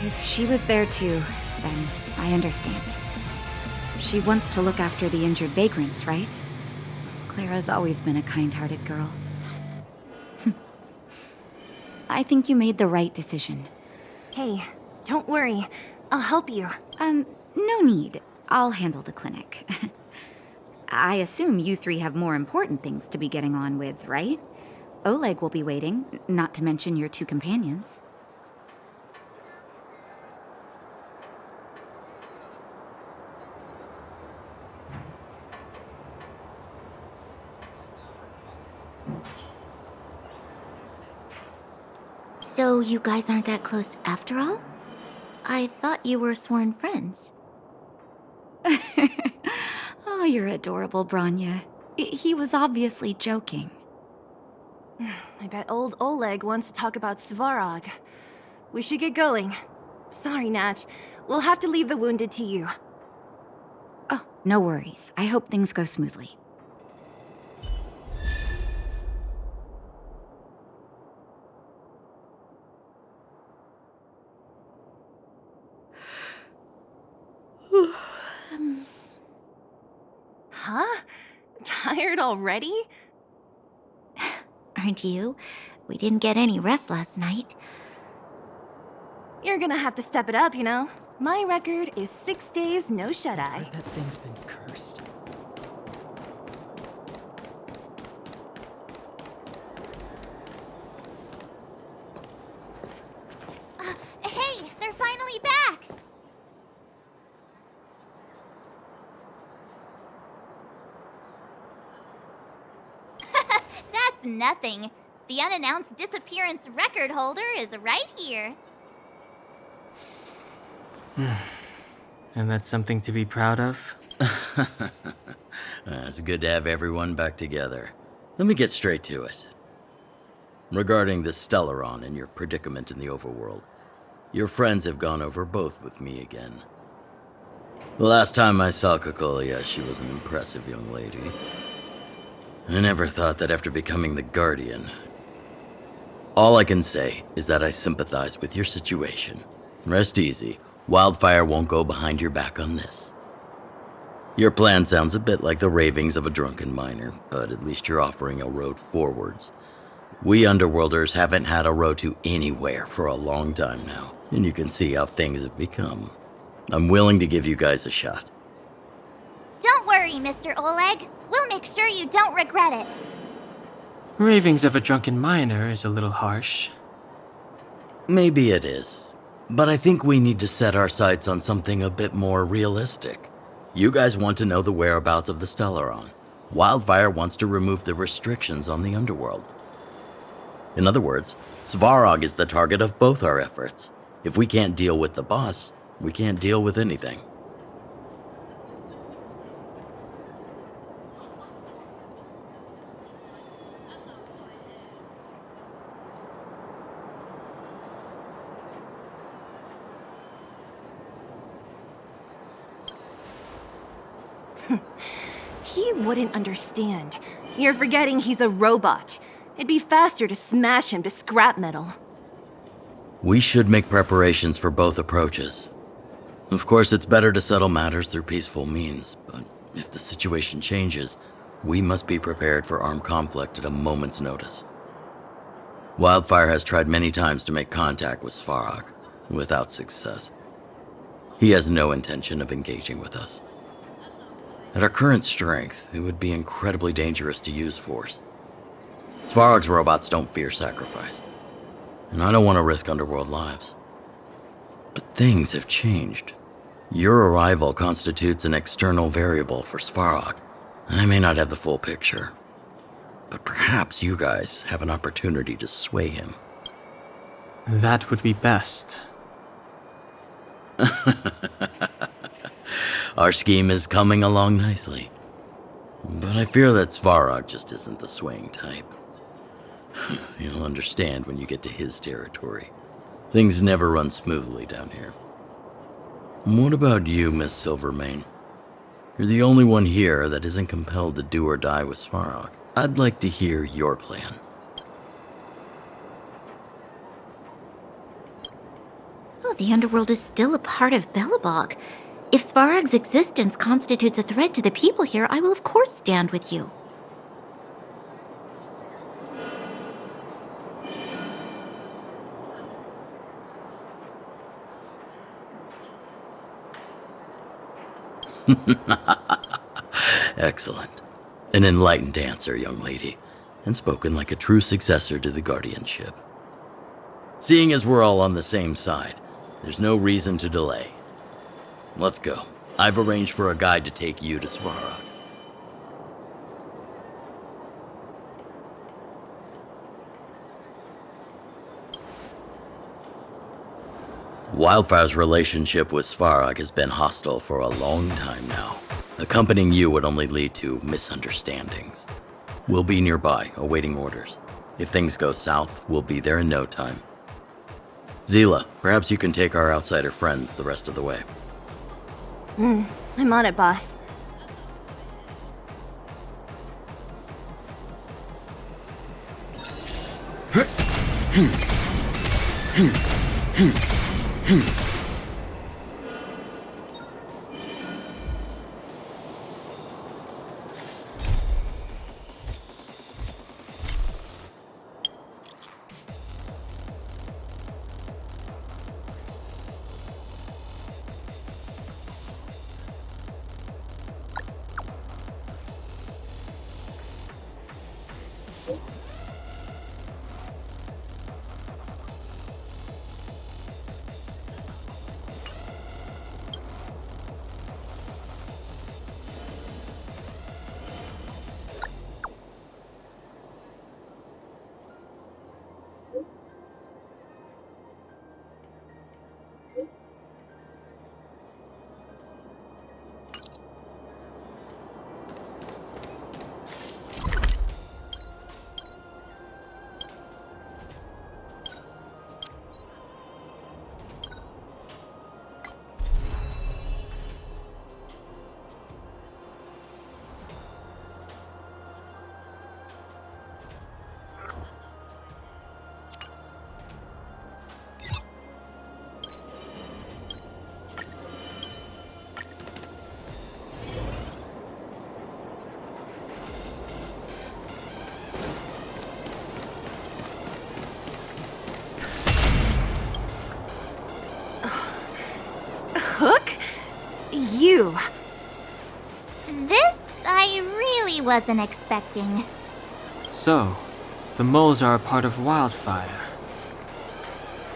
If she was there too, then I understand. She wants to look after the injured vagrants, right? Clara's always been a kind-hearted girl. I think you made the right decision. Hey, don't worry. I'll help you. No need. I'll handle the clinic. I assume you three have more important things to be getting on with, right? Oleg will be waiting, not to mention your two companions. So you guys aren't that close after all? I thought you were sworn friends. Oh, you're adorable, Branya. He was obviously joking. I bet old Oleg wants to talk about Svarog. We should get going. Sorry, Nat. We'll have to leave the wounded to you. Oh, no worries. I hope things go smoothly. Huh? Tired already? Aren't you? We didn't get any rest last night. You're gonna have to step it up, you know? My record is 6 days, no shut-eye. That thing's been cursed. Hey, they're finally back! That's nothing. The unannounced disappearance record holder is right here. And that's something to be proud of? It's good to have everyone back together. Let me get straight to it. Regarding the Stellaron and your predicament in the overworld, your friends have gone over both with me again. The last time I saw Kokolia, she was an impressive young lady. I never thought that after becoming the Guardian. All I can say is that I sympathize with your situation. Rest easy. Wildfire won't go behind your back on this. Your plan sounds a bit like the ravings of a drunken miner, but at least you're offering a road forwards. We Underworlders haven't had a road to anywhere for a long time now, and you can see how things have become. I'm willing to give you guys a shot. Don't worry, Mr. Oleg. We'll make sure you don't regret it. Ravings of a drunken miner is a little harsh. Maybe it is, but I think we need to set our sights on something a bit more realistic. You guys want to know the whereabouts of the Stellaron. Wildfire wants to remove the restrictions on the Underworld. In other words, Svarog is the target of both our efforts. If we can't deal with the boss, we can't deal with anything. He wouldn't understand. You're forgetting he's a robot. It'd be faster to smash him to scrap metal. We should make preparations for both approaches. Of course, it's better to settle matters through peaceful means, but if the situation changes, we must be prepared for armed conflict at a moment's notice. Wildfire has tried many times to make contact with Svarog, without success. He has no intention of engaging with us. At our current strength, it would be incredibly dangerous to use force. Svarog's robots don't fear sacrifice, and I don't want to risk Underworld lives. But things have changed. Your arrival constitutes an external variable for Svarog. I may not have the full picture, but perhaps you guys have an opportunity to sway him. That would be best. Our scheme is coming along nicely. But I fear that Svarog just isn't the swaying type. You'll understand when you get to his territory. Things never run smoothly down here. What about you, Miss Silvermane? You're the only one here that isn't compelled to do or die with Svarog. I'd like to hear your plan. Oh, the Underworld is still a part of Belobog. If Svarog's existence constitutes a threat to the people here, I will of course stand with you. Excellent. An enlightened answer, young lady, and spoken like a true successor to the guardianship. Seeing as we're all on the same side, there's no reason to delay. Let's go. I've arranged for a guide to take you to Svarog. Wildfire's relationship with Svarog has been hostile for a long time now. Accompanying you would only lead to misunderstandings. We'll be nearby, awaiting orders. If things go south, we'll be there in no time. Zila, perhaps you can take our outsider friends the rest of the way. I'm on it, boss. Hook? You. This I really wasn't expecting. So, the moles are a part of Wildfire.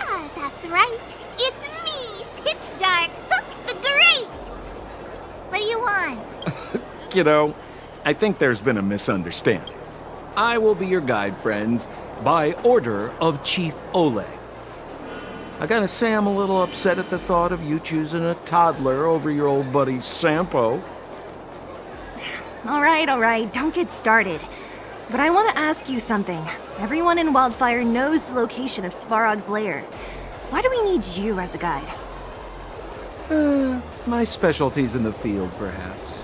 Ah, that's right. It's me, Pitch Dark Hook the Great. What do you want? Kiddo, I think there's been a misunderstanding. I will be your guide, friends, by order of Chief Oleg. I gotta say I'm a little upset at the thought of you choosing a toddler over your old buddy Sampo. All right, don't get started. But I want to ask you something. Everyone in Wildfire knows the location of Svarog's lair. Why do we need you as a guide? My specialty's in the field, perhaps.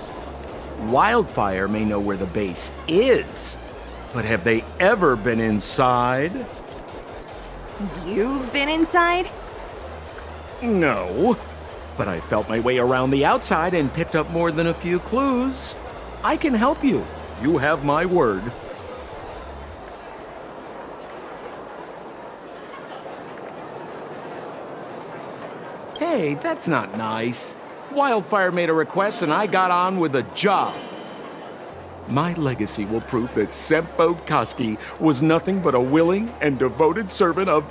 Wildfire may know where the base is, but have they ever been inside? You've been inside? No, but I felt my way around the outside and picked up more than a few clues. I can help you. You have my word. Hey, that's not nice. Wildfire made a request and I got on with the job. My legacy will prove that Sempo Koski was nothing but a willing and devoted servant of...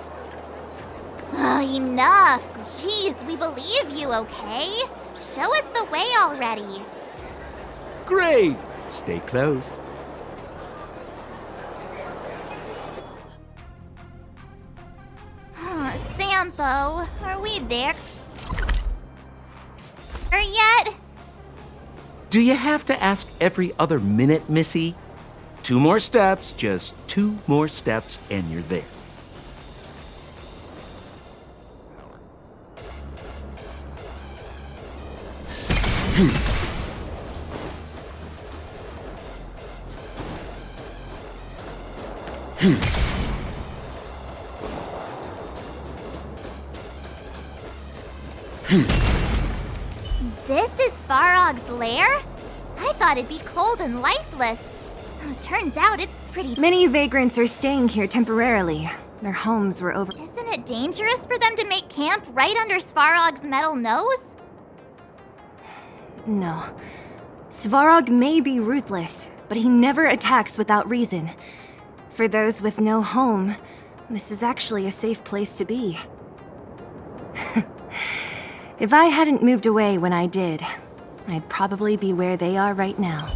Oh, enough. Jeez, we believe you, okay? Show us the way already. Great! Stay close. Sampo, are we there? Or yet? Do you have to ask every other minute, Missy? 2 more steps, just 2 more steps, and you're there. This is Svarog's lair? I thought it'd be cold and lifeless. Turns out it's pretty... Many vagrants are staying here temporarily. Their homes were over... Isn't it dangerous for them to make camp right under Svarog's metal nose? No. Svarog may be ruthless, but he never attacks without reason. For those with no home, this is actually a safe place to be. If I hadn't moved away when I did, I'd probably be where they are right now.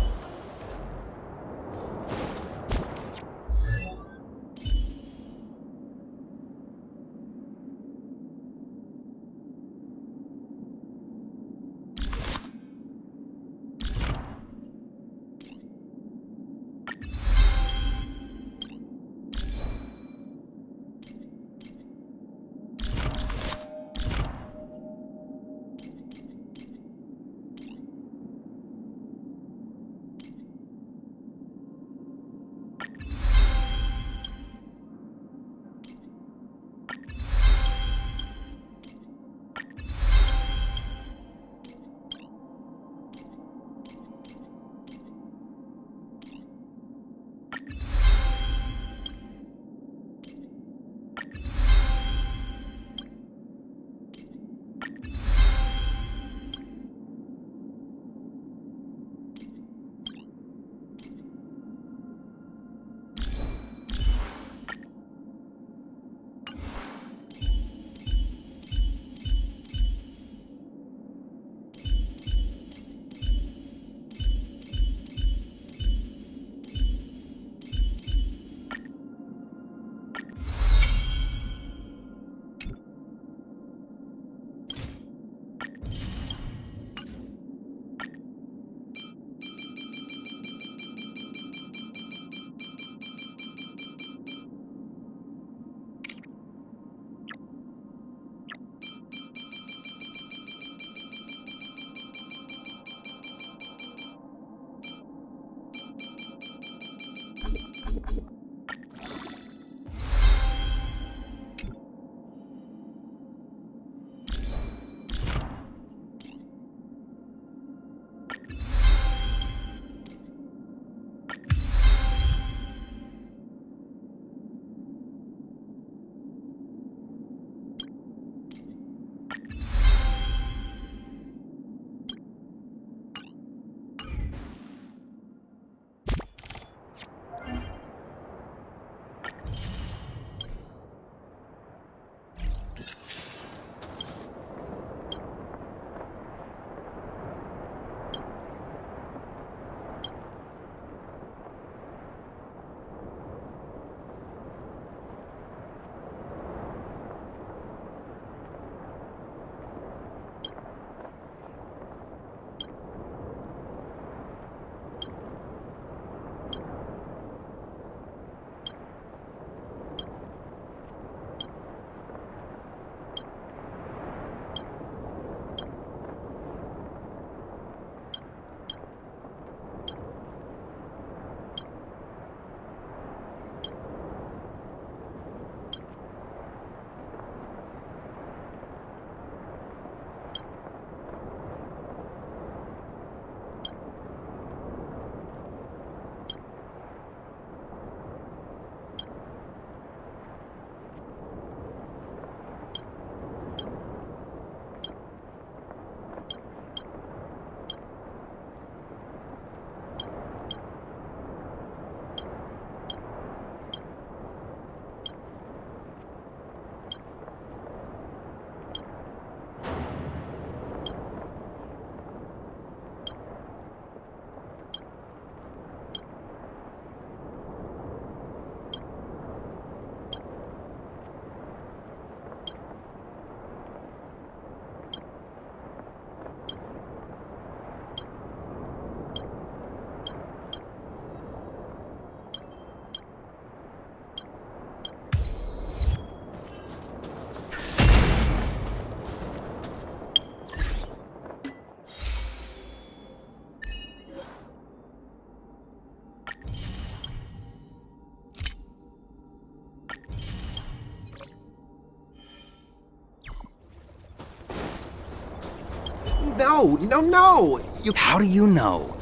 No! How do you know?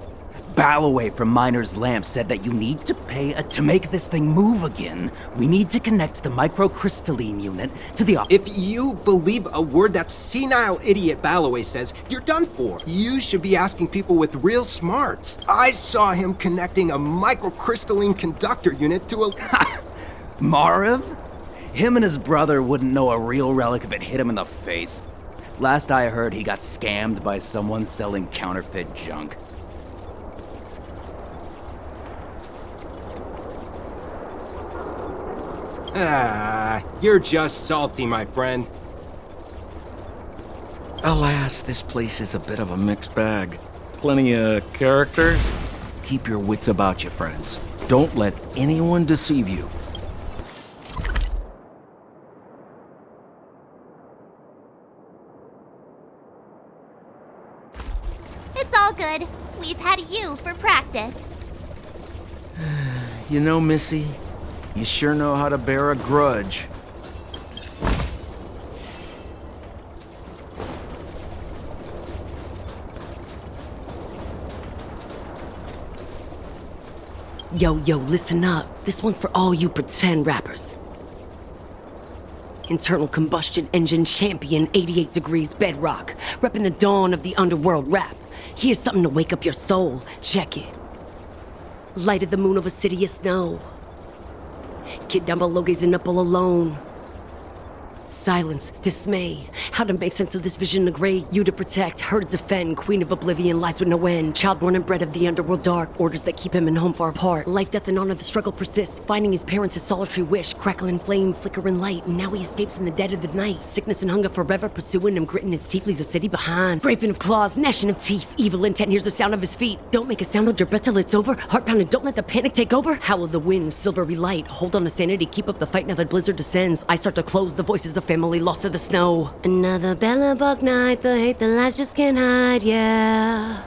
Balloway from Miner's Lamp said that you need to to make this thing move again. We need to connect the microcrystalline unit to the If you believe a word that senile idiot Balloway says, you're done for. You should be asking people with real smarts. I saw him connecting a microcrystalline conductor unit to a... Marv? Him and his brother wouldn't know a real relic if it hit him in the face. Last I heard, he got scammed by someone selling counterfeit junk. You're just salty, my friend. Alas, this place is a bit of a mixed bag. Plenty of characters. Keep your wits about you, friends. Don't let anyone deceive you. It's all good. We've had you for practice. You know, Missy, you sure know how to bear a grudge. Yo, listen up. This one's for all you pretend rappers. Internal combustion engine champion, 88 degrees bedrock, repping the dawn of the underworld rap. Here's something to wake up your soul. Check it. Light of the moon over city of snow. Kid down below gazing up all alone. Silence, dismay. How to make sense of this vision of gray? You to protect, her to defend. Queen of oblivion lies with no end. Child born and bred of the underworld dark. Orders that keep him and home far apart. Life, death, and honor, the struggle persists. Finding his parents, his solitary wish. Crackling flame, flickering light. And now he escapes in the dead of the night. Sickness and hunger forever pursuing him. Gritting his teeth, leaves a city behind. Scraping of claws, gnashing of teeth. Evil intent hears the sound of his feet. Don't make a sound, hold your breath till it's over. Heart pounding, don't let the panic take over. Howl of the wind, silvery light. Hold on to sanity, keep up the fight now that blizzard descends. I start to close the voices of family lost to the snow. Another Bellabog night, the hate, the lies just can't hide, yeah.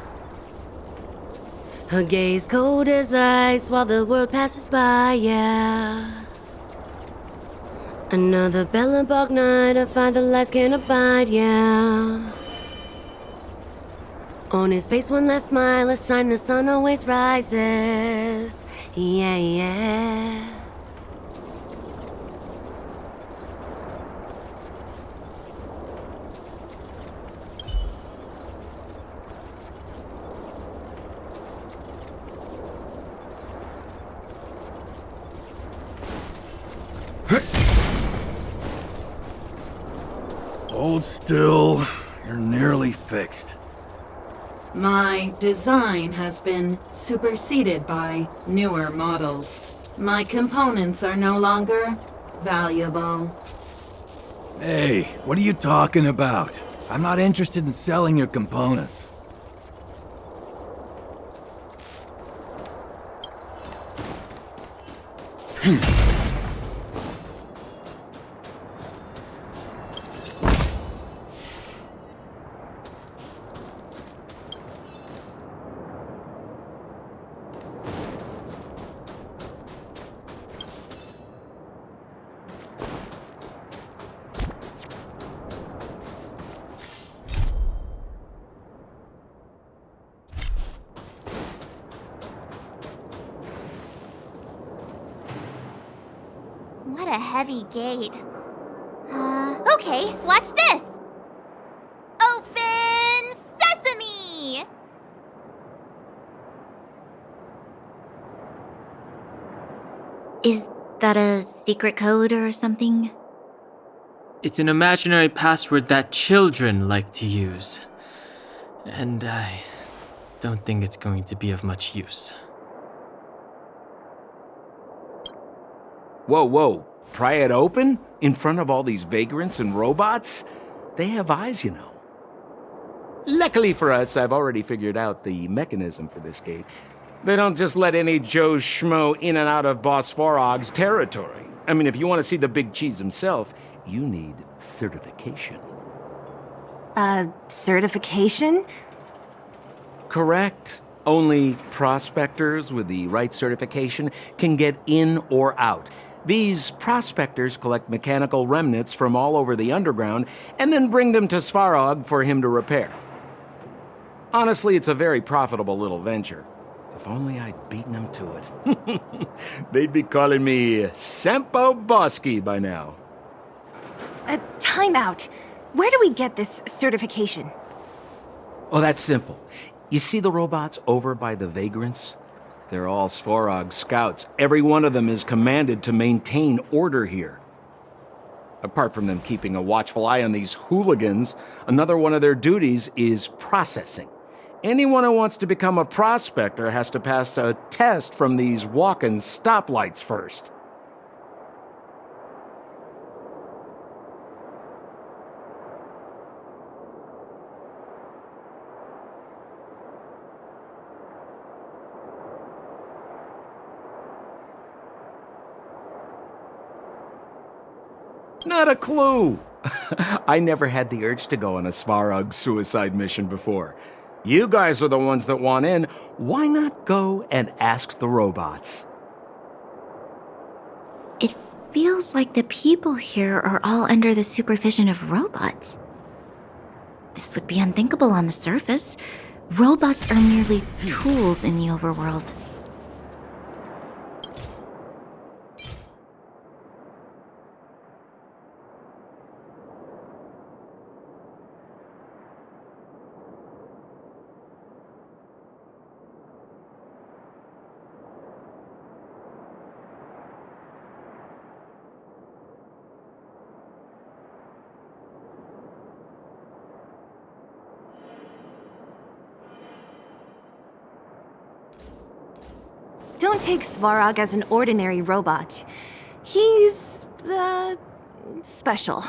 Her gaze cold as ice while the world passes by, yeah. Another Bellabog night, I find the lies can't abide, yeah. On his face one last smile, a sign the sun always rises, yeah. Hold still. You're nearly fixed. My design has been superseded by newer models. My components are no longer valuable. Hey, what are you talking about? I'm not interested in selling your components. What a heavy gate. Okay, watch this! Open sesame! Is that a secret code or something? It's an imaginary password that children like to use. And I don't think it's going to be of much use. Whoa. Pry it open? In front of all these vagrants and robots? They have eyes, you know. Luckily for us, I've already figured out the mechanism for this gate. They don't just let any Joe Schmo in and out of Boss Farog's territory. I mean, if you want to see the big cheese himself, you need certification. Certification? Correct. Only prospectors with the right certification can get in or out. These prospectors collect mechanical remnants from all over the underground and then bring them to Svarog for him to repair. Honestly, it's a very profitable little venture. If only I'd beaten them to it. They'd be calling me Sempo Bosky by now. Time out. Where do we get this certification? Oh, that's simple. You see the robots over by the vagrants? They're all Svarog scouts. Every one of them is commanded to maintain order here. Apart from them keeping a watchful eye on these hooligans, another one of their duties is processing. Anyone who wants to become a prospector has to pass a test from these walk-in stoplights first. Not a clue. I never had the urge to go on a Svarog suicide mission before. You guys are the ones that want in. Why not go and ask the robots? It feels like the people here are all under the supervision of robots. This would be unthinkable on the surface. Robots are merely tools in the overworld. Don't take Svarog as an ordinary robot. He's, special.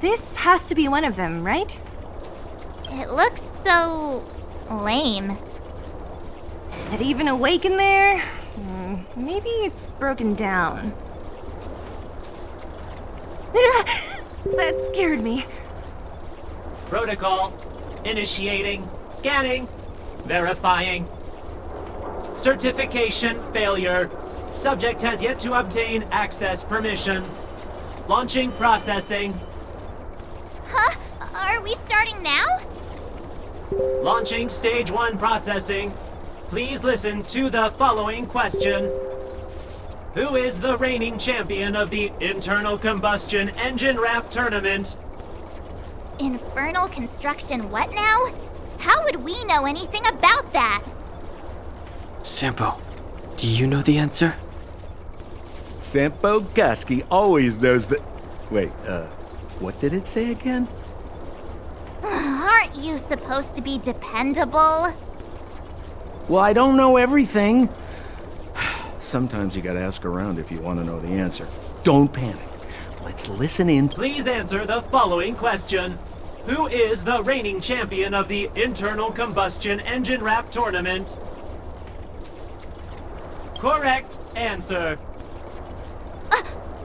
This has to be one of them, right? It looks so lame. Is it even awake in there? Maybe it's broken down. That scared me. Protocol. Initiating. Scanning. Verifying. Certification failure. Subject has yet to obtain access permissions. Launching processing. Huh? Are we starting now? Launching stage 1 processing. Please listen to the following question. Who is the reigning champion of the Internal Combustion Engine Wrap Tournament? Infernal construction what now? How would we know anything about that? Sampo, do you know the answer? Sempo Bosky always knows that... Wait, what did it say again? Aren't you supposed to be dependable? Well, I don't know everything. Sometimes you gotta ask around if you want to know the answer. Don't panic. Let's listen in. Please answer the following question. Who is the reigning champion of the Internal Combustion Engine Wrap Tournament? Correct answer.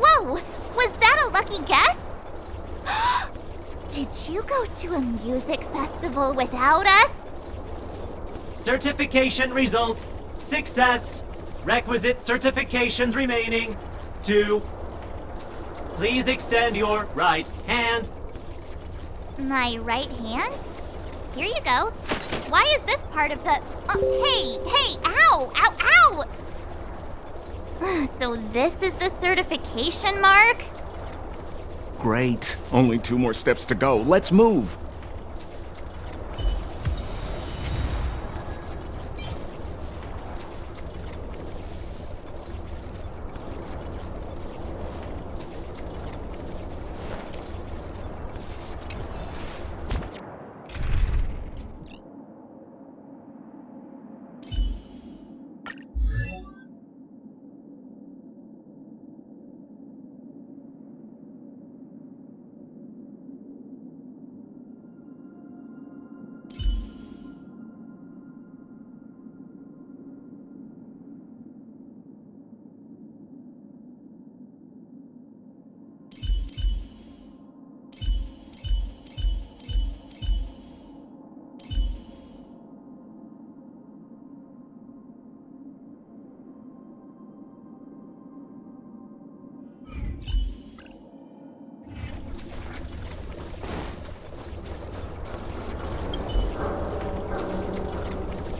Whoa! Was that a lucky guess? Did you go to a music festival without us? Certification result. Success. Requisite certifications remaining. 2. Please extend your right hand. My right hand? Here you go. Why is this part of the... hey! Ow! Ow! Ow! So this is the certification mark? Great. Only 2 more steps to go. Let's move.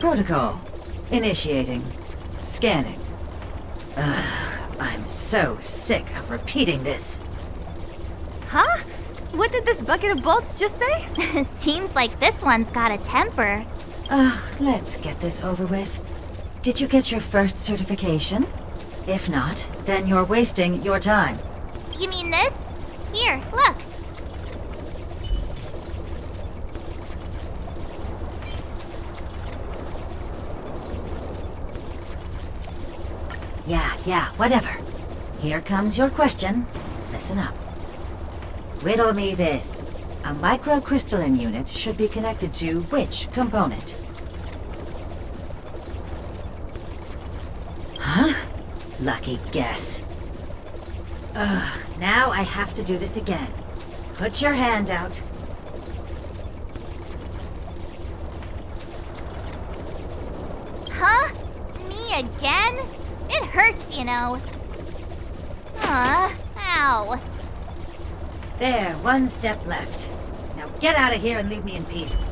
Protocol. Initiating. Scanning. Ugh, I'm so sick of repeating this. Huh? What did this bucket of bolts just say? Seems like this one's got a temper. Ugh, let's get this over with. Did you get your first certification? If not, then you're wasting your time. You mean this? Here, look. Yeah, whatever. Here comes your question. Listen up. Riddle me this. A microcrystalline unit should be connected to which component? Huh? Lucky guess. Ugh, now I have to do this again. Put your hand out. Huh? Me again? It hurts, you know. Ow. There, one step left. Now get out of here and leave me in peace.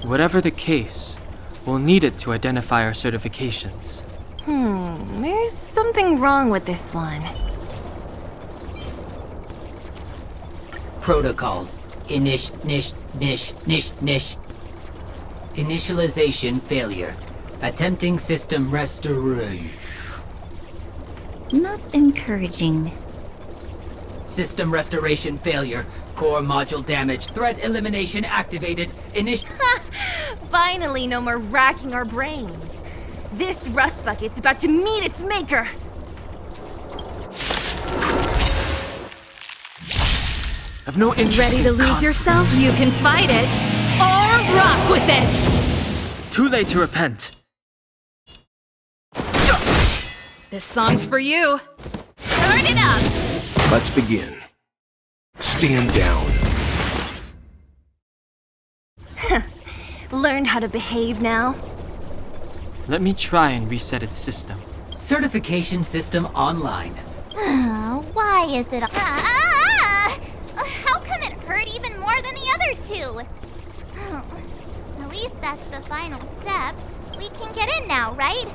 Whatever the case, we'll need it to identify our certifications. There's something wrong with this one. Protocol. Initialization failure. Attempting system restoration. Not encouraging. System restoration failure. Core module damage. Threat elimination activated. Finally, no more racking our brains. This rust bucket's about to meet its maker. I've no interest Ready to in lose yourself? You can fight it or rock with it. Too late to repent. This song's for you. Turn it up. Let's begin. Stand down. Learned how to behave now? Let me try and reset its system. Certification system online. Why is it? How come it hurt even more than the other two? At least that's the final step. We can get in now, right?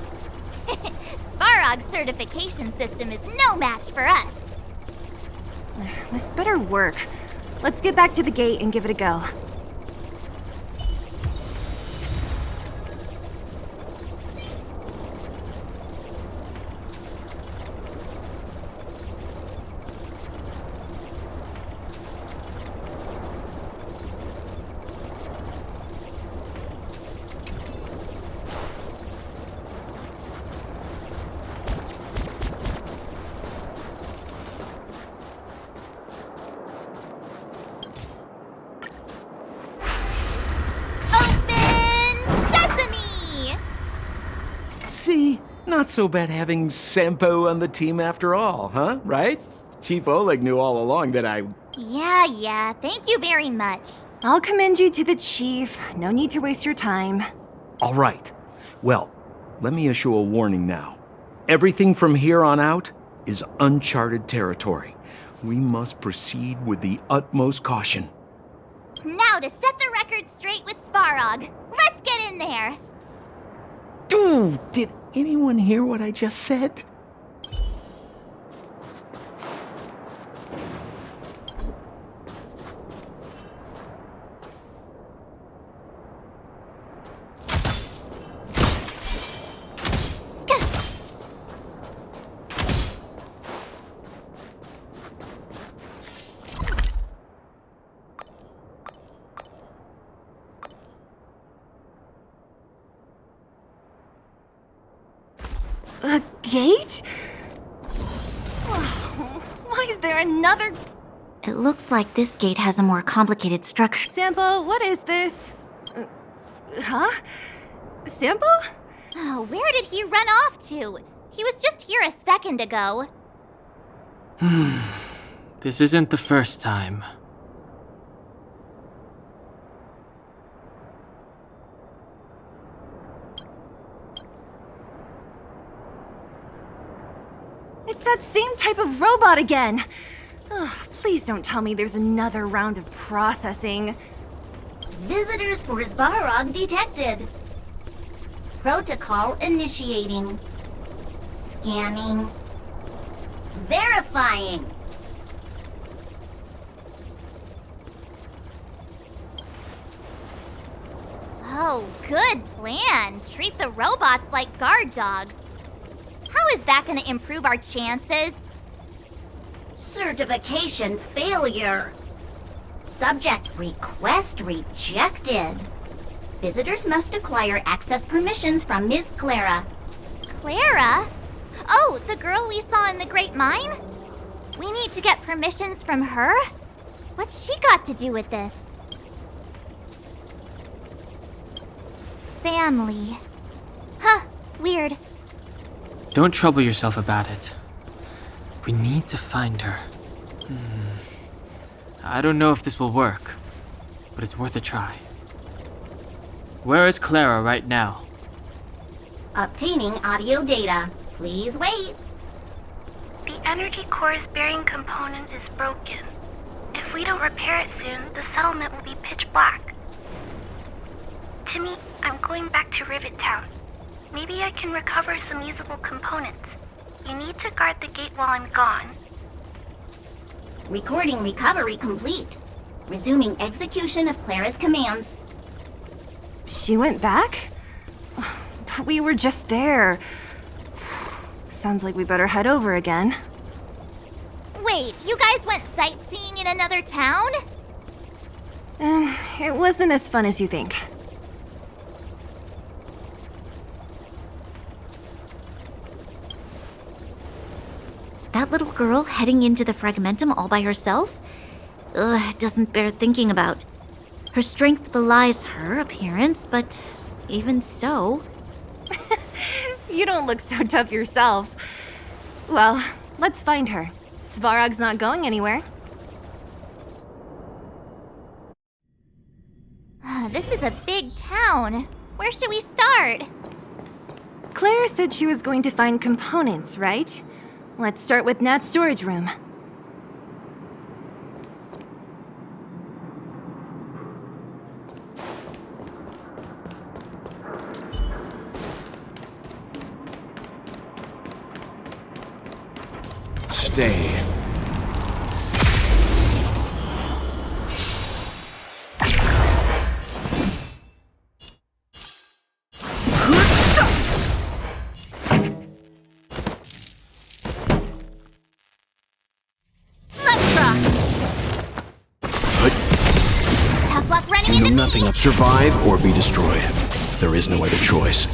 Svarog's certification system is no match for us. This better work. Let's get back to the gate and give it a go. Not so bad having Sampo on the team after all, huh? Right? Chief Oleg knew all along that I... Yeah, thank you very much. I'll commend you to the chief. No need to waste your time. All right. Well, let me issue a warning now. Everything from here on out is uncharted territory. We must proceed with the utmost caution. Now to set the record straight with Svarog. Let's get in there. Dude, did anyone hear what I just said? A gate? Why is there another... It looks like this gate has a more complicated structure. Sampo, what is this? Huh? Sampo? Oh, where did he run off to? He was just here a second ago. This isn't the first time. It's that same type of robot again. Ugh, please don't tell me there's another round of processing. Visitors for Svarog detected. Protocol initiating. Scanning. Verifying. Oh, good plan. Treat the robots like guard dogs. How is that going to improve our chances? Certification failure. Subject request rejected. Visitors must acquire access permissions from Miss Clara. Clara? Oh, the girl we saw in the Great Mine? We need to get permissions from her? What's she got to do with this? Family. Huh, weird. Don't trouble yourself about it. We need to find her. I don't know if this will work, but it's worth a try. Where is Clara right now? Obtaining audio data. Please wait. The energy core's bearing component is broken. If we don't repair it soon, the settlement will be pitch black. Timmy, I'm going back to Rivet Town. Maybe I can recover some usable components. You need to guard the gate while I'm gone. Recording recovery complete. Resuming execution of Clara's commands. She went back? But we were just there. Sounds like we better head over again. Wait, you guys went sightseeing in another town? It wasn't as fun as you think. That little girl heading into the Fragmentum all by herself? Ugh, it doesn't bear thinking about. Her strength belies her appearance, but even so... You don't look so tough yourself. Well, let's find her. Svarog's not going anywhere. This is a big town. Where should we start? Clara said she was going to find components, right? Let's start with Nat's storage room. Stay. Let's rock. Tough luck running You know into nothing me. of survive or be destroyed. There is no other choice.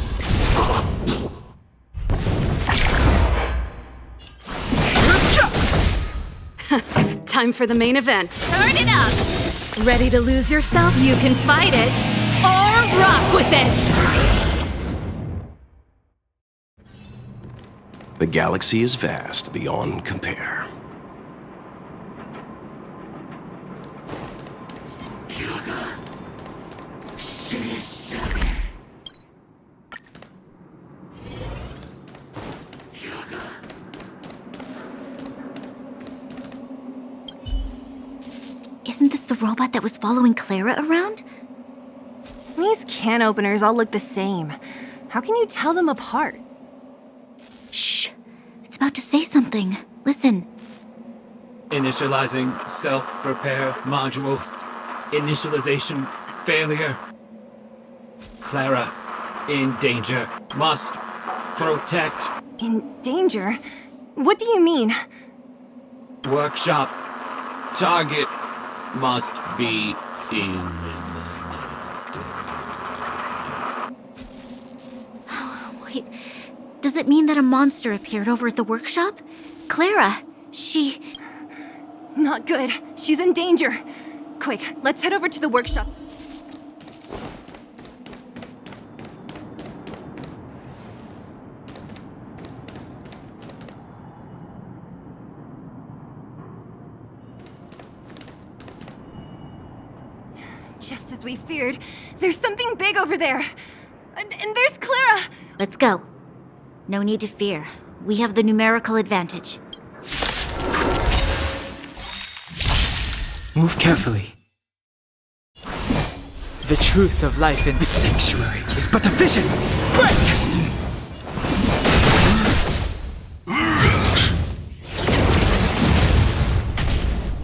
Time for the main event. Turn it up! Ready to lose yourself? You can fight it, or rock with it! The galaxy is vast beyond compare. Isn't this the robot that was following Clara around? These can openers all look the same. How can you tell them apart? Shh. It's about to say something. Listen. Initializing self-repair module. Initialization failure. Clara, in danger. Must protect. In danger? What do you mean? Workshop. Target must be eliminated. Wait. Does it mean that a monster appeared over at the workshop? Clara, she... Not good. She's in danger. Quick, let's head over to the workshop. Just as we feared, there's something big over there. And there's Clara! Let's go. No need to fear. We have the numerical advantage. Move carefully. The truth of life in the sanctuary is but a vision. Break!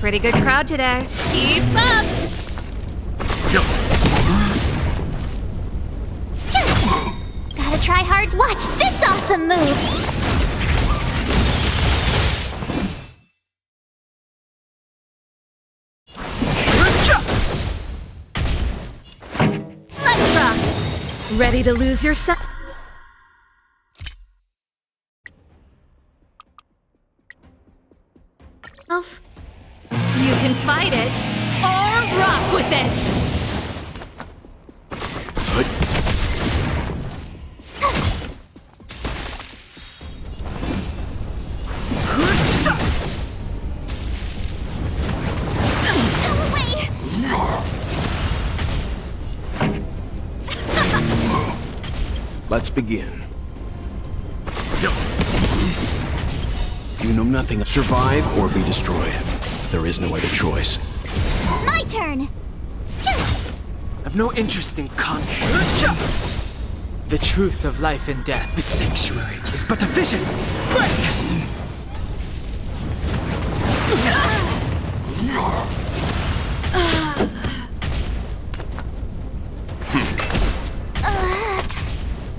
Pretty good crowd today. Keep up! Gotta try hard. Watch this awesome move! Let's rock! Ready to lose yourself? You can fight it, or rock with it! Let's begin. You know nothing. Survive or be destroyed. There is no other choice. My turn! I've no interest in conflict. The truth of life and death, the sanctuary, is but a vision. Break!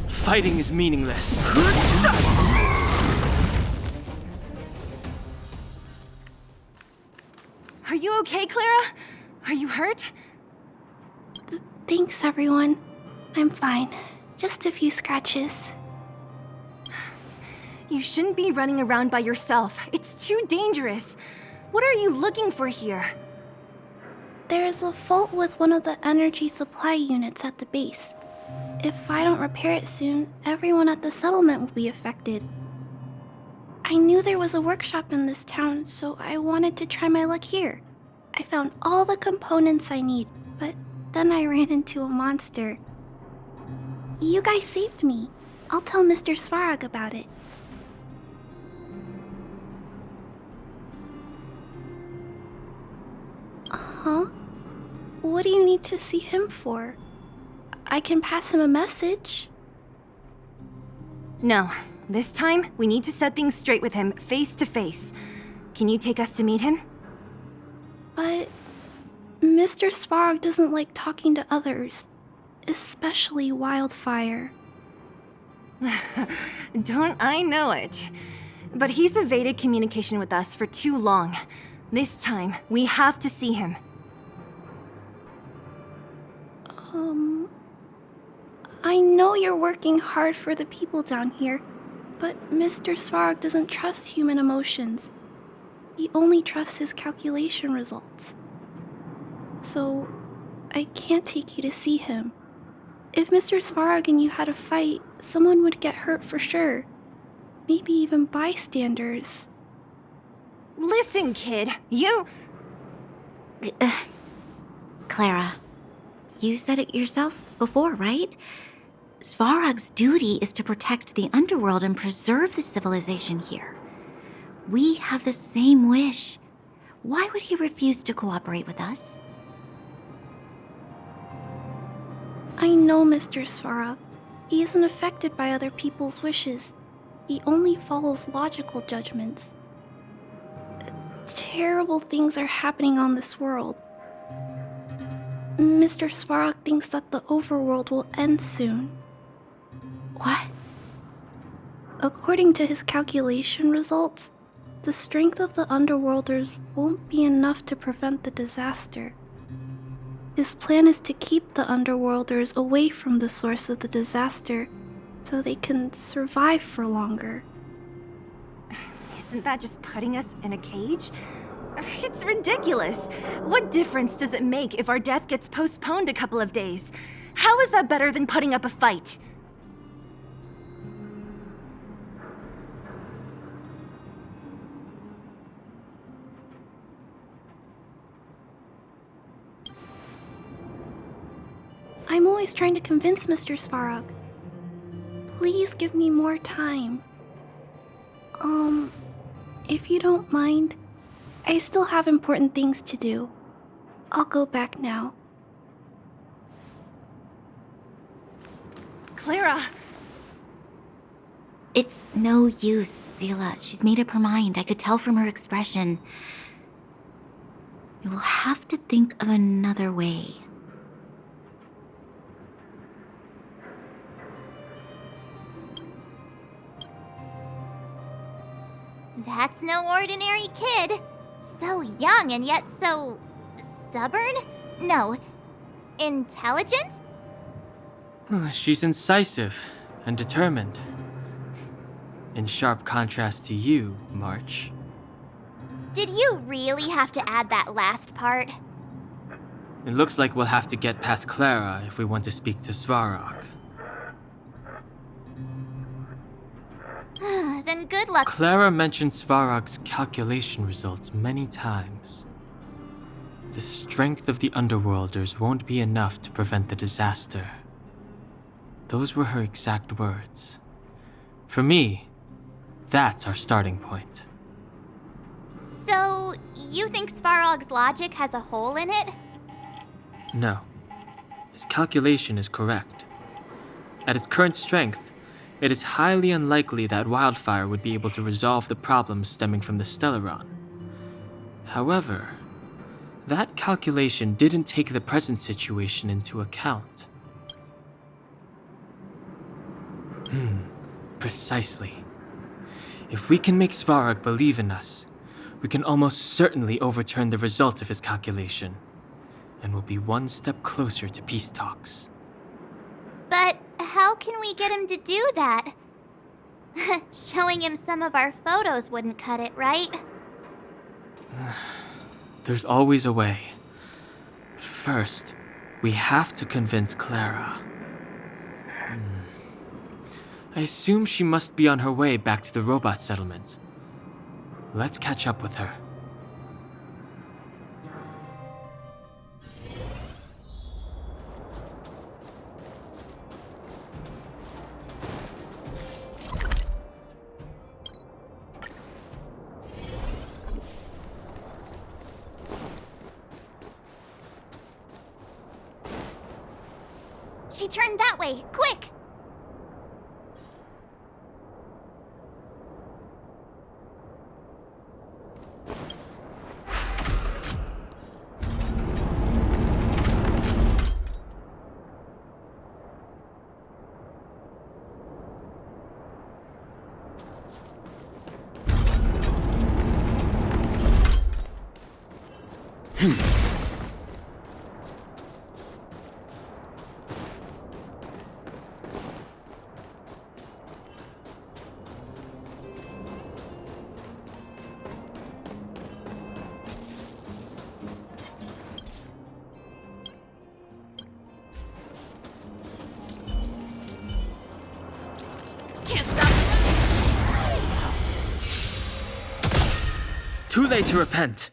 Fighting is meaningless. Are you okay, Clara? Are you hurt? Thanks, everyone. I'm fine. Just a few scratches. You shouldn't be running around by yourself. It's too dangerous. What are you looking for here? There is a fault with one of the energy supply units at the base. If I don't repair it soon, everyone at the settlement will be affected. I knew there was a workshop in this town, so I wanted to try my luck here. I found all the components I need, but then I ran into a monster. You guys saved me. I'll tell Mr. Svarog about it. Huh? What do you need to see him for? I can pass him a message. No. This time, we need to set things straight with him, face to face. Can you take us to meet him? But Mr. Svarog doesn't like talking to others, especially Wildfire. Don't I know it? But he's evaded communication with us for too long. This time, we have to see him. I know you're working hard for the people down here, but Mr. Svarog doesn't trust human emotions. He only trusts his calculation results. So, I can't take you to see him. If Mr. Svarog and you had a fight, someone would get hurt for sure. maybe even bystanders. Listen, kid, you... Clara, you said it yourself before, right? Svarog's duty is to protect the underworld and preserve the civilization here. We have the same wish. Why would he refuse to cooperate with us? I know Mr. Svarog. He isn't affected by other people's wishes. He only follows logical judgments. Terrible things are happening on this world. Mr. Svarog thinks that the overworld will end soon. What? According to his calculation results, the strength of the Underworlders won't be enough to prevent the disaster. His plan is to keep the Underworlders away from the source of the disaster so they can survive for longer. Isn't that just putting us in a cage? It's ridiculous. What difference does it make if our death gets postponed a couple of days? How is that better than putting up a fight? I'm always trying to convince Mr. Svarog. Please give me more time. If you don't mind, I still have important things to do. I'll go back now. Clara! It's no use, Zila. She's made up her mind. I could tell from her expression. We will have to think of another way. That's no ordinary kid. So young and yet so... stubborn? No. Intelligent? She's incisive and determined. In sharp contrast to you, March. Did you really have to add that last part? It looks like we'll have to get past Clara if we want to speak to Svarog. Then good luck. Clara mentioned Svarog's calculation results many times. The strength of the Underworlders won't be enough to prevent the disaster. Those were her exact words. For me, that's our starting point. So, you think Svarog's logic has a hole in it? No. His calculation is correct. At its current strength, it is highly unlikely that Wildfire would be able to resolve the problems stemming from the Stellaron. However, that calculation didn't take the present situation into account. Precisely. If we can make Svarog believe in us, we can almost certainly overturn the result of his calculation, and we'll be one step closer to peace talks. But how can we get him to do that? Showing him some of our photos wouldn't cut it, right? There's always a way. First, we have to convince Clara. I assume she must be on her way back to the robot settlement. Let's catch up with her. She turned that way! Quick! Can't stop. Too late to repent.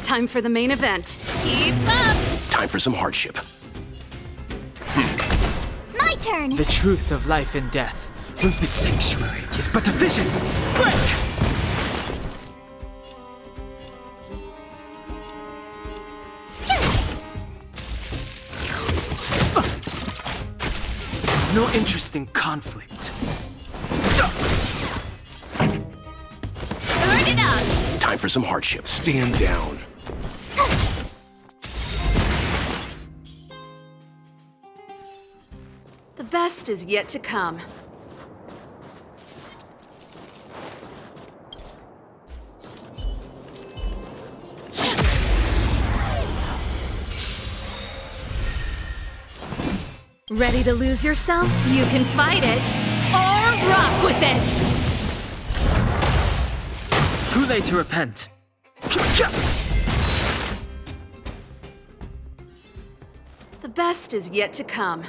Time for the main event. Keep up! Time for some hardship. My turn! The truth of life and death. The sanctuary is but a vision. Break! No interest in conflict. Burn it up! Time for some hardship. Stand down. The best is yet to come. Ready to lose yourself? You can fight it, or rock with it! Too late to repent. The best is yet to come.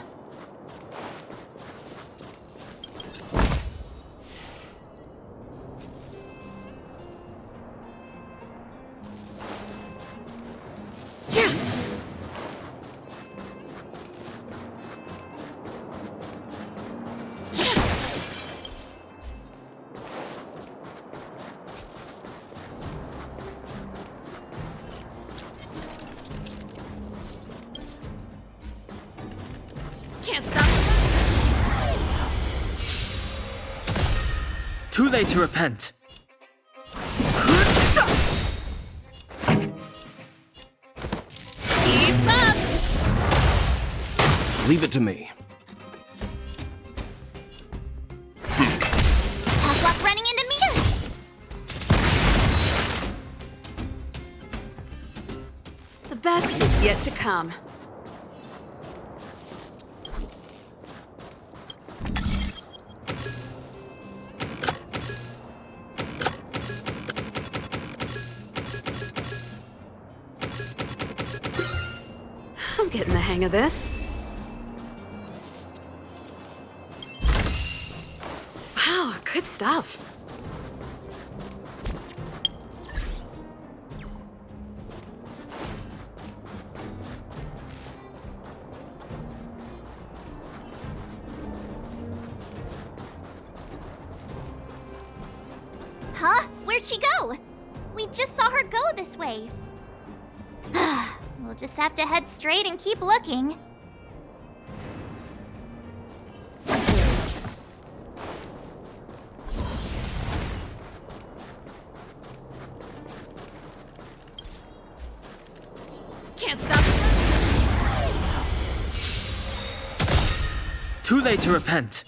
Can't stop. Too late to repent. Keep up! Leave it to me. Tough luck running into me! The best is yet to come. I'm getting the hang of this. Wow, good stuff. Huh? Where'd she go? We just saw her go this way. We'll just have to head straight and keep looking. Can't stop. Too late to repent.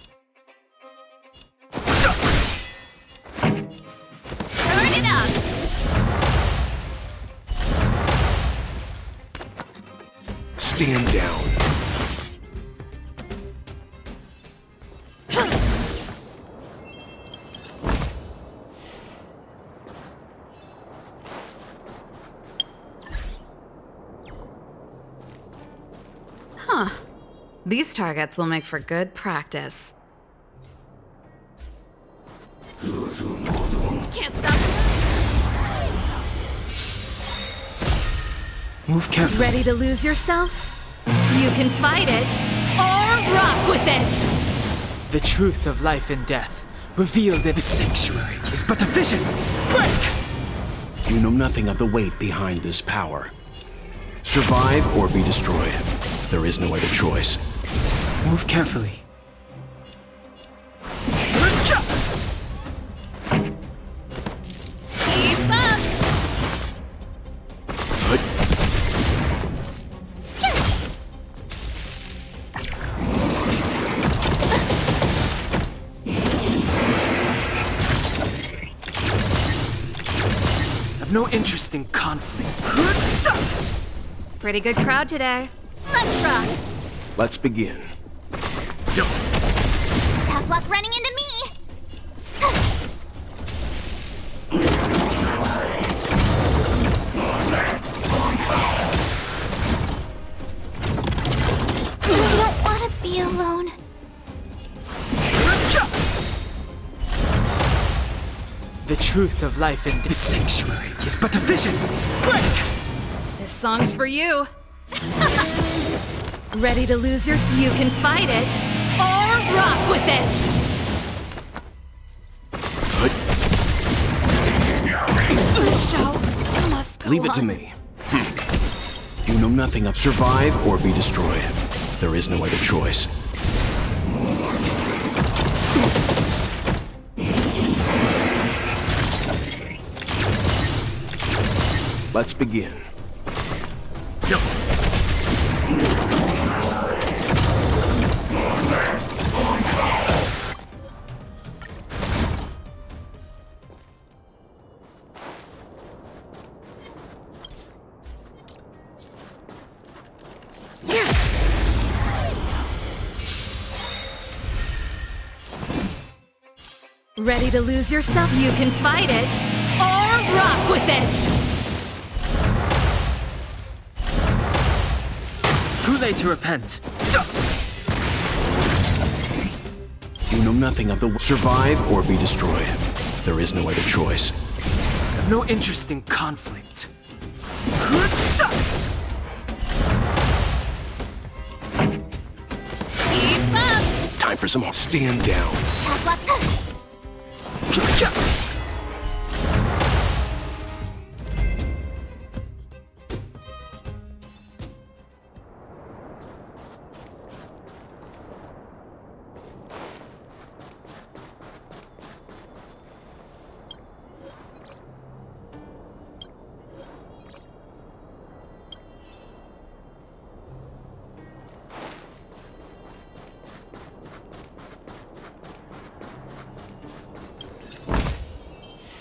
Burn it up! Stand down. Huh. These targets will make for good practice. Can't stop. Move carefully. Ready to lose yourself? You can fight it, or rock with it! The truth of life and death, revealed in the sanctuary, is but a vision. Break! You know nothing of the weight behind this power. Survive or be destroyed. There is no other choice. Move carefully. Keep up! I've no interest in conflict. Pretty good crowd today. Let's rock! Let's begin. Tough luck running into me! The truth of life in this sanctuary is but a vision. Break! This song's for you. Ready to lose your... You can fight it, or rock with it! The show must go Leave it on. to me. You know nothing of survive or be destroyed. There is no other choice. Let's begin. Ready to lose yourself? You can fight it, or rock with it! Too late to repent. You know nothing of the survive or be destroyed. There is no other choice. I have no interest in conflict. Keep up! Time for some. Stand down.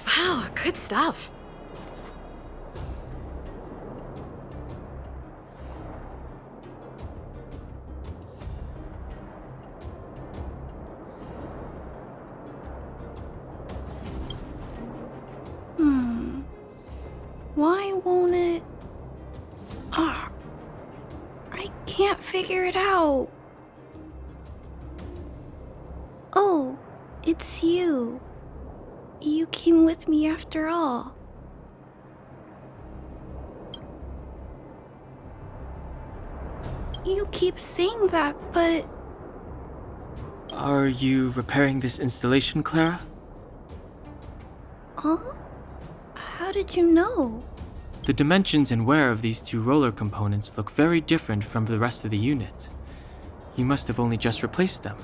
Wow, good stuff. Why won't it... Ah, I can't figure it out. Oh, it's you. You came with me after all. You keep saying that, but... Are you repairing this installation, Clara? Huh? How did you know? The dimensions and wear of these two roller components look very different from the rest of the unit. You must have only just replaced them.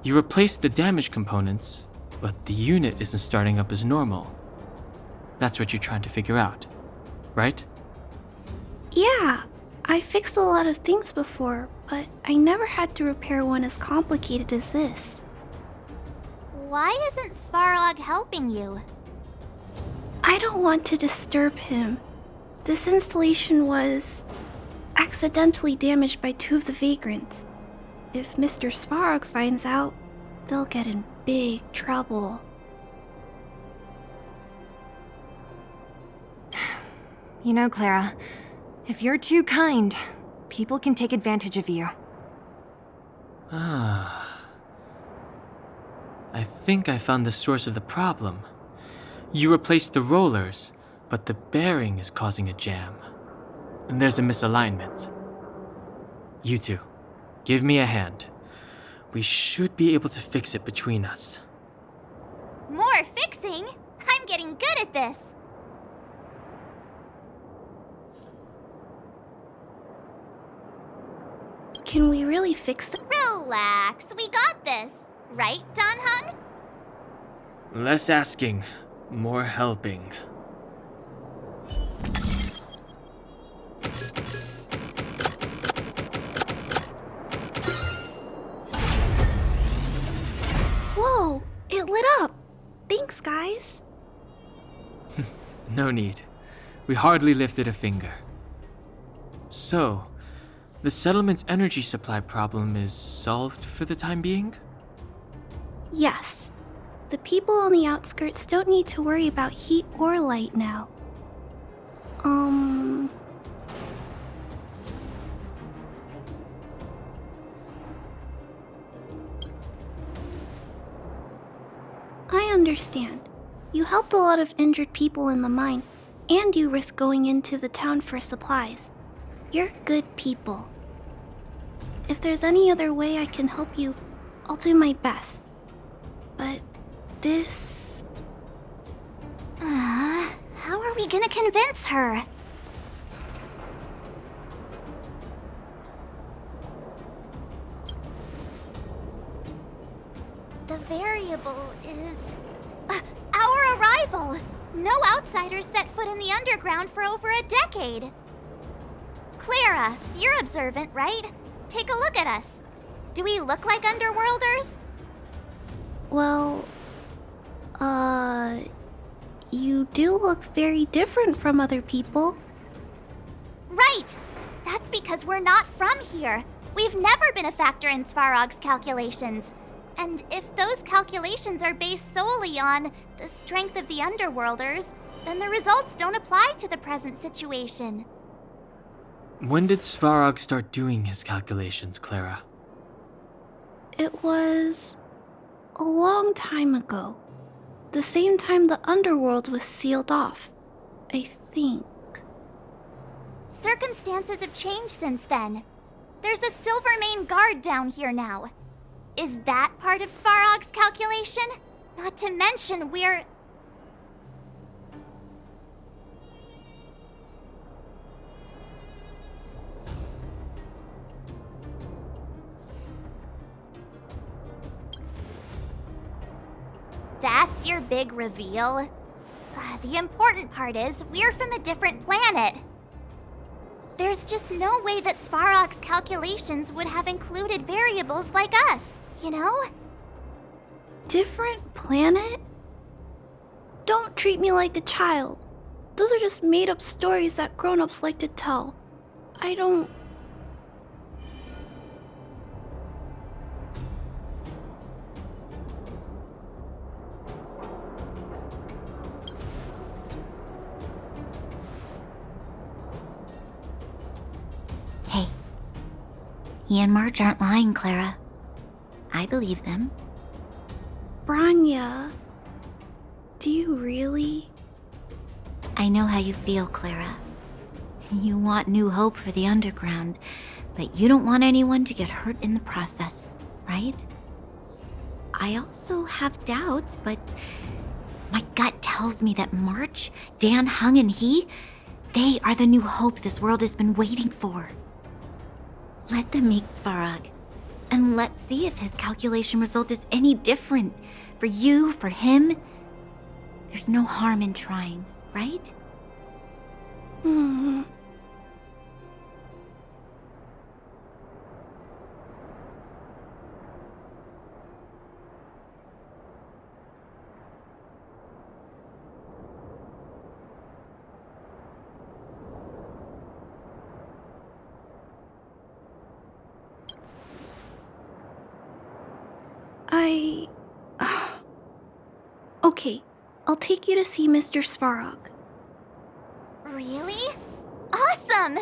You replaced the damaged components, but the unit isn't starting up as normal. That's what you're trying to figure out, right? Yeah, I fixed a lot of things before, but I never had to repair one as complicated as this. Why isn't Svarog helping you? I don't want to disturb him. This installation was accidentally damaged by two of the vagrants. If Mr. Svarog finds out, they'll get in big trouble. You know, Clara, if you're too kind, people can take advantage of you. I think I found the source of the problem. You replaced the rollers, but the bearing is causing a jam. And there's a misalignment. You two, give me a hand. We should be able to fix it between us. More fixing? I'm getting good at this. Can we really fix it? Relax, we got this. Right, Don Hung? Less asking, more helping. Whoa, it lit up. Thanks, guys. No need. We hardly lifted a finger. So, the settlement's energy supply problem is solved for the time being? Yes. The people on the outskirts don't need to worry about heat or light now. I understand. You helped a lot of injured people in the mine, and you risked going into the town for supplies. You're good people. If there's any other way I can help you, I'll do my best. But this... How are we gonna convince her? The variable is... our arrival! No outsiders set foot in the underground for over a decade. Clara, you're observant, right? Take a look at us. Do we look like underworlders? Well, you do look very different from other people. Right! That's because we're not from here. We've never been a factor in Svarog's calculations. And if those calculations are based solely on the strength of the Underworlders, then the results don't apply to the present situation. When did Svarog start doing his calculations, Clara? It was a long time ago. The same time the Underworld was sealed off, I think. Circumstances have changed since then. There's a Silvermane guard down here now. Is that part of Svarog's calculation? Not to mention we're... That's your big reveal? The important part is we're from a different planet. There's just no way that Svarog's calculations would have included variables like us, you know? Different planet? Don't treat me like a child. Those are just made-up stories that grown-ups like to tell. I don't... Hey, he and Marge aren't lying, Clara. I believe them. Branya, do you really? I know how you feel, Clara. You want new hope for the underground, but you don't want anyone to get hurt in the process, right? I also have doubts, but my gut tells me that March, Dan, Hung, and they are the new hope this world has been waiting for. Let them meet Svarog, and let's see if his calculation result is any different. For you, for him, there's no harm in trying, right? Okay, I'll take you to see Mr. Svarog. Really? Awesome!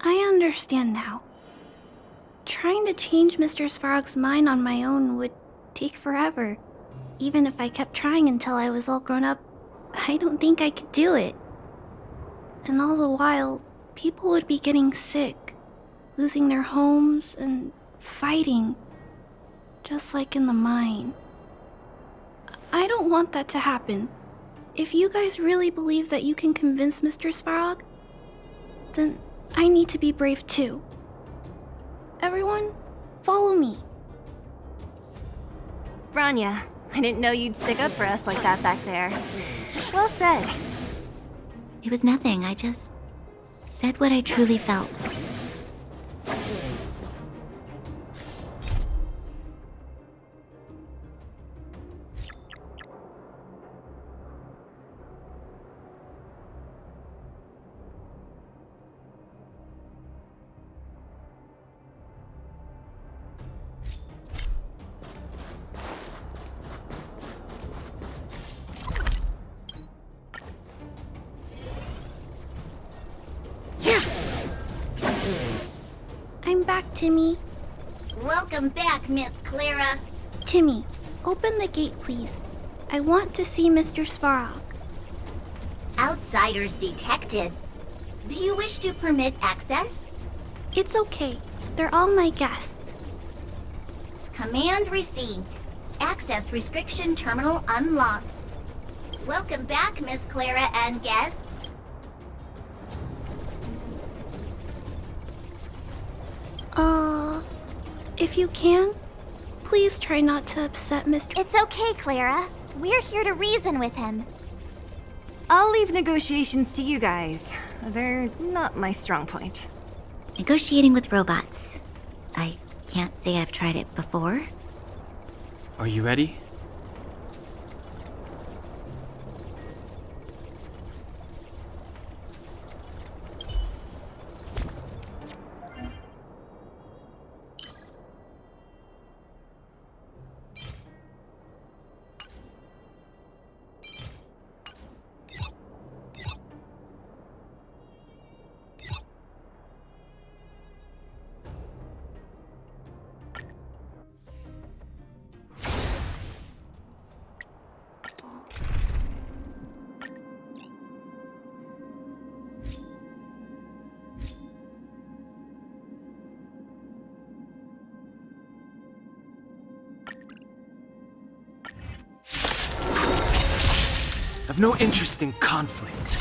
I understand now. Trying to change Mr. Svarog's mind on my own would take forever. Even if I kept trying until I was all grown up, I don't think I could do it. And all the while, people would be getting sick, losing their homes, and fighting. Just like in the mine. I don't want that to happen. If you guys really believe that you can convince Mr. Svarog, then I need to be brave too. Everyone, follow me. Branya, I didn't know you'd stick up for us like that back there. Well said. It was nothing, I just said what I truly felt. I'm back, Timmy. Welcome back, Miss Clara. Timmy, Open the gate, please. I want to see Mr. Svarog. Outsiders detected. Do you wish to permit access? It's okay. They're all my guests. Command received. Access restriction terminal unlocked. Welcome back, Miss Clara and guests. If you can, please try not to upset Mr. It's okay, Clara. We're here to reason with him. I'll leave negotiations to you guys. They're not my strong point. Negotiating with robots. I can't say I've tried it before. Are you ready? I've no interest in conflict.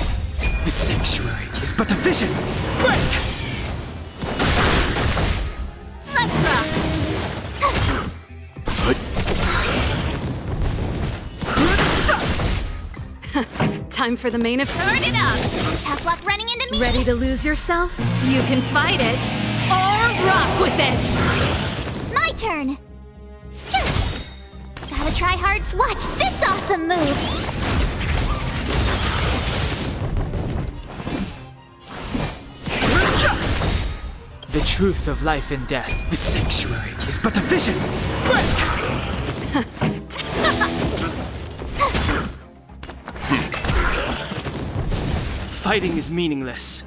This sanctuary is but a vision. Break! Let's rock! Time for the main event. Turn it up! Tough luck running into me! Ready to lose yourself? You can fight it or rock with it! My turn! Gotta try hard. Watch this awesome move! The truth of life and death. This sanctuary is but a vision. Fighting is meaningless.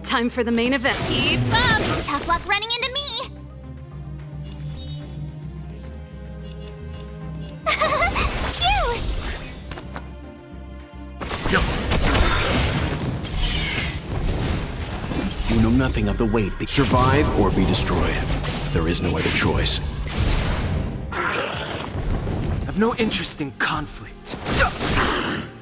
Time for the main event. Keep up! Tough luck running into me! Cute! You know nothing of the weight. Survive or be destroyed. There is no other choice. I've no interest in conflict.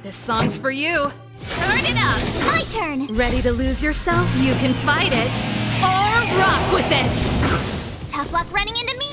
This song's for you. Turn it up! My turn! Ready to lose yourself? You can fight it or rock with it! Tough luck running into me!